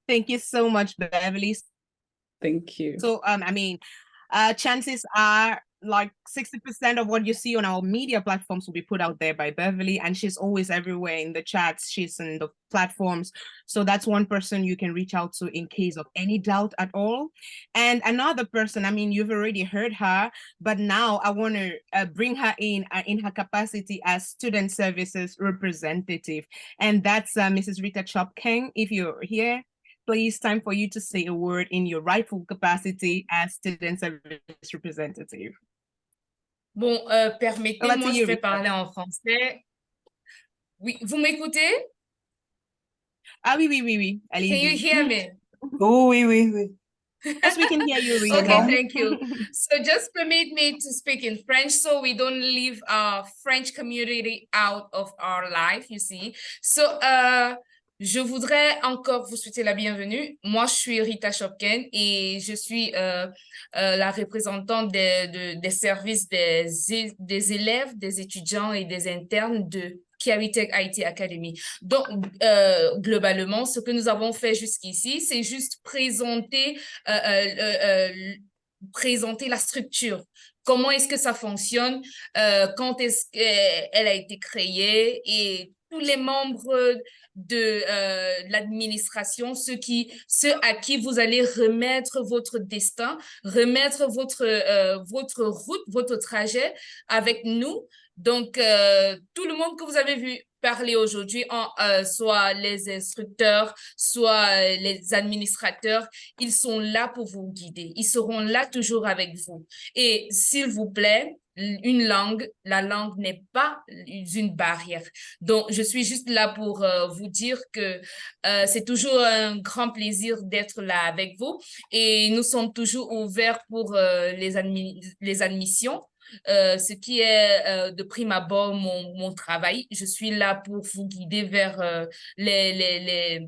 Thank you so much, Beverly. Thank you. So, I mean, chances are like 60% of what you see on our media platforms will be put out there by Beverly, and she's always everywhere in the chats, she's in the platforms. So that's one person you can reach out to in case of any doubt at all. And another person, I mean, you've already heard her, but now I want to bring her in her capacity as Student Services Representative. And that's Mrs. Rita Chopking. If you're here, please, time for you to say a word in your rightful capacity as Student Service Representative. Bon, permettez-moi, je vais parler en français. Oui, vous m'écoutez? Ah oui, oui, oui, oui. Allez-y. Can you hear me? Oh, oui, oui, oui. Yes, we can hear you, Rita. Okay, thank you. So just permit me to speak in French so we don't leave our French community out of our life, you see. So, je voudrais encore vous souhaiter la bienvenue. Moi, je suis Rita Chopkin et je suis la représentante des services des élèves, des étudiants et des internes de Kiawitech IT Academy. Donc, globalement, ce que nous avons fait jusqu'ici, c'est juste présenter la structure. Comment est-ce que ça fonctionne, quand est-ce qu'elle a été créée et tous les membres de l'administration, ceux à qui vous allez remettre votre destin, remettre votre route, votre trajet avec nous. Donc, tout le monde que vous avez vu parler aujourd'hui, soit les instructeurs, soit les administrateurs, ils sont là pour vous guider. Ils seront là toujours avec vous. Et s'il vous plaît, la langue n'est pas une barrière. Donc, je suis juste là pour vous dire que c'est toujours un grand plaisir d'être là avec vous. Et nous sommes toujours ouverts pour les admissions. Ce qui est de prime abord mon travail. Je suis là pour vous guider vers les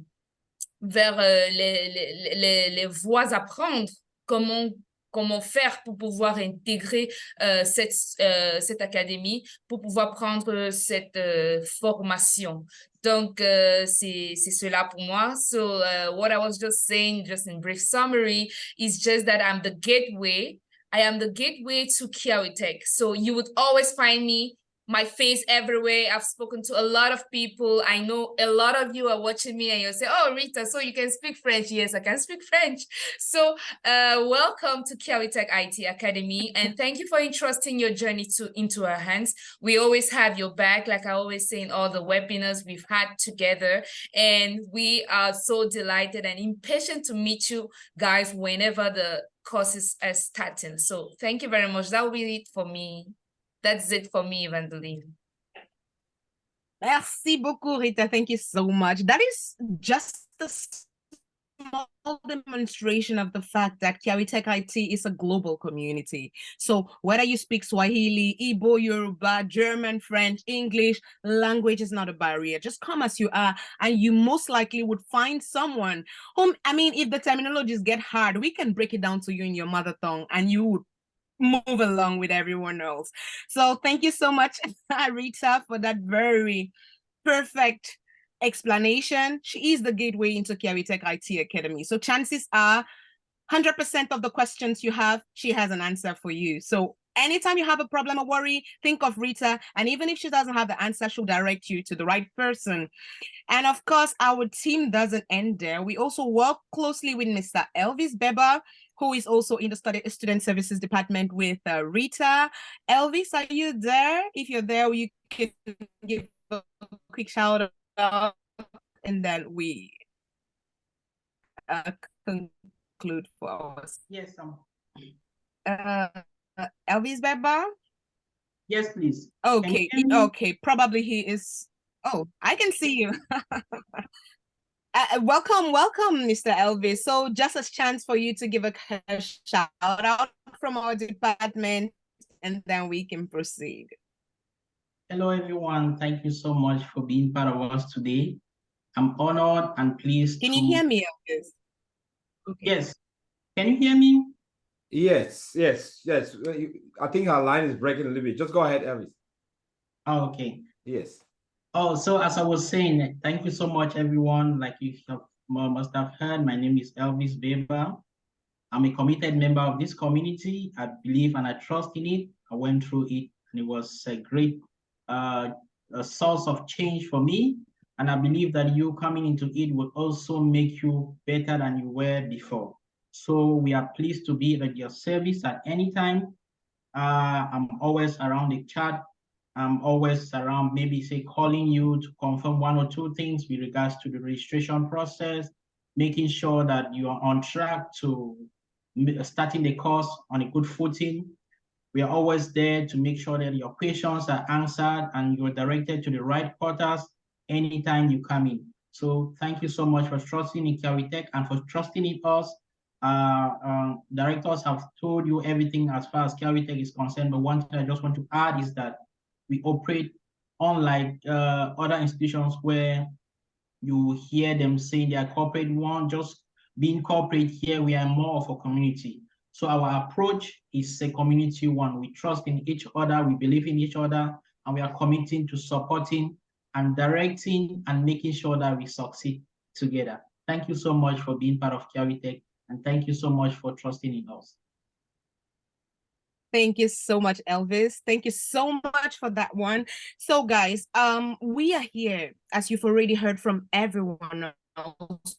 voies à prendre, comment faire pour pouvoir intégrer cette académie, pour pouvoir prendre cette formation. Donc, c'est cela pour moi. So, what I was just saying, just in brief summary, is just that I'm the gateway. I am the gateway to Kiawitech. So you would always find me my face everywhere. I've spoken to a lot of people. I know a lot of you are watching me and you'll say, oh, Rita, so you can speak French. Yes, I can speak French. So welcome to Cavitech IT Academy. And thank you for entrusting your journey into our hands. We always have your back, like I always say in all the webinars we've had together. And we are so delighted and impatient to meet you guys whenever the courses are starting. So thank you very much. That will be it for me. That's it for me, Evangeline. Merci beaucoup, Rita. Thank you so much. That is just a small demonstration of the fact that Cavitech IT is a global community. So whether you speak Swahili, Igbo, Yoruba, German, French, English, language is not a barrier. Just come as you are, and you most likely would find someone whom, I mean, if the terminologies get hard, we can break it down to you in your mother tongue, and you would move along with everyone else. So thank you so much, Rita, for that very perfect explanation. She is the gateway into Cavitech IT Academy. So chances are 100% of the questions you have, she has an answer for you. So anytime you have a problem or worry, think of Rita. And even if she doesn't have the answer, she'll direct you to the right person. And of course, our team doesn't end there. We also work closely with Mr. Elvis Beba, who is also in the student services department with Rita. Elvis, are you there? If you're there, you can give a quick shout out, and then we conclude for us. Yes, Elvis Beba? Yes, please. Okay, okay, probably he is. Oh, I can see you. Welcome, Mr. Elvis. So just a chance for you to give a shout out from our department, and then we can proceed. Hello, everyone. Thank you so much for being part of us today. I'm honored and pleased. Can you hear me, Elvis? Okay. Yes. Can you hear me? Yes. I think our line is breaking a little bit. Just go ahead, Elvis. Oh, okay. Yes. Oh, so as I was saying, thank you so much, everyone. Like you must have heard, my name is Elvis Weber. I'm a committed member of this community. I believe and I trust in it. I went through it, and it was a great a source of change for me. And I believe that you coming into it will also make you better than you were before. So we are pleased to be at your service at any time. I'm always around the chat. I'm always around, maybe say calling you to confirm one or two things with regards to the registration process, making sure that you are on track to starting the course on a good footing. We are always there to make sure that your questions are answered and you're directed to the right quarters anytime you come in. So thank you so much for trusting in Cavitech and for trusting in us. Directors have told you everything as far as Cavitech is concerned, but one thing I just want to add is that we operate unlike other institutions where you hear them saying they are corporate one. Just being corporate here, we are more of a community. So our approach is a community one. We trust in each other, we believe in each other, and we are committing to supporting and directing and making sure that we succeed together. Thank you so much for being part of Cavitech, and thank you so much for trusting in us. Thank you so much, Elvis. Thank you so much for that one. So guys, we are here, as you've already heard from everyone else,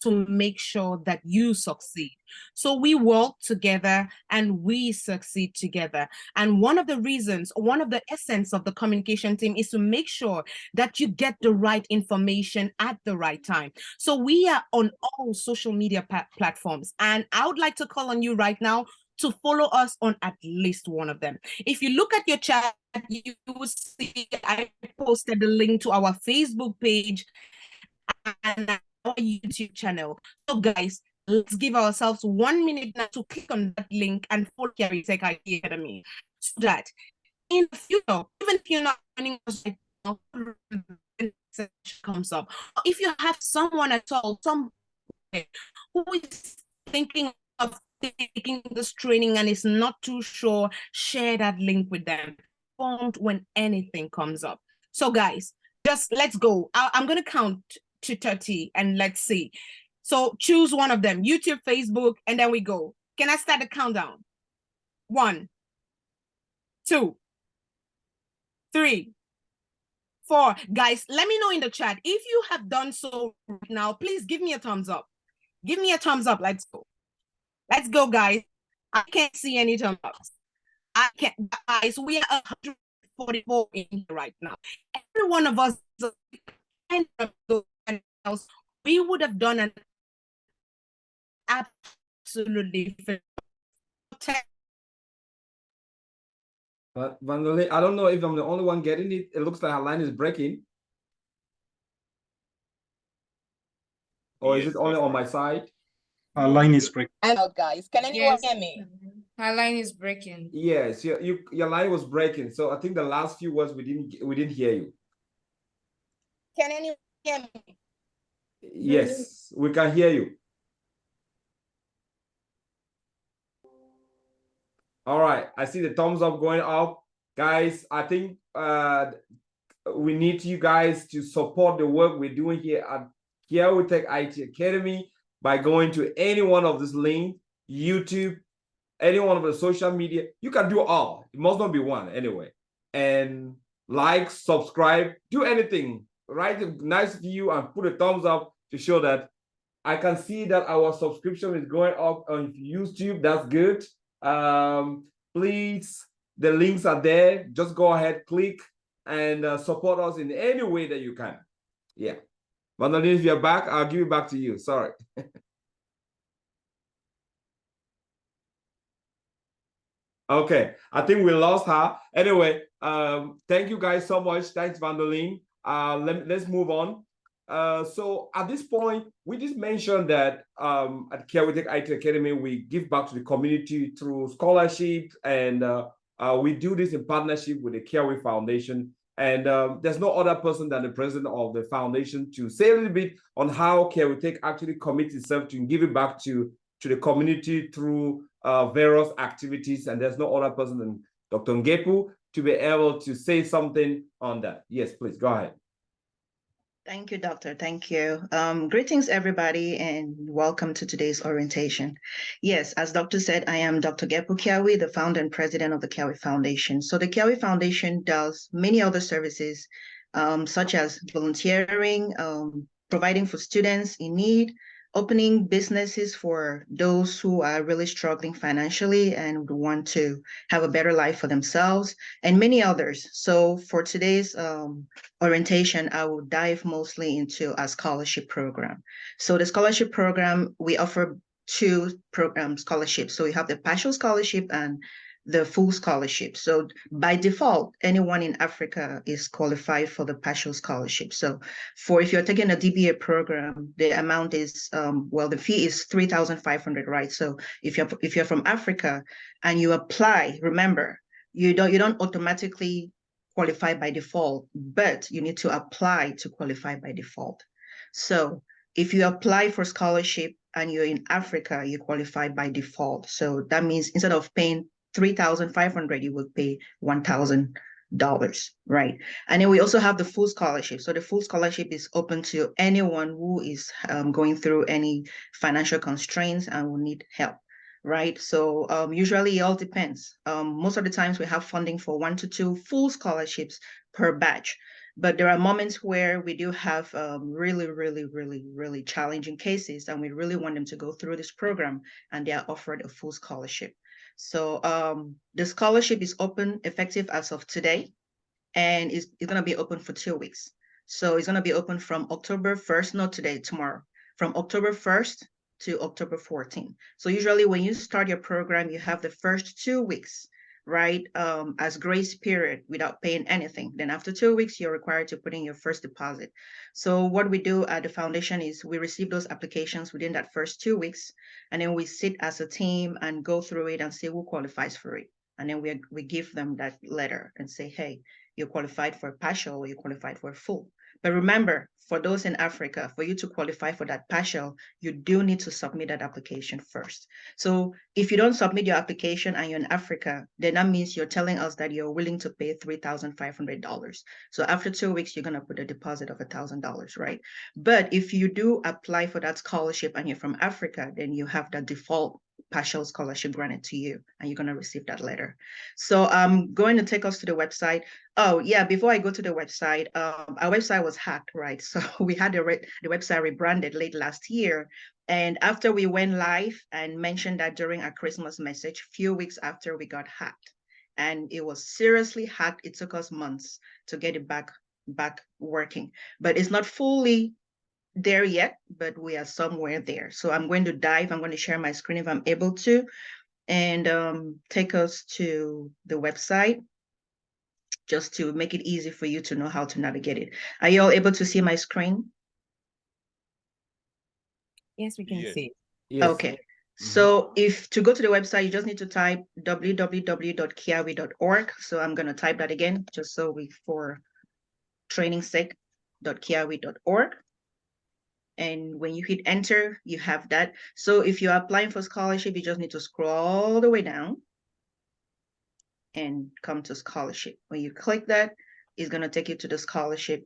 to make sure that you succeed. So we work together and we succeed together. And one of the reasons, one of the essence of the communication team is to make sure that you get the right information at the right time. So we are on all social media platforms, and I would like to call on you right now to follow us on at least one of them. If you look at your chat, you will see I posted the link to our Facebook page and our YouTube channel. So guys, let's give ourselves 1 minute now to click on that link and follow Cavitech IT Academy, so that in the future, even if you're not running comes up, or if you have someone at all, some who is thinking of taking this training and is not too sure, share that link with them when anything comes up. So guys, just let's go. I'm going to count to 30 and let's see. So choose one of them, YouTube, Facebook, and then we go. Can I start the countdown? 1, 2, 3, 4. Guys, let me know in the chat. If you have done so right now, please give me a thumbs up. Give me a thumbs up. Let's go. Let's go, guys. I can't see any thumbs ups. I can't, guys. We are 144 in here right now. Every one of us, we would have done an absolutely But Vandale, I don't know if I'm the only one getting it. It looks like her line is breaking. Or is it only on my side? Our line is breaking. Hello, guys. Can anyone hear me? Her line is breaking. Yes, your line was breaking. So I think the last few words we didn't hear you. Can anyone hear me? Yes, we can hear you. All right, I see the thumbs up going up. Guys, I think we need you guys to support the work we're doing here at Kiawitech IT Academy by going to any one of this link, YouTube, any one of the social media. You can do all. It must not be one anyway. And like, subscribe, do anything. Write a nice view and put a thumbs up to show that I can see that our subscription is going up on YouTube. That's good. Please, the links are there. Just go ahead, click, and support us in any way that you can. Yeah. Vandalene, if you're back, I'll give it back to you. Sorry. Okay, I think we lost her. Anyway, thank you guys so much. Thanks, Vandalene. Let's move on. So at this point, we just mentioned that at Kiawitech IT Academy, we give back to the community through scholarships, and we do this in partnership with the Kiawi Foundation. And there's no other person than the president of the foundation to say a little bit on how Kiawitech actually commits itself to give it back to the community through various activities. And there's no other person than Dr. Ngepu to be able to say something on that. Yes, please go ahead. Thank you, Doctor. Thank you. Greetings, everybody, and welcome to today's orientation. Yes, as Doctor said, I am Dr. Ngepu Kiawi, the founder and president of the Kiawi Foundation. So the Kiawi Foundation does many other services, such as volunteering, providing for students in need, opening businesses for those who are really struggling financially and want to have a better life for themselves, and many others. So for today's orientation, I will dive mostly into a scholarship program. So the scholarship program, we offer 2 scholarships. So we have the partial scholarship and the full scholarship. So by default, anyone in Africa is qualified for the partial scholarship. So if you're taking a DBA program, the amount is, the fee is 3,500, right? So if you're from Africa and you apply, remember, you don't automatically qualify by default, but you need to apply to qualify by default. So if you apply for scholarship and you're in Africa, you qualify by default. So that means instead of paying 3,500, you would pay $1,000, right? And then we also have the full scholarship. So the full scholarship is open to anyone who is going through any financial constraints and will need help, right? So usually it all depends. Most of the times we have funding for 1 to 2 full scholarships per batch. But there are moments where we do have really challenging cases, and we really want them to go through this program, and they are offered a full scholarship. So the scholarship is open, effective as of today, and it's going to be open for 2 weeks. So it's going to be open from October 1st, not today, tomorrow, from October 1st to October 14th. So usually when you start your program, you have the first 2 weeks, right, as grace period without paying anything. Then after 2 weeks, you're required to put in your first deposit. So what we do at the foundation is we receive those applications within that first 2 weeks, and then we sit as a team and go through it and see who qualifies for it. And then we give them that letter and say, hey, you're qualified for a partial or you're qualified for a full. But remember, for those in Africa, for you to qualify for that partial, you do need to submit that application first. So if you don't submit your application and you're in Africa, then that means you're telling us that you're willing to pay $3,500. So after 2 weeks, you're gonna put a deposit of $1,000, right? But if you do apply for that scholarship and you're from Africa, then you have the default partial scholarship granted to you, and you're going to receive that letter. So I'm going to take us to the website. Oh yeah, before I go to the website, our website was hacked, right? So we had the website rebranded late last year. And after we went live and mentioned that during our Christmas message, few weeks after, we got hacked. And it was seriously hacked. It took us months to get it back working. But it's not fully there yet, but we are somewhere there. So I'm going to share my screen if I'm able to, and take us to the website just to make it easy for you to know how to navigate it. Are you all able to see my screen? Yes, we can see. Yes. Okay. So if to go to the website, you just need to type www.kiawi.org. So I'm going to type that again, just so for training sake.kiawi.org. And when you hit enter, you have that. So if you're applying for scholarship, you just need to scroll all the way down and come to scholarship. When you click that, it's going to take you to the scholarship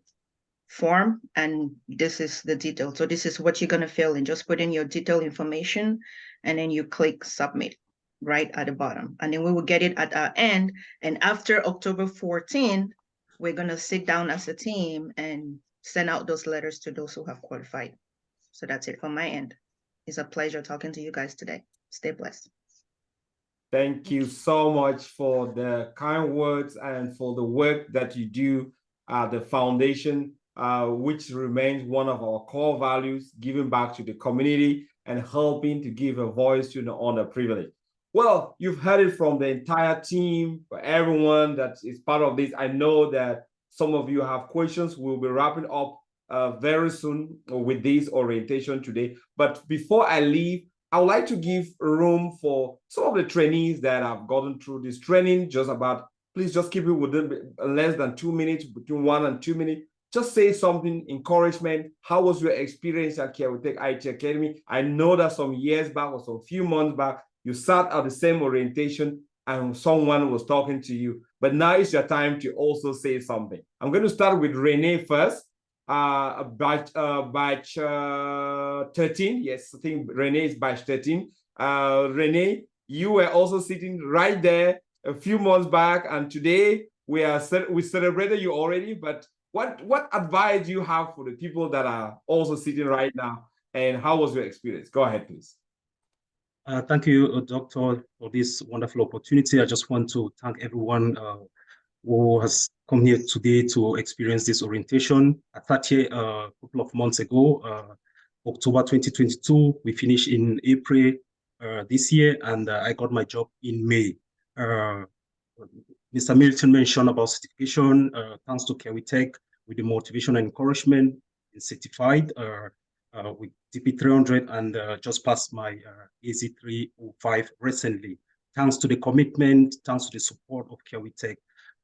form. And this is the detail. So this is what you're going to fill in. Just put in your detailed information and then you click submit right at the bottom. And then we will get it at our end. And after October 14, we're going to sit down as a team and send out those letters to those who have qualified. So that's it from my end. It's a pleasure talking to you guys today. Stay blessed. Thank you so much for the kind words and for the work that you do at the foundation, which remains one of our core values, giving back to the community and helping to give a voice to the underprivileged. Well, you've heard it from the entire team, for everyone that is part of this. I know that some of you have questions. We'll be wrapping up very soon with this orientation today. But before I leave, I would like to give room for some of the trainees that have gotten through this training, please just keep it within less than 2 minutes, between 1 and 2 minutes. Just say something, encouragement. How was your experience at Kiawitech IT Academy? I know that some years back or some few months back, you sat at the same orientation and someone was talking to you. But now it's your time to also say something. I'm going to start with Renee first. Batch 13. Yes, I think Renee is batch 13. Renee, you were also sitting right there a few months back, and today we celebrated you already. But what advice do you have for the people that are also sitting right now, and how was your experience? Go ahead, please. Thank you, Doctor, for this wonderful opportunity. I just want to thank everyone who has come here today to experience this orientation. I sat here a couple of months ago, October 2022. We finished in April this year, and I got my job in May. Mr. Milton mentioned about certification. Thanks to Kiawitech, with the motivation and encouragement, and certified with DP300 and just passed my AZ305 recently. Thanks to the commitment, thanks to the support of Kiawitech.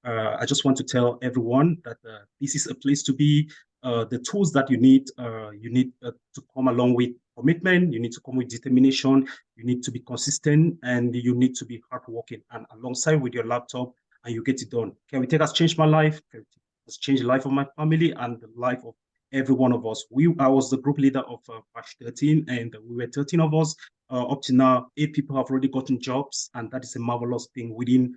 I just want to tell everyone that this is a place to be. The tools that you need to come along with commitment, you need to come with determination, you need to be consistent, and you need to be hardworking. And alongside with your laptop, and you get it done. Kiawitech has changed my life. It has changed the life of my family and the life of every one of us. I was the group leader of batch 13, and we were 13 of us. Up to now, 8 people have already gotten jobs, and that is a marvelous thing within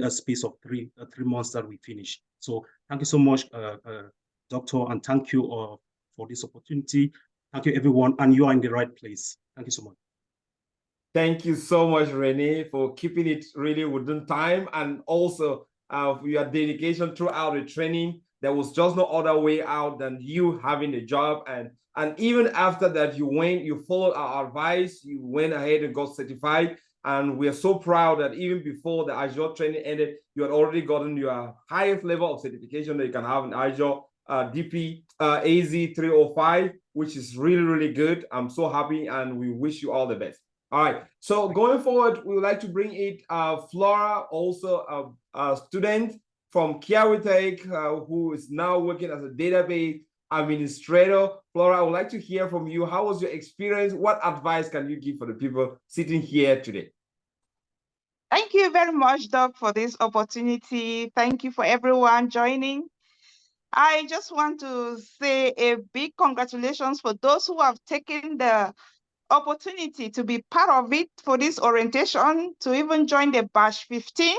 a space of 3 months that we finished. So thank you so much, Doctor, and thank you for this opportunity. Thank you, everyone, and you are in the right place. Thank you so much. Thank you so much, Renee, for keeping it really within time, and also for your dedication throughout the training. There was just no other way out than you having a job. And even after that, you followed our advice, you went ahead and got certified. And we are so proud that even before the Azure training ended, you had already gotten your highest level of certification that you can have in Azure, DP AZ305, which is really, really good. I'm so happy, and we wish you all the best. All right, so going forward, we would like to bring in Flora, also a student from Kiawitech, who is now working as a database administrator. Flora, I would like to hear from you. How was your experience? What advice can you give for the people sitting here today? Thank you very much, Doc, for this opportunity. Thank you for everyone joining. I just want to say a big congratulations for those who have taken the opportunity to be part of it for this orientation, to even join the batch 15.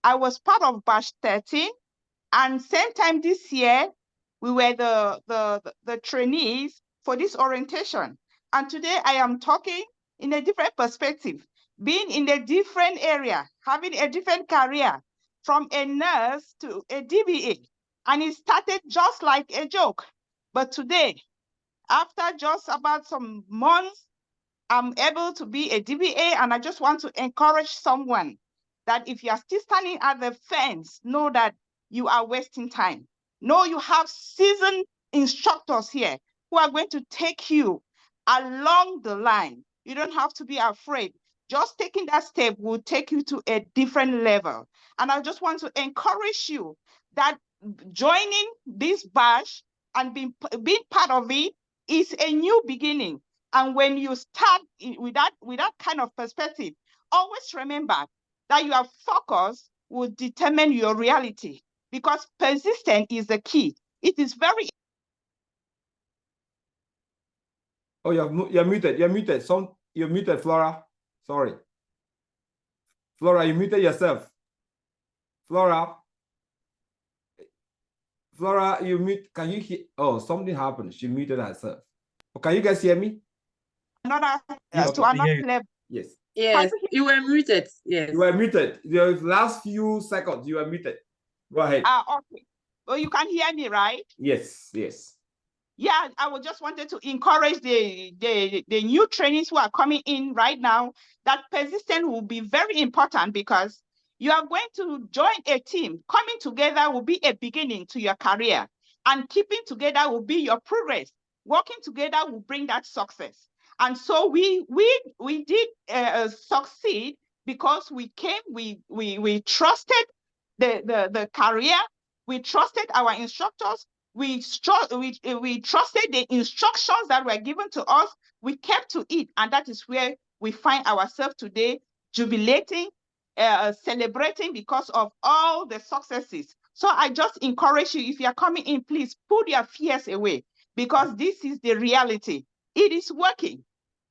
I was part of batch 13, and same time this year, we were the trainees for this orientation. And today I am talking in a different perspective, being in a different area, having a different career, from a nurse to a DBA. And it started just like a joke. But today, after just about some months, I'm able to be a DBA, and I just want to encourage someone that if you are still standing at the fence, know that you are wasting time. Know you have seasoned instructors here who are going to take you along the line. You don't have to be afraid. Just taking that step will take you to a different level. And I just want to encourage you that joining this batch and being part of it is a new beginning. And when you start with that kind of perspective, always remember that your focus will determine your reality, because persistence is the key. It is very. Oh, you're muted. You're muted. You're muted, Flora. Sorry. Flora, you muted yourself. Flora, you mute. Can you hear? Oh, something happened. She muted herself. Oh, can you guys hear me? Another Yes, to another level. Yes. Yes, you were muted. Yes. You were muted. The last few seconds, you were muted. Go ahead. Okay. Well, you can hear me, right? Yes, yes. Yeah, I would just wanted to encourage the new trainees who are coming in right now that persistence will be very important, because you are going to join a team. Coming together will be a beginning to your career, and keeping together will be your progress. Working together will bring that success. And so we did succeed because we came, we trusted the career, we trusted our instructors, we trusted the instructions that were given to us, we kept to it, and that is where we find ourselves today, jubilating, celebrating because of all the successes. So I just encourage you, if you are coming in, please put your fears away, because this is the reality. It is working.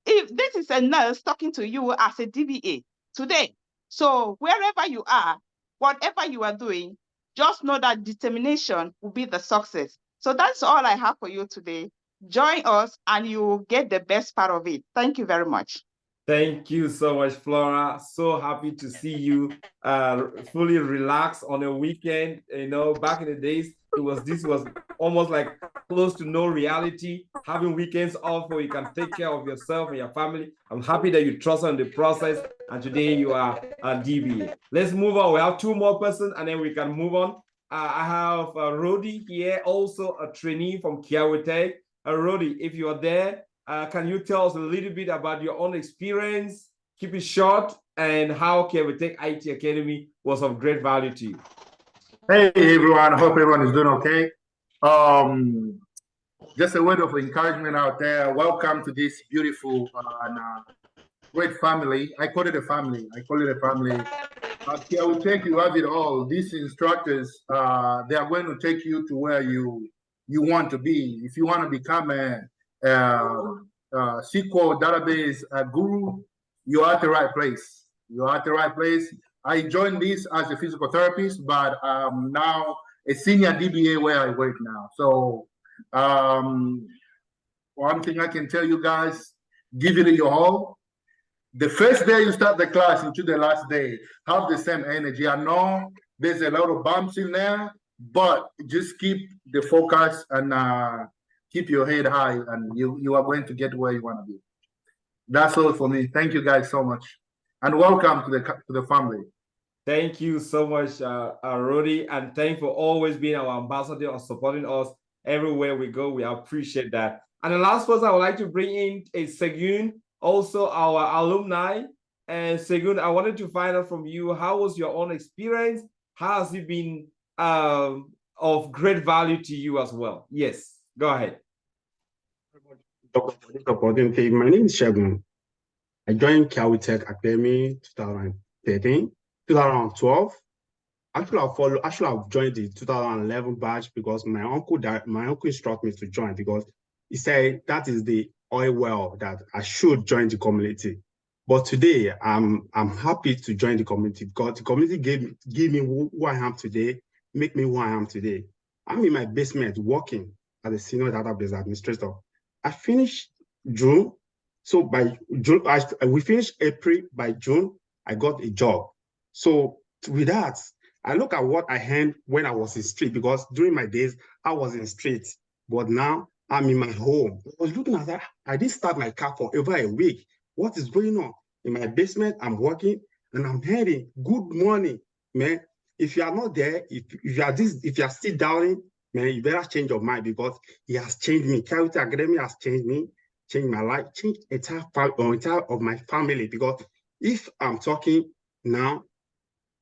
If this is a nurse talking to you as a DBA today, so wherever you are, whatever you are doing, just know that determination will be the success. So that's all I have for you today. Join us and you will get the best part of it. Thank you very much. Thank you so much, Flora. So happy to see you fully relaxed on a weekend. You know, back in the days, this was almost like close to no reality. Having weekends off where you can take care of yourself and your family. I'm happy that you trust on the process, and today you are a DBA. Let's move on. We have two more persons, and then we can move on. I have Rodi here, also a trainee from Kiawe Tech. Rodi, if you are there, can you tell us a little bit about your own experience? Keep it short, and how Kiawe Tech IT Academy was of great value to you. Hey everyone, I hope everyone is doing okay. Just a word of encouragement out there. Welcome to this beautiful and great family. I call it a family. Kiawe Tech, you have it all. These instructors, they are going to take you to where you want to be. If you want to become a SQL database guru, you're at the right place. I joined this as a physical therapist, but I'm now a senior DBA where I work now. So one thing I can tell you guys, give it your all. The first day you start the class into the last day, have the same energy. I know there's a lot of bumps in there, but just keep the focus and keep your head high, and you are going to get where you want to be. That's all for me. Thank you guys so much, and welcome to the family. Thank you so much, Rodi, and thank you for always being our ambassador or supporting us everywhere we go. We appreciate that. And the last person I would like to bring in is Segun, also our alumni. And Segun, I wanted to find out from you, how was your own experience? How has it been of great value to you as well? Yes. Go ahead. Doctor, for this opportunity. My name is Shegun. I joined Kiawi Tech Academy 2012. Actually, I've joined the 2011 batch because my uncle instructed me to join because he said that is the oil well that I should join the community. But today, I'm happy to join the community because the community gave me who I am today, make me who I am today. I'm in my basement working as a senior database administrator. I finished June. So by June, we finished April. By June, I got a job. So with that, I look at what I earned when I was in street because during my days, I was in street. But now I'm in my home. I was looking at that. I didn't start my car for over a week. What is going on? In my basement, I'm working and I'm heading good money, man. If you are not there, if you are still doubting, man, you better change your mind because it has changed me. Kiawi Tech Academy has changed me, changed my life, changed entire of my family. Because if I'm talking now,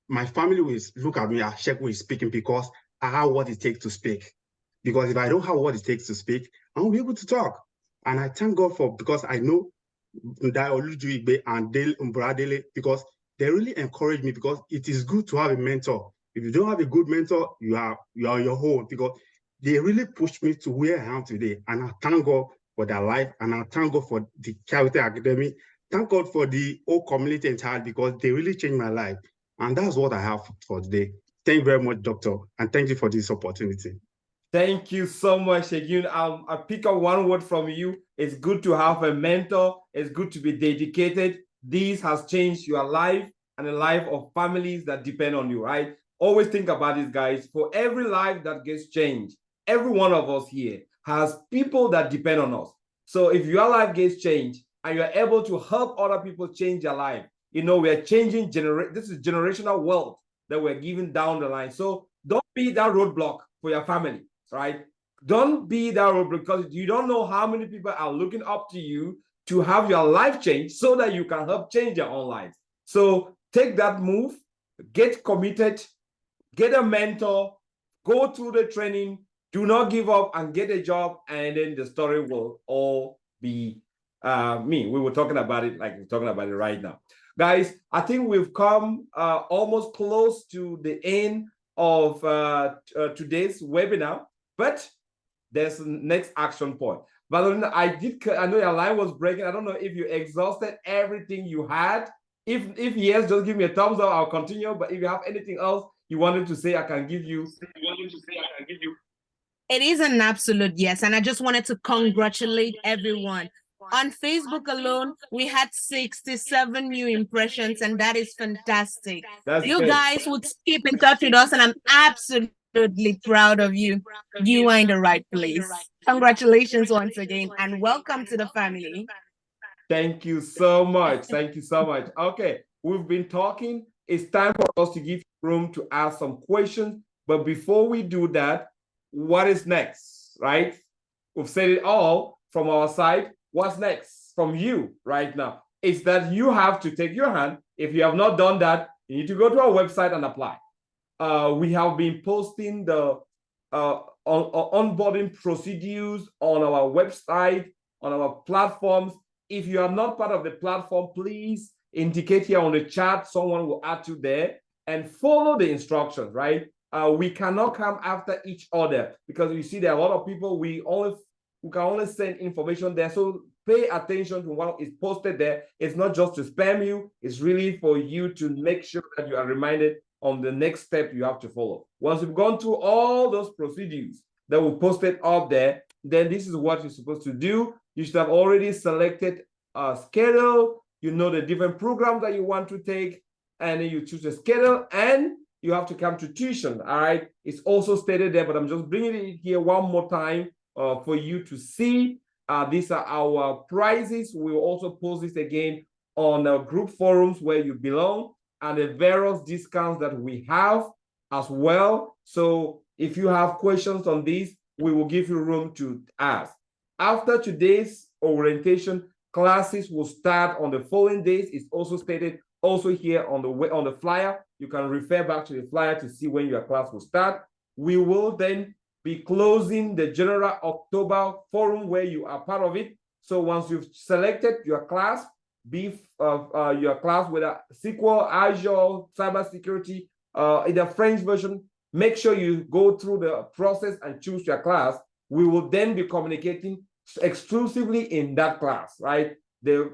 my family will look at me as Shegun is speaking because I have what it takes to speak. Because if I don't have what it takes to speak, I won't be able to talk. And I thank God because I know that Olujuigbe and Mbradele because they really encourage me because it is good to have a mentor. If you don't have a good mentor, you are your own because they really pushed me to where I am today. And I thank God for their life and I thank God for the Kiawi Tech Academy. Thank God for the whole community entirely because they really changed my life. And that's what I have for today. Thank you very much, Doctor. And thank you for this opportunity. Thank you so much, Shegun. I'll pick up one word from you. It's good to have a mentor. It's good to be dedicated. This has changed your life and the life of families that depend on you, right? Always think about this, guys. For every life that gets changed, every one of us here has people that depend on us. So if your life gets changed and you're able to help other people change their life, you know, we're changing, this is generational wealth that we're giving down the line. So don't be that roadblock for your family. Right? Don't be that roadblock because you don't know how many people are looking up to you to have your life change so that you can help change your own lives. So take that move, get committed, get a mentor, go through the training, do not give up and get a job, and then the story will all be me. We were talking about it like we're talking about it right now. Guys, I think we've come almost close to the end of today's webinar. But there's the next action point. Valerie, I know your line was breaking. I don't know if you exhausted everything you had. If yes, just give me a thumbs up. I'll continue. But if you have anything else you wanted to say, I can give you. It is an absolute yes. And I just wanted to congratulate everyone. On Facebook alone, we had 67 new impressions, and that is fantastic. You guys would keep in touch with us, and I'm absolutely proud of you. You are in the right place. Congratulations once again, and welcome to the family. Thank you so much. Thank you so much. Okay, we've been talking. It's time for us to give room to ask some questions. But before we do that, what is next, right? We've said it all from our side. What's next from you right now? Is that you have to take your hand. If you have not done that, you need to go to our website and apply. We have been posting the onboarding procedures on our website, on our platforms. If you are not part of the platform, please indicate here on the chat. Someone will add you there and follow the instructions, right? We cannot come after each other because you see there are a lot of people, we can only send information there. So pay attention to what is posted there. It's not just to spam you. It's really for you to make sure that you are reminded on the next step you have to follow. Once you've gone through all those procedures that were posted up there, then this is what you're supposed to do. You should have already selected a schedule. You know the different programs that you want to take, and then you choose a schedule, and you have to come to tuition, all right? It's also stated there, but I'm just bringing it here one more time for you to see. These are our prices. We will also post this again on our group forums where you belong, and the various discounts that we have as well. So if you have questions on this, we will give you room to ask. After today's orientation, classes will start on the following days. It's also stated also here on the flyer. You can refer back to the flyer to see when your class will start. We will then be closing the general October forum where you are part of it. So once you've selected your class, be your class with a SQL, Azure, cybersecurity, in the French version, make sure you go through the process and choose your class. We will then be communicating exclusively in that class, right? The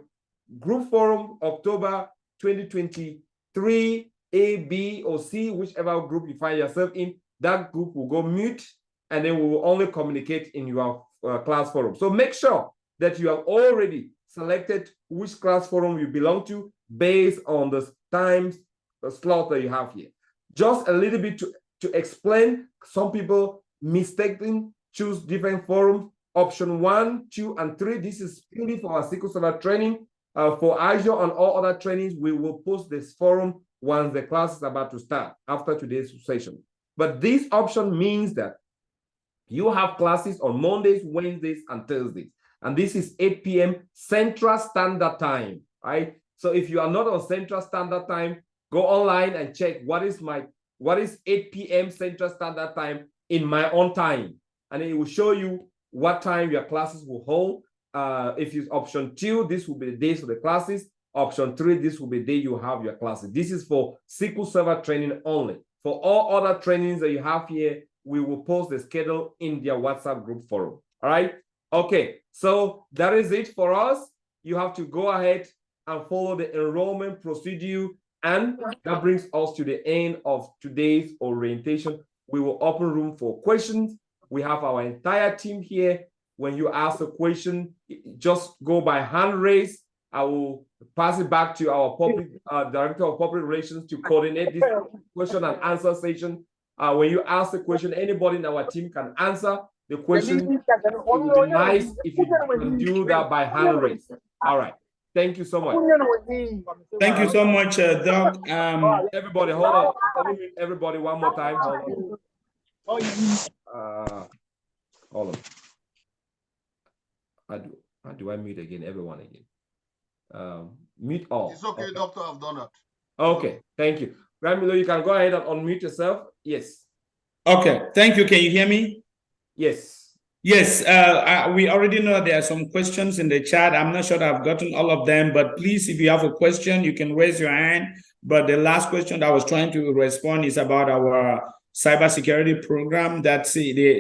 group forum, October 2023, A, B, or C, whichever group you find yourself in, that group will go mute, and then we will only communicate in your class forum. So make sure that you have already selected which class forum you belong to based on the times, the slot that you have here. Just a little bit to explain, some people mistakenly choose different forums. Option 1, 2, and 3. This is purely for our SQL Server training. For Azure and all other trainings, we will post this forum once the class is about to start after today's session. But this option means that you have classes on Mondays, Wednesdays, and Thursdays. And this is 8 p.m. Central Standard Time, right? So if you are not on Central Standard Time, go online and check what is 8 p.m. Central Standard Time in my own time. And it will show you what time your classes will hold. If it's option 2, this will be the days of the classes. Option 3, this will be the day you have your classes. This is for SQL Server training only. For all other trainings that you have here, we will post the schedule in their WhatsApp group forum. All right. Okay. So that is it for us. You have to go ahead and follow the enrollment procedure. And that brings us to the end of today's orientation. We will open room for questions. We have our entire team here. When you ask a question, just go by hand raise. I will pass it back to our public director of public relations to coordinate this question and answer session. When you ask the question, anybody in our team can answer the question. It would be nice if you can do that by hand raise. All right. Thank you so much. Thank you so much, Doc. Everybody, hold on. Let me mute everybody one more time. Hold on. Hold on. How do I mute again? Everyone again. Mute all. It's okay, doctor. I've done it. Okay, thank you. Ramilo, you can go ahead and unmute yourself. Yes. Okay, thank you. Can you hear me? Yes. Yes, we already know there are some questions in the chat. I'm not sure that I've gotten all of them, but please, if you have a question, you can raise your hand. But the last question that I was trying to respond is about our cybersecurity program. That's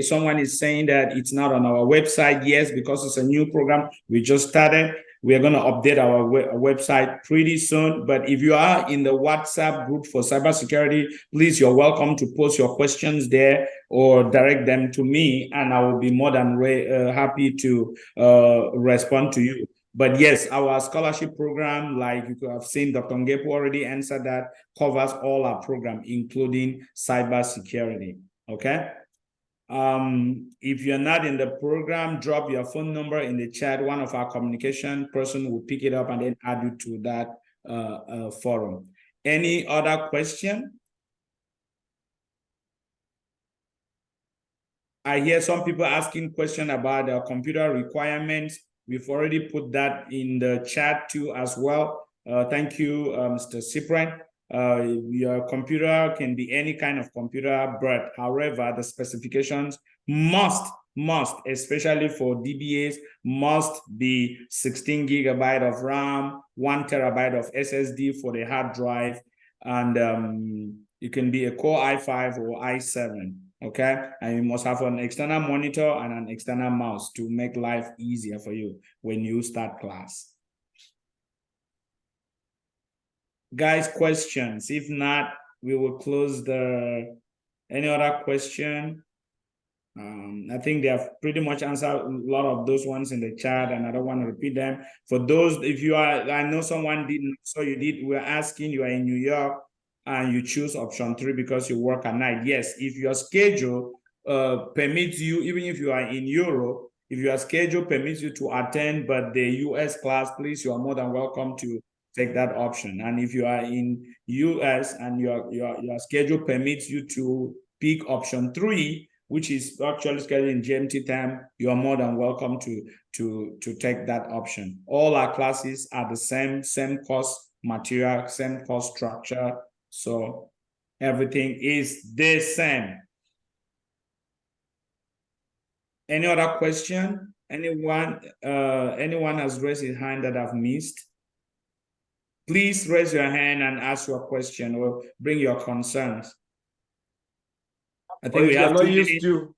someone is saying that it's not on our website. Yes, because it's a new program. We just started. We are going to update our website pretty soon. But if you are in the WhatsApp group for cybersecurity, please, you're welcome to post your questions there or direct them to me, and I will be more than happy to respond to you. But yes, our scholarship program, like you could have seen, Dr. Ngepu already answered that, covers all our program, including cybersecurity. Okay. If you're not in the program, drop your phone number in the chat. One of our communication person will pick it up and then add you to that forum. Any other question? I hear some people asking questions about the computer requirements. We've already put that in the chat too as well. Thank you, Mr. Cyprian. Your computer can be any kind of computer, but however, the specifications must, especially for DBAs, must be 16 gigabyte of RAM, 1 terabyte of SSD for the hard drive, and it can be a Core i5 or i7, okay? And you must have an external monitor and an external mouse to make life easier for you when you start class. Guys, questions? If not, we will close the. Any other question? I think they have pretty much answered a lot of those ones in the chat, and I don't want to repeat them. For those, if you are, I know someone didn't, so you did. We're asking, you are in New York and you choose option 3 because you work at night. Yes, if your schedule permits you, even if you are in Europe, if your schedule permits you to attend, but the US class, please, you are more than welcome to take that option. And if you are in US and your schedule permits you to pick option 3, which is actually scheduled in GMT time, you are more than welcome to take that option. All our classes are the same course material, same course structure. So everything is the same. Any other question? Anyone has raised his hand that I've missed? Please raise your hand and ask your question or bring your concerns. I think we have 2 minutes.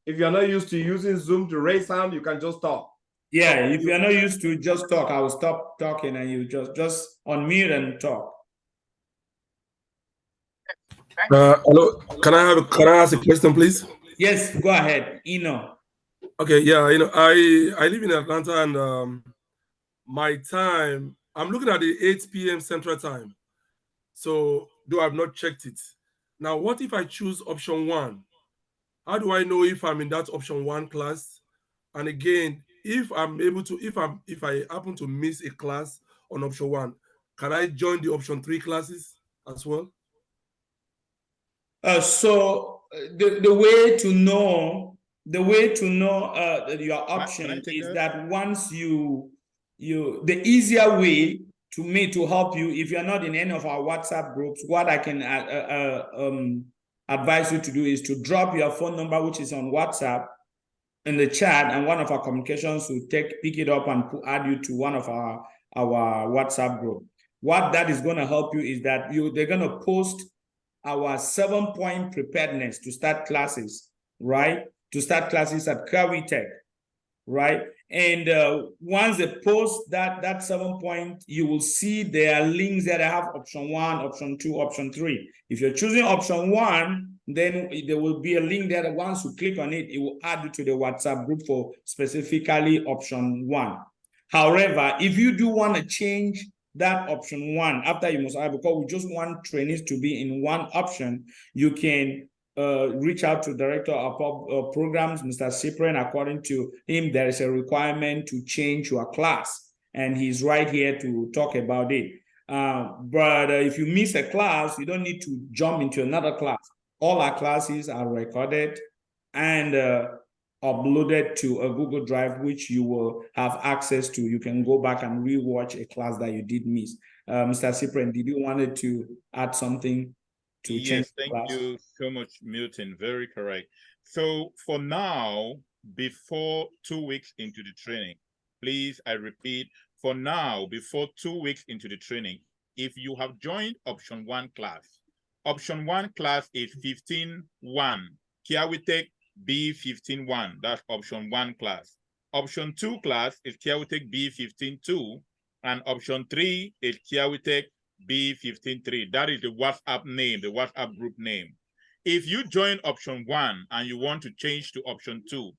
If you're not used to using Zoom to raise hand, you can just talk. Yeah, if you're not used to just talk, I will stop talking and you just unmute and talk. Hello, can I ask a question, please? Yes, go ahead, Eno. Okay, yeah, I live in Atlanta, and my time, I'm looking at the 8 p.m. Central Time. So, though I've not checked it. Now, what if I choose option 1? How do I know if I'm in that option 1 class? And again, if I happen to miss a class on option 1, can I join the option 3 classes as well? So the way to know your option is that once the easier way to me to help you, if you're not in any of our WhatsApp groups, what I can advise you to do is to drop your phone number, which is on WhatsApp, in the chat, and one of our communications will pick it up and add you to one of our WhatsApp group. What that is going to help you is that they're going to post our 7-point preparedness to start classes, right? To start classes at Kawi Tech, right? And once they post that 7-point, you will see there are links that have option 1, option 2, option 3. If you're choosing option 1, then there will be a link there that once you click on it, it will add you to the WhatsApp group for specifically option 1. However, if you do want to change that option 1 after you must have, because we just want trainees to be in one option, you can reach out to Director of Programs, Mr. Cyprian. According to him, there is a requirement to change your class, and he's right here to talk about it. But if you miss a class, you don't need to jump into another class. All our classes are recorded and uploaded to a Google Drive, which you will have access to. You can go back and rewatch a class that you did miss. Mr. Cyprian, did you wanted to add something to change the class? Thank you so much, Milton. Very correct. So for now, before 2 weeks into the training, please, I repeat, for now, before 2 weeks into the training, if you have joined option 1 class, option 1 class is 15.1. Here we take B15.1. That's option 1 class. Option 2 class is here we take B15.2. And option 3 is here we take B15.3. That is the WhatsApp name, the WhatsApp group name. If you join option 1 and you want to change to option 2,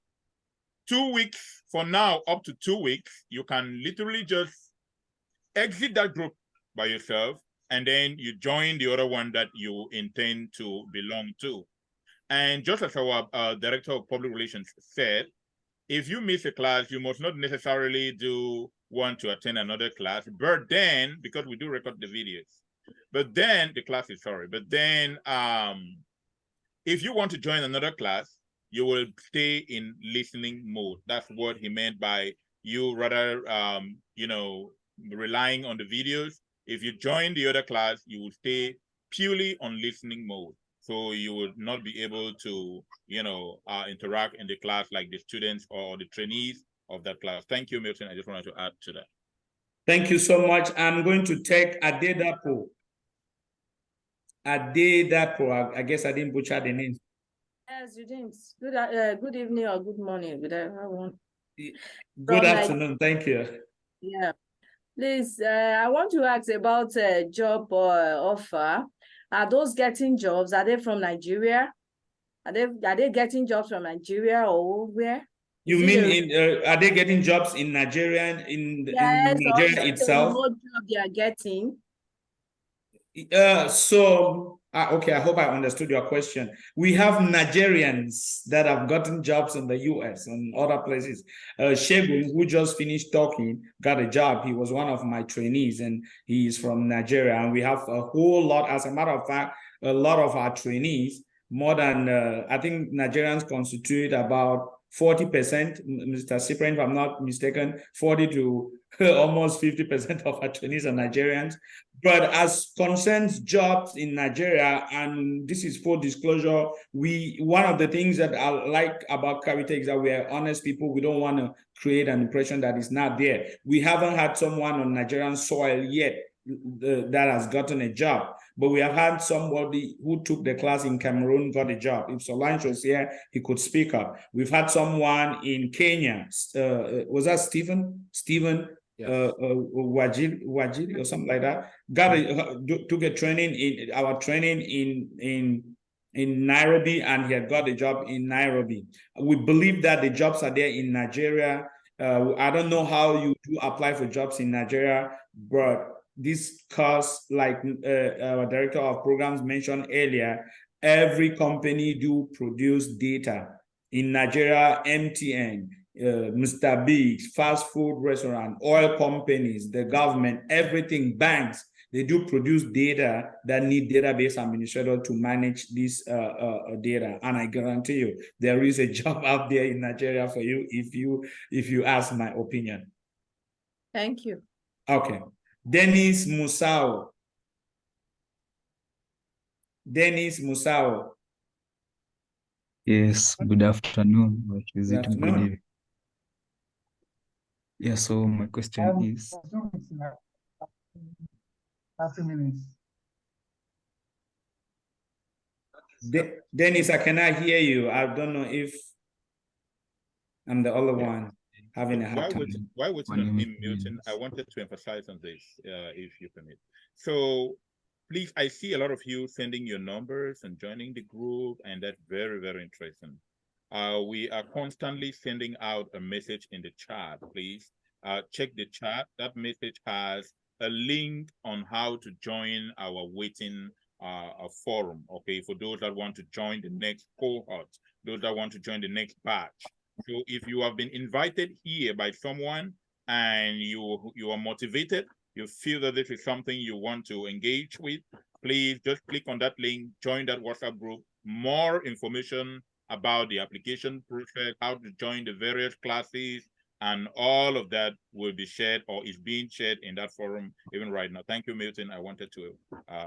2 weeks, for now, up to 2 weeks, you can literally just exit that group by yourself, and then you join the other one that you intend to belong to. And just as our Director of Public Relations said, if you miss a class, you must not necessarily want to attend another class, but then, because we do record the videos, but then the class is sorry, but then if you want to join another class, you will stay in listening mode. That's what he meant by you rather, relying on the videos. If you join the other class, you will stay purely on listening mode. So you will not be able to, interact in the class like the students or the trainees of that class. Thank you, Milton. I just wanted to add to that. Thank you so much. I'm going to take Adedapo. Adedapo. I guess I didn't butcher the name. Yes, you didn't. Good evening or good morning. Good afternoon. Thank you. Yeah. Please, I want to ask about job offer. Are those getting jobs? Are they from Nigeria? Are they getting jobs from Nigeria or where? You mean are they getting jobs in Nigeria in Nigeria itself? What job they are getting? Okay, I hope I understood your question. We have Nigerians that have gotten jobs in the US and other places. Shegun, who just finished talking, got a job. He was one of my trainees and he is from Nigeria. And we have a whole lot, as a matter of fact, a lot of our trainees, more than, I think Nigerians constitute about 40%, Mr. Cyprian, if I'm not mistaken, 40 to almost 50% of our trainees are Nigerians. But as concerns jobs in Nigeria, and this is full disclosure, one of the things that I like about Cavite is that we are honest people. We don't want to create an impression that is not there. We haven't had someone on Nigerian soil yet that has gotten a job, but we have had somebody who took the class in Cameroon got a job. If Solange was here, he could speak up. We've had someone in Kenya, was that Stephen? Wajid or something like that, took a training in our training in Nairobi, and he had got a job in Nairobi. We believe that the jobs are there in Nigeria. I don't know how you do apply for jobs in Nigeria, but this course, like our director of programs mentioned earlier, every company do produce data. In Nigeria, MTN, Mr. Biggs, fast food restaurant, oil companies, the government, everything, banks, they do produce data that need database administrator to manage this data. And I guarantee you, there is a job out there in Nigeria for you if you ask my opinion. Thank you. Okay. Dennis Musao. Dennis Musao. Yes, good afternoon. Or is it good evening? Yeah, so my question is... 30 minutes. Dennis, I cannot hear you. I don't know if I'm the only one having a hard time. While waiting on him, Milton, I wanted to emphasize on this, if you permit. So please, I see a lot of you sending your numbers and joining the group, and that's very, very interesting. We are constantly sending out a message in the chat. Please check the chat. That message has a link on how to join our waiting forum, okay, for those that want to join the next cohort, those that want to join the next batch. So if you have been invited here by someone and you are motivated, you feel that this is something you want to engage with, please just click on that link, join that WhatsApp group. More information about the application process, how to join the various classes, and all of that will be shared or is being shared in that forum even right now. Thank you, Milton. I wanted to...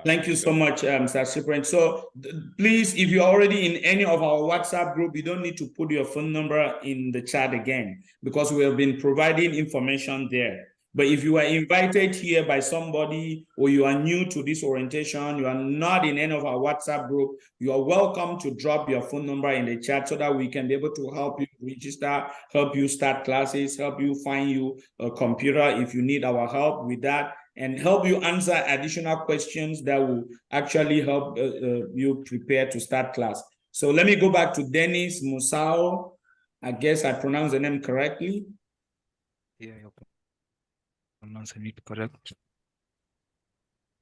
Thank you so much, Mr. Cyprian. So please, if you're already in any of our WhatsApp group, you don't need to put your phone number in the chat again, because we have been providing information there. But if you are invited here by somebody, or you are new to this orientation, you are not in any of our WhatsApp group, you are welcome to drop your phone number in the chat so that we can be able to help you register, help you start classes, help you find you a computer if you need our help with that, and help you answer additional questions that will actually help you prepare to start class. So let me go back to Dennis Musao. I guess I pronounced the name correctly. Yeah, you're pronouncing it correct.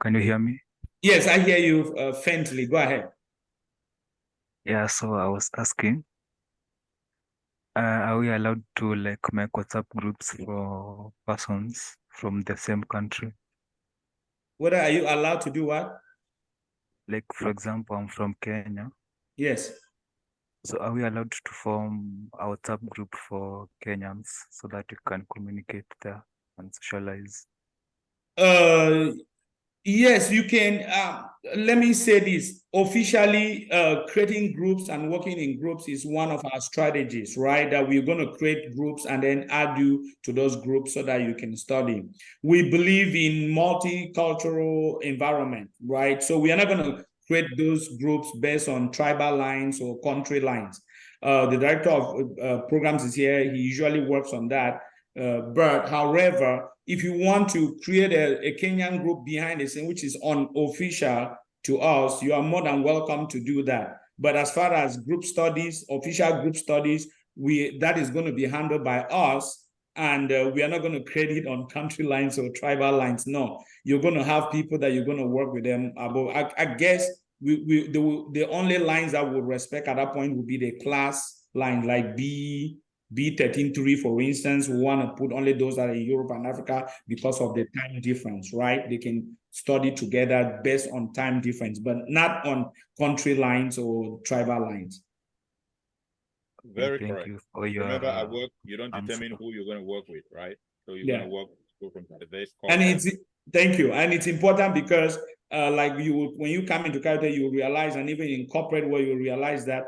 Can you hear me? Yes, I hear you faintly. Go ahead. Yeah, so I was asking, are we allowed to like make WhatsApp groups for persons from the same country? Whether are you allowed to do what? Like, for example, I'm from Kenya. Yes. So are we allowed to form a WhatsApp group for Kenyans so that we can communicate there and socialize? Yes, you can. Let me say this. Officially, creating groups and working in groups is one of our strategies, right? That we're going to create groups and then add you to those groups so that you can study. We believe in multicultural environment, right? So we are not going to create those groups based on tribal lines or country lines. The director of programs is here. He usually works on that. But however, if you want to create a Kenyan group behind the scene, which is unofficial to us, you are more than welcome to do that. But as far as group studies, official group studies, that is going to be handled by us, and we are not going to create it on country lines or tribal lines. No, you're going to have people that you're going to work with them about. I guess the only lines that we'll respect at that point will be the class line, like B13.3, for instance. We want to put only those that are in Europe and Africa because of the time difference, right? They can study together based on time difference, but not on country lines or tribal lines. Very Thank correct. you for your Remember, at work, you don't answer. determine who you're going to work with, right? So you're Yeah. going to work from the best. And it's thank you, and it's important because like when you come into character, you realize, and even in corporate where you realize that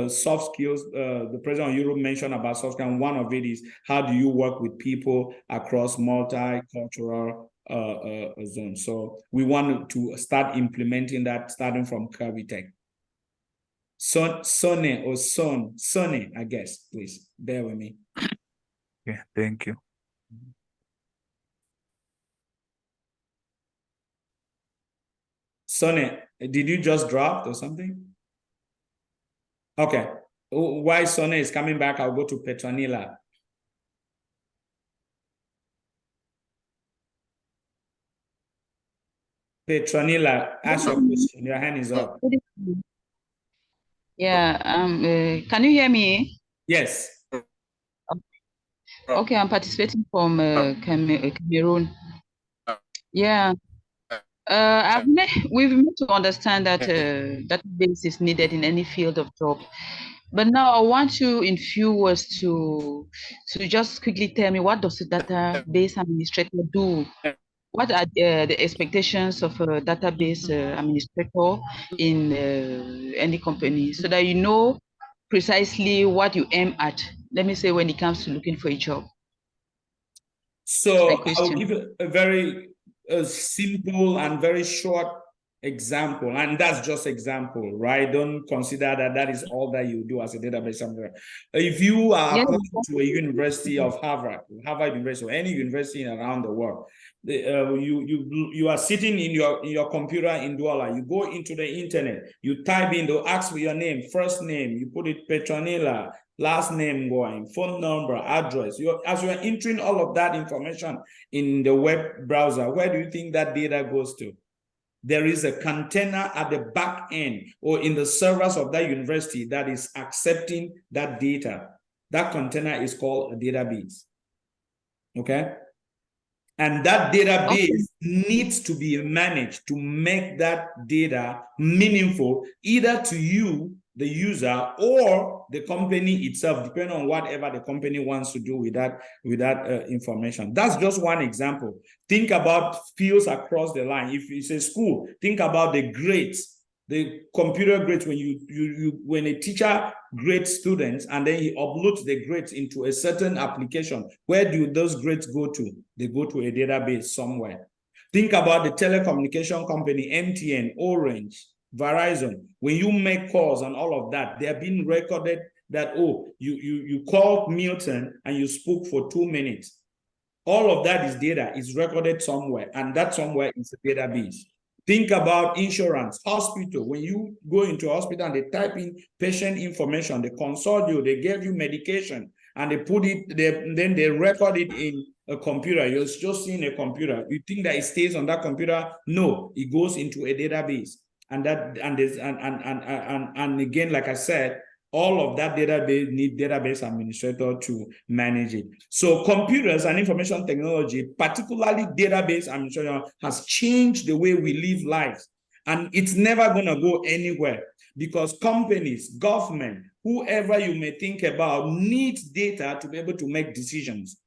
soft skills, the president of Europe mentioned about soft skills, and one of it is how do you work with people across multicultural zones. So we want to start implementing that starting from Kirby Tech. Sonny, I guess, please bear with me. Yeah, thank you. Sonny, did you just drop or something? Okay. While Sonny is coming back, I'll go to Petronila. Petronila, ask your question. Your hand is up. Yeah, can you hear me? Yes. Okay, I'm participating from Cameroon. Yeah, we've made to understand that database is needed in any field of job. But now I want you in few words to just quickly tell me, what does a database administrator do? What are the expectations of a database administrator in any company, so that you know precisely what you aim at, let me say, when it comes to looking for a job? So I'll give a very simple and very short example, and that's just example, right? Don't consider that that is all that you do as a database administrator. If you are applying to a university of Harvard University, or any university around the world, you are sitting in your computer in Douala. You go into the internet, you type in, they'll ask for your name, first name, you put it Petronila, last name going, phone number, address. As you're entering all of that information in the web browser, where do you think that data goes to? There is a container at the back end or in the servers of that university that is accepting that data. That container is called a database. Okay? And that database needs to be managed to make that data meaningful, either to you, the user, or the company itself, depending on whatever the company wants to do with that information. That's just one example. Think about fields across the line. If it's a school, think about the grades. The computer grades, when a teacher grades students and then he uploads the grades into a certain application, where do those grades go to? They go to a database somewhere. Think about the telecommunication company, MTN, Orange, Verizon. When you make calls and all of that, they are being recorded that, oh, you called Milton and you spoke for 2 minutes. All of that is data, is recorded somewhere, and that somewhere is a database. Think about insurance, hospital. When you go into a hospital and they type in patient information, they consult you, they give you medication, and they put it, then they record it in a computer. You're just seeing a computer. You think that it stays on that computer? No, it goes into a database. And again, like I said, all of that database need database administrator to manage it. So computers and information technology, particularly database administration, has changed the way we live lives. And it's never going to go anywhere, because companies, government, whoever you may think about, needs data to be able to make decisions.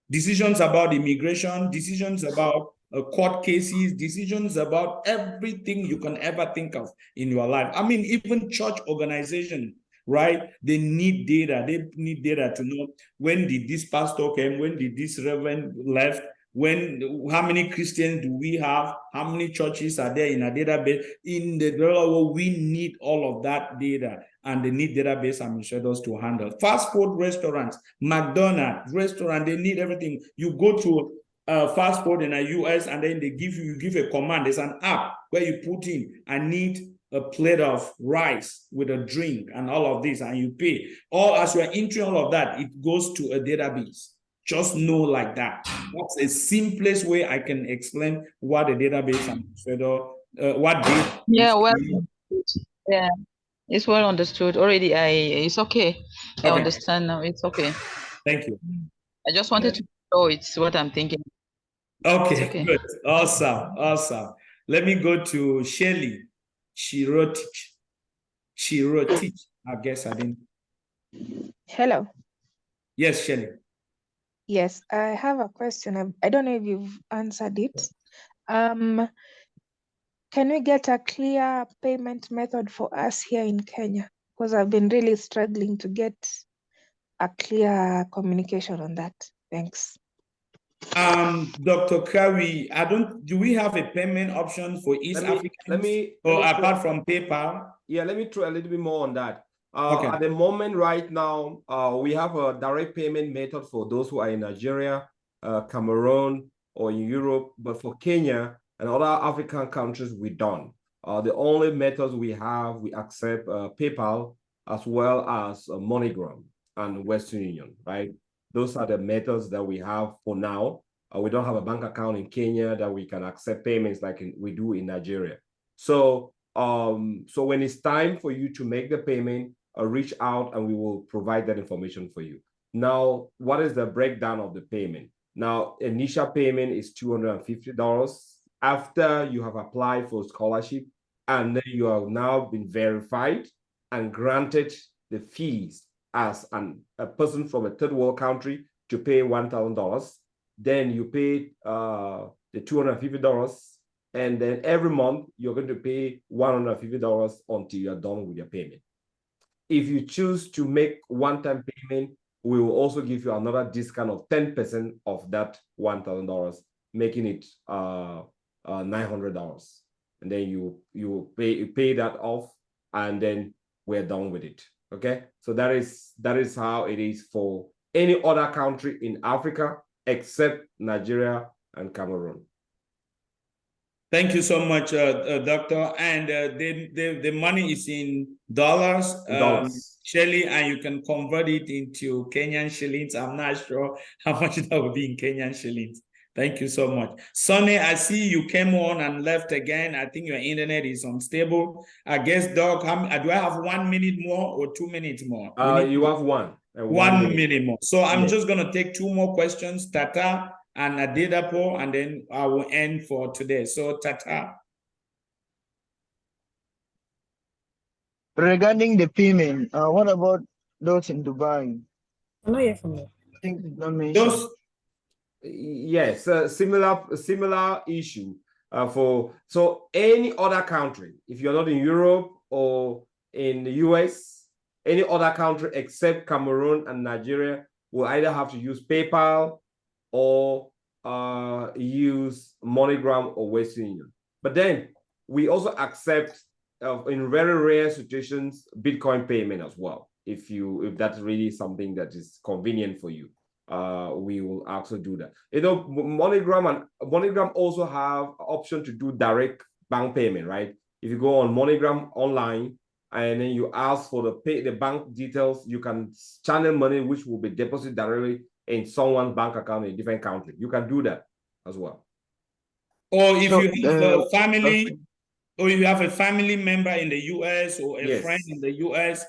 Decisions about immigration, decisions about court cases, decisions about everything you can ever think of in your life. I mean, even church organizations, right? They need data. They need data to know, when did this pastor came, when did this reverend left, how many Christians do we have, how many churches are there in a database. In the world, we need all of that data, and they need database administrators to handle. Fast food restaurants, McDonald's restaurant, they need everything. You go to fast food in the US, and then you give a command. There's an app where you put in, I need a plate of rice with a drink and all of this, and you pay. Or as you are entering all of that, it goes to a database. Just know like that. That's the simplest way I can explain what a database administrator, what data. Yeah, well, yeah, it's well understood already. It's okay. I understand now. It's okay. Thank you. I just wanted to know it's what I'm thinking. Okay, good. Awesome. Let me go to Shelly. She wrote it. I guess I didn't. Hello. Yes, Shelly. Yes, I have a question. I don't know if you've answered it. Can we get a clear payment method for us here in Kenya? Because I've been really struggling to get a clear communication on that. Thanks. Dr. Curry, do we have a payment option for East Africans? Apart from PayPal? Yeah, let me throw a little bit more on that. Okay. At the moment right now, we have a direct payment method for those who are in Nigeria, Cameroon, or in Europe, but for Kenya and other African countries, we don't. The only methods we accept PayPal as well as MoneyGram and Western Union, right? Those are the methods that we have for now. We don't have a bank account in Kenya that we can accept payments like we do in Nigeria. So when it's time for you to make the payment, reach out and we will provide that information for you. Now, what is the breakdown of the payment? Now, initial payment is $250 after you have applied for scholarship and then you have now been verified and granted the fees as a person from a third world country to pay $1,000. Then you pay the $250. And then every month, you're going to pay $150 until you're done with your payment. If you choose to make one-time payment, we will also give you another discount of 10% of that $1,000, making it $900. And then you pay that off, and then we're done with it. Okay, so that is how it is for any other country in Africa except Nigeria and Cameroon. Thank you so much, Doctor. And the money is in dollars, Shelley, and you can convert it into Kenyan shillings. I'm not sure how much that would be in Kenyan shillings. Thank you so much. Sonny, I see you came on and left again. I think your internet is unstable. I guess, Doc, do I have 1 minute more or 2 minutes more? You have one. 1 minute more. So I'm just going to take 2 more questions, Tata and Adedapo, and then I will end for today. So, Tata. Regarding the payment, what about those in Dubai? I think it's not mentioned. Yes, similar issue so any other country, if you're not in Europe or in the US, any other country except Cameroon and Nigeria will either have to use PayPal or use MoneyGram or Western Union. But then we also accept in very rare situations Bitcoin payment as well. If that's really something that is convenient for you, we will also do that. MoneyGram also have option to do direct bank payment, right? If you go on MoneyGram online and then you ask for the bank details, you can channel money which will be deposited directly in someone's bank account in a different country. You can do that as well. Or if you have a family, or you have a family member in the US or a friend in the US,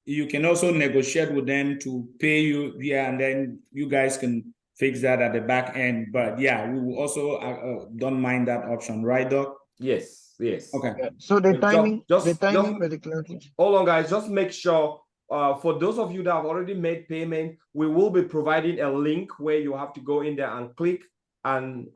you can also negotiate with them to pay you and then you guys can fix that at the back end. But yeah, we will also don't mind that option, right, Doc? Yes. Okay. So the timing, particularly. Hold on, guys. Just make sure. For those of you that have already made payment, we will be providing a link where you have to go in there and click and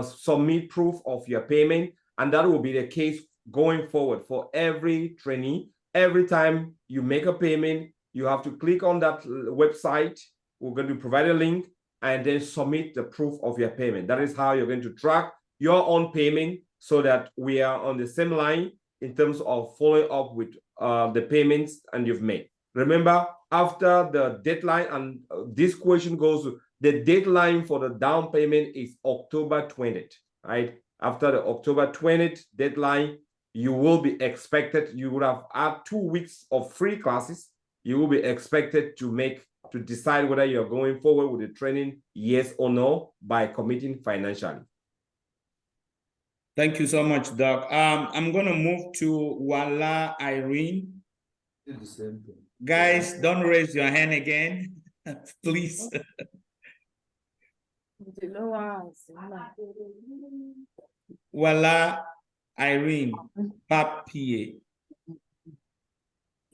submit proof of your payment. And that will be the case going forward for every trainee. Every time you make a payment, you have to click on that website. We're going to provide a link and then submit the proof of your payment. That is how you're going to track your own payment so that we are on the same line in terms of following up with the payments and you've made. Remember, after the deadline, and this question goes, the deadline for the down payment is October 20th, right? After the October 20th deadline, you will be expected, you would have had 2 weeks of free classes. You will be expected to decide whether you're going forward with the training, yes or no, by committing financially. Thank you so much, Doc. I'm going to move to Wala Irene. Guys, don't raise your hand again, please. Wala Irene, Papier.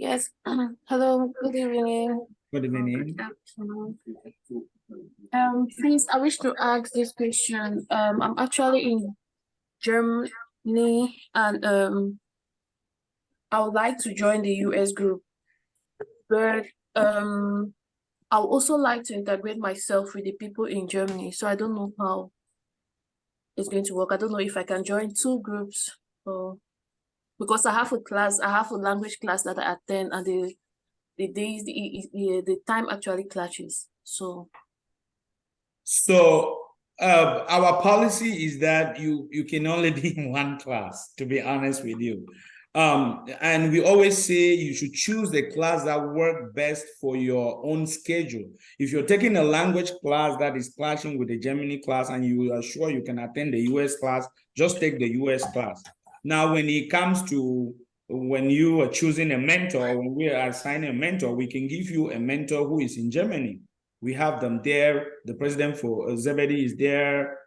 Yes. Hello. Good evening. Good evening. Please, I wish to ask this question. I'm actually in Germany, and I would like to join the US group, but I would also like to integrate myself with the people in Germany. So I don't know how it's going to work. I don't know if I can join two groups, or because I have a language class that I attend, and the days, the time actually clashes. So our policy is that you can only be in one class, to be honest with you. And we always say you should choose the class that work best for your own schedule. If you're taking a language class that is clashing with the Germany class and you are sure you can attend the US class, just take the US class. Now, when it comes to when you are choosing a mentor, when we are assigning a mentor, we can give you a mentor who is in Germany. We have them there. The president for Zebedee is there.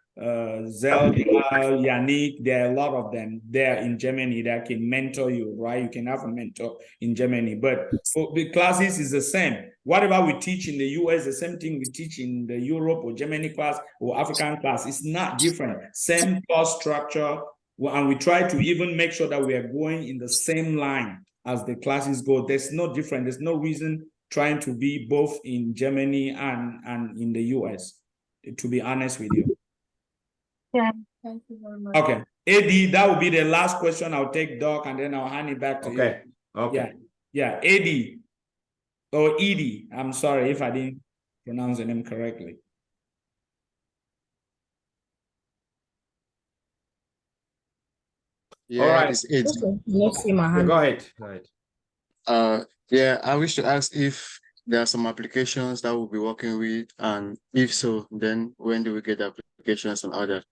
Zelda, Yannick, there are a lot of them there in Germany that can mentor you, right? You can have a mentor in Germany, but for the classes is the same. Whatever we teach in the US, the same thing we teach in the Europe or Germany class or African class. It's not different. Same course structure, and we try to even make sure that we are going in the same line as the classes go. There's no different. There's no reason trying to be both in Germany and in the US, to be honest with you. yeah, thank you very much. Okay, AD, that will be the last question. I'll take Doc and then I'll hand it back to you. Okay. Yeah, AD or ED. I'm sorry if I didn't pronounce the name correctly. Yeah, All right. it's Ed. Let's see my hand. Go ahead. Go ahead. Yeah, I wish to ask if there are some applications that we'll be working with, and if so, then when do we get the applications and all that?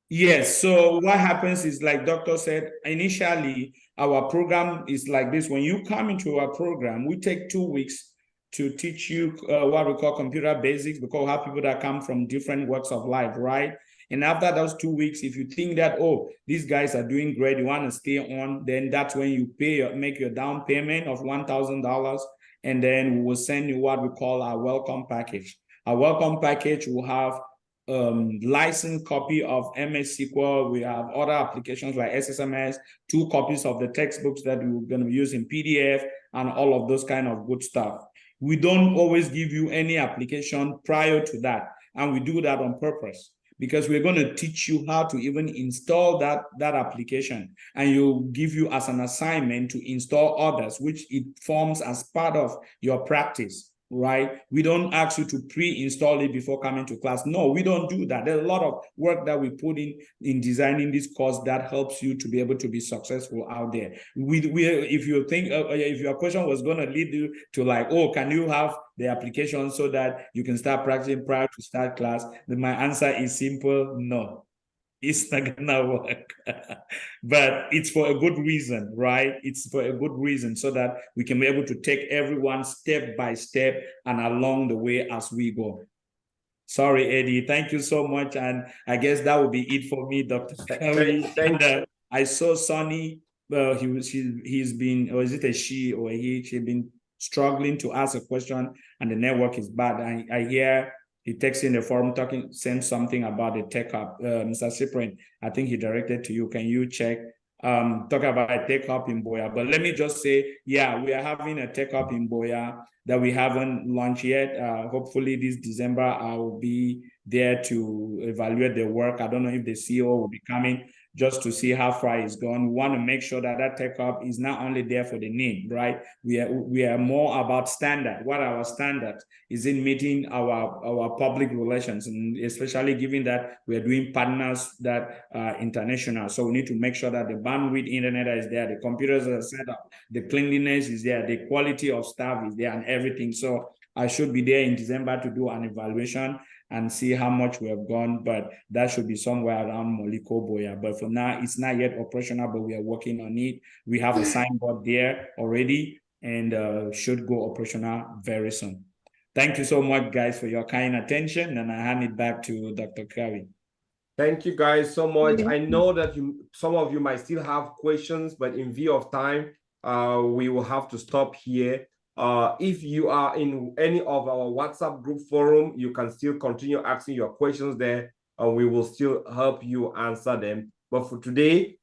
Yes, so what happens is, like Doctor said, initially our program is like this. When you come into our program, we take 2 weeks to teach you what we call computer basics, because we have people that come from different walks of life, right? And after those 2 weeks, if you think that, oh, these guys are doing great, you want to stay on, then that's when you make your down payment of $1,000, and then we will send you what we call our welcome package. Our welcome package will have licensed copy of MSSQL. We have other applications like SSMS, 2 copies of the textbooks that we're going to use in PDF, and all of those kind of good stuff. We don't always give you any application prior to that, and we do that on purpose, because we're going to teach you how to even install that application, and you'll give you as an assignment to install others, which it forms as part of your practice. Right? We don't ask you to pre-install it before coming to class. No, we don't do that. There's a lot of work that we put in designing this course that helps you to be able to be successful out there. If you think, if your question was going to lead you to like, oh, can you have the application so that you can start practicing prior to start class? Then my answer is simple: no. It's not gonna work. But it's for a good reason, right? It's for a good reason, so that we can be able to take everyone step by step and along the way as we go. Sorry, Eddie. Thank you so much. And I guess that will be it for me, Dr. Curry. And I saw Sonny. Well, he's been, or is it a she or a he? She's been struggling to ask a question, and the network is bad. I hear he texted in the forum saying something about the tech hub. Mr. Cyprian, I think he directed to you. Can you check? Talk about a tech hub in Boya. But let me just say, yeah, we are having a tech hub in Boya that we haven't launched yet. Hopefully this December, I will be there to evaluate the work. I don't know if the CEO will be coming just to see how far it's gone. We want to make sure that that tech hub is not only there for the need, right? We are more about standard. What our standard is in meeting our public relations, and especially given that we are doing partners that are international. So we need to make sure that the bandwidth internet is there, the computers are set up, the cleanliness is there, the quality of staff is there, and everything. So I should be there in December to do an evaluation and see how much we have gone, but that should be somewhere around Moliko Boya. But for now, it's not yet operational, but we are working on it. We have a signboard there already, and should go operational very soon. Thank you so much, guys, for your kind attention, and I hand it back to Dr. Curry. Thank you guys so much. I know that some of you might still have questions, but in view of time, we will have to stop here. If you are in any of our WhatsApp group forum, you can still continue asking your questions there, and we will still help you answer them. But for today,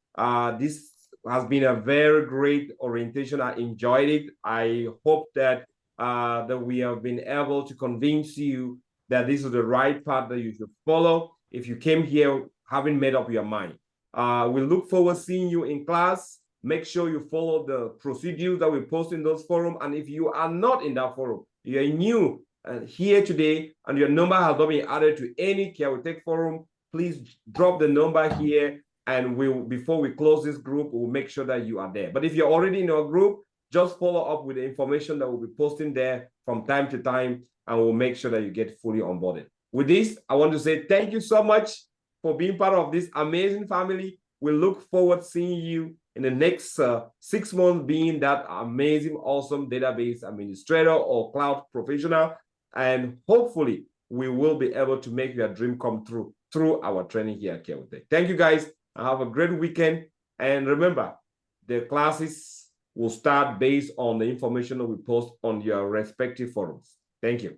this has been a very great orientation. I enjoyed it. I hope that that we have been able to convince you that this is the right path that you should follow if you came here having made up your mind. We look forward to seeing you in class. Make sure you follow the procedures that we post in those forums. And if you are not in that forum, you are new here today and your number has not been added to any CareWithTech forum, please drop the number here, and before we close this group, we'll make sure that you are there. But if you're already in our group, just follow up with the information that we'll be posting there from time to time, and we'll make sure that you get fully onboarded. With this, I want to say thank you so much for being part of this amazing family. We look forward to seeing you in the next 6 months, being that amazing, awesome database administrator or cloud professional. And hopefully, we will be able to make your dream come true through our training here at CareWithTech. Thank you, guys, and have a great weekend. And remember, the classes will start based on the information that we post on your respective forums. Thank you.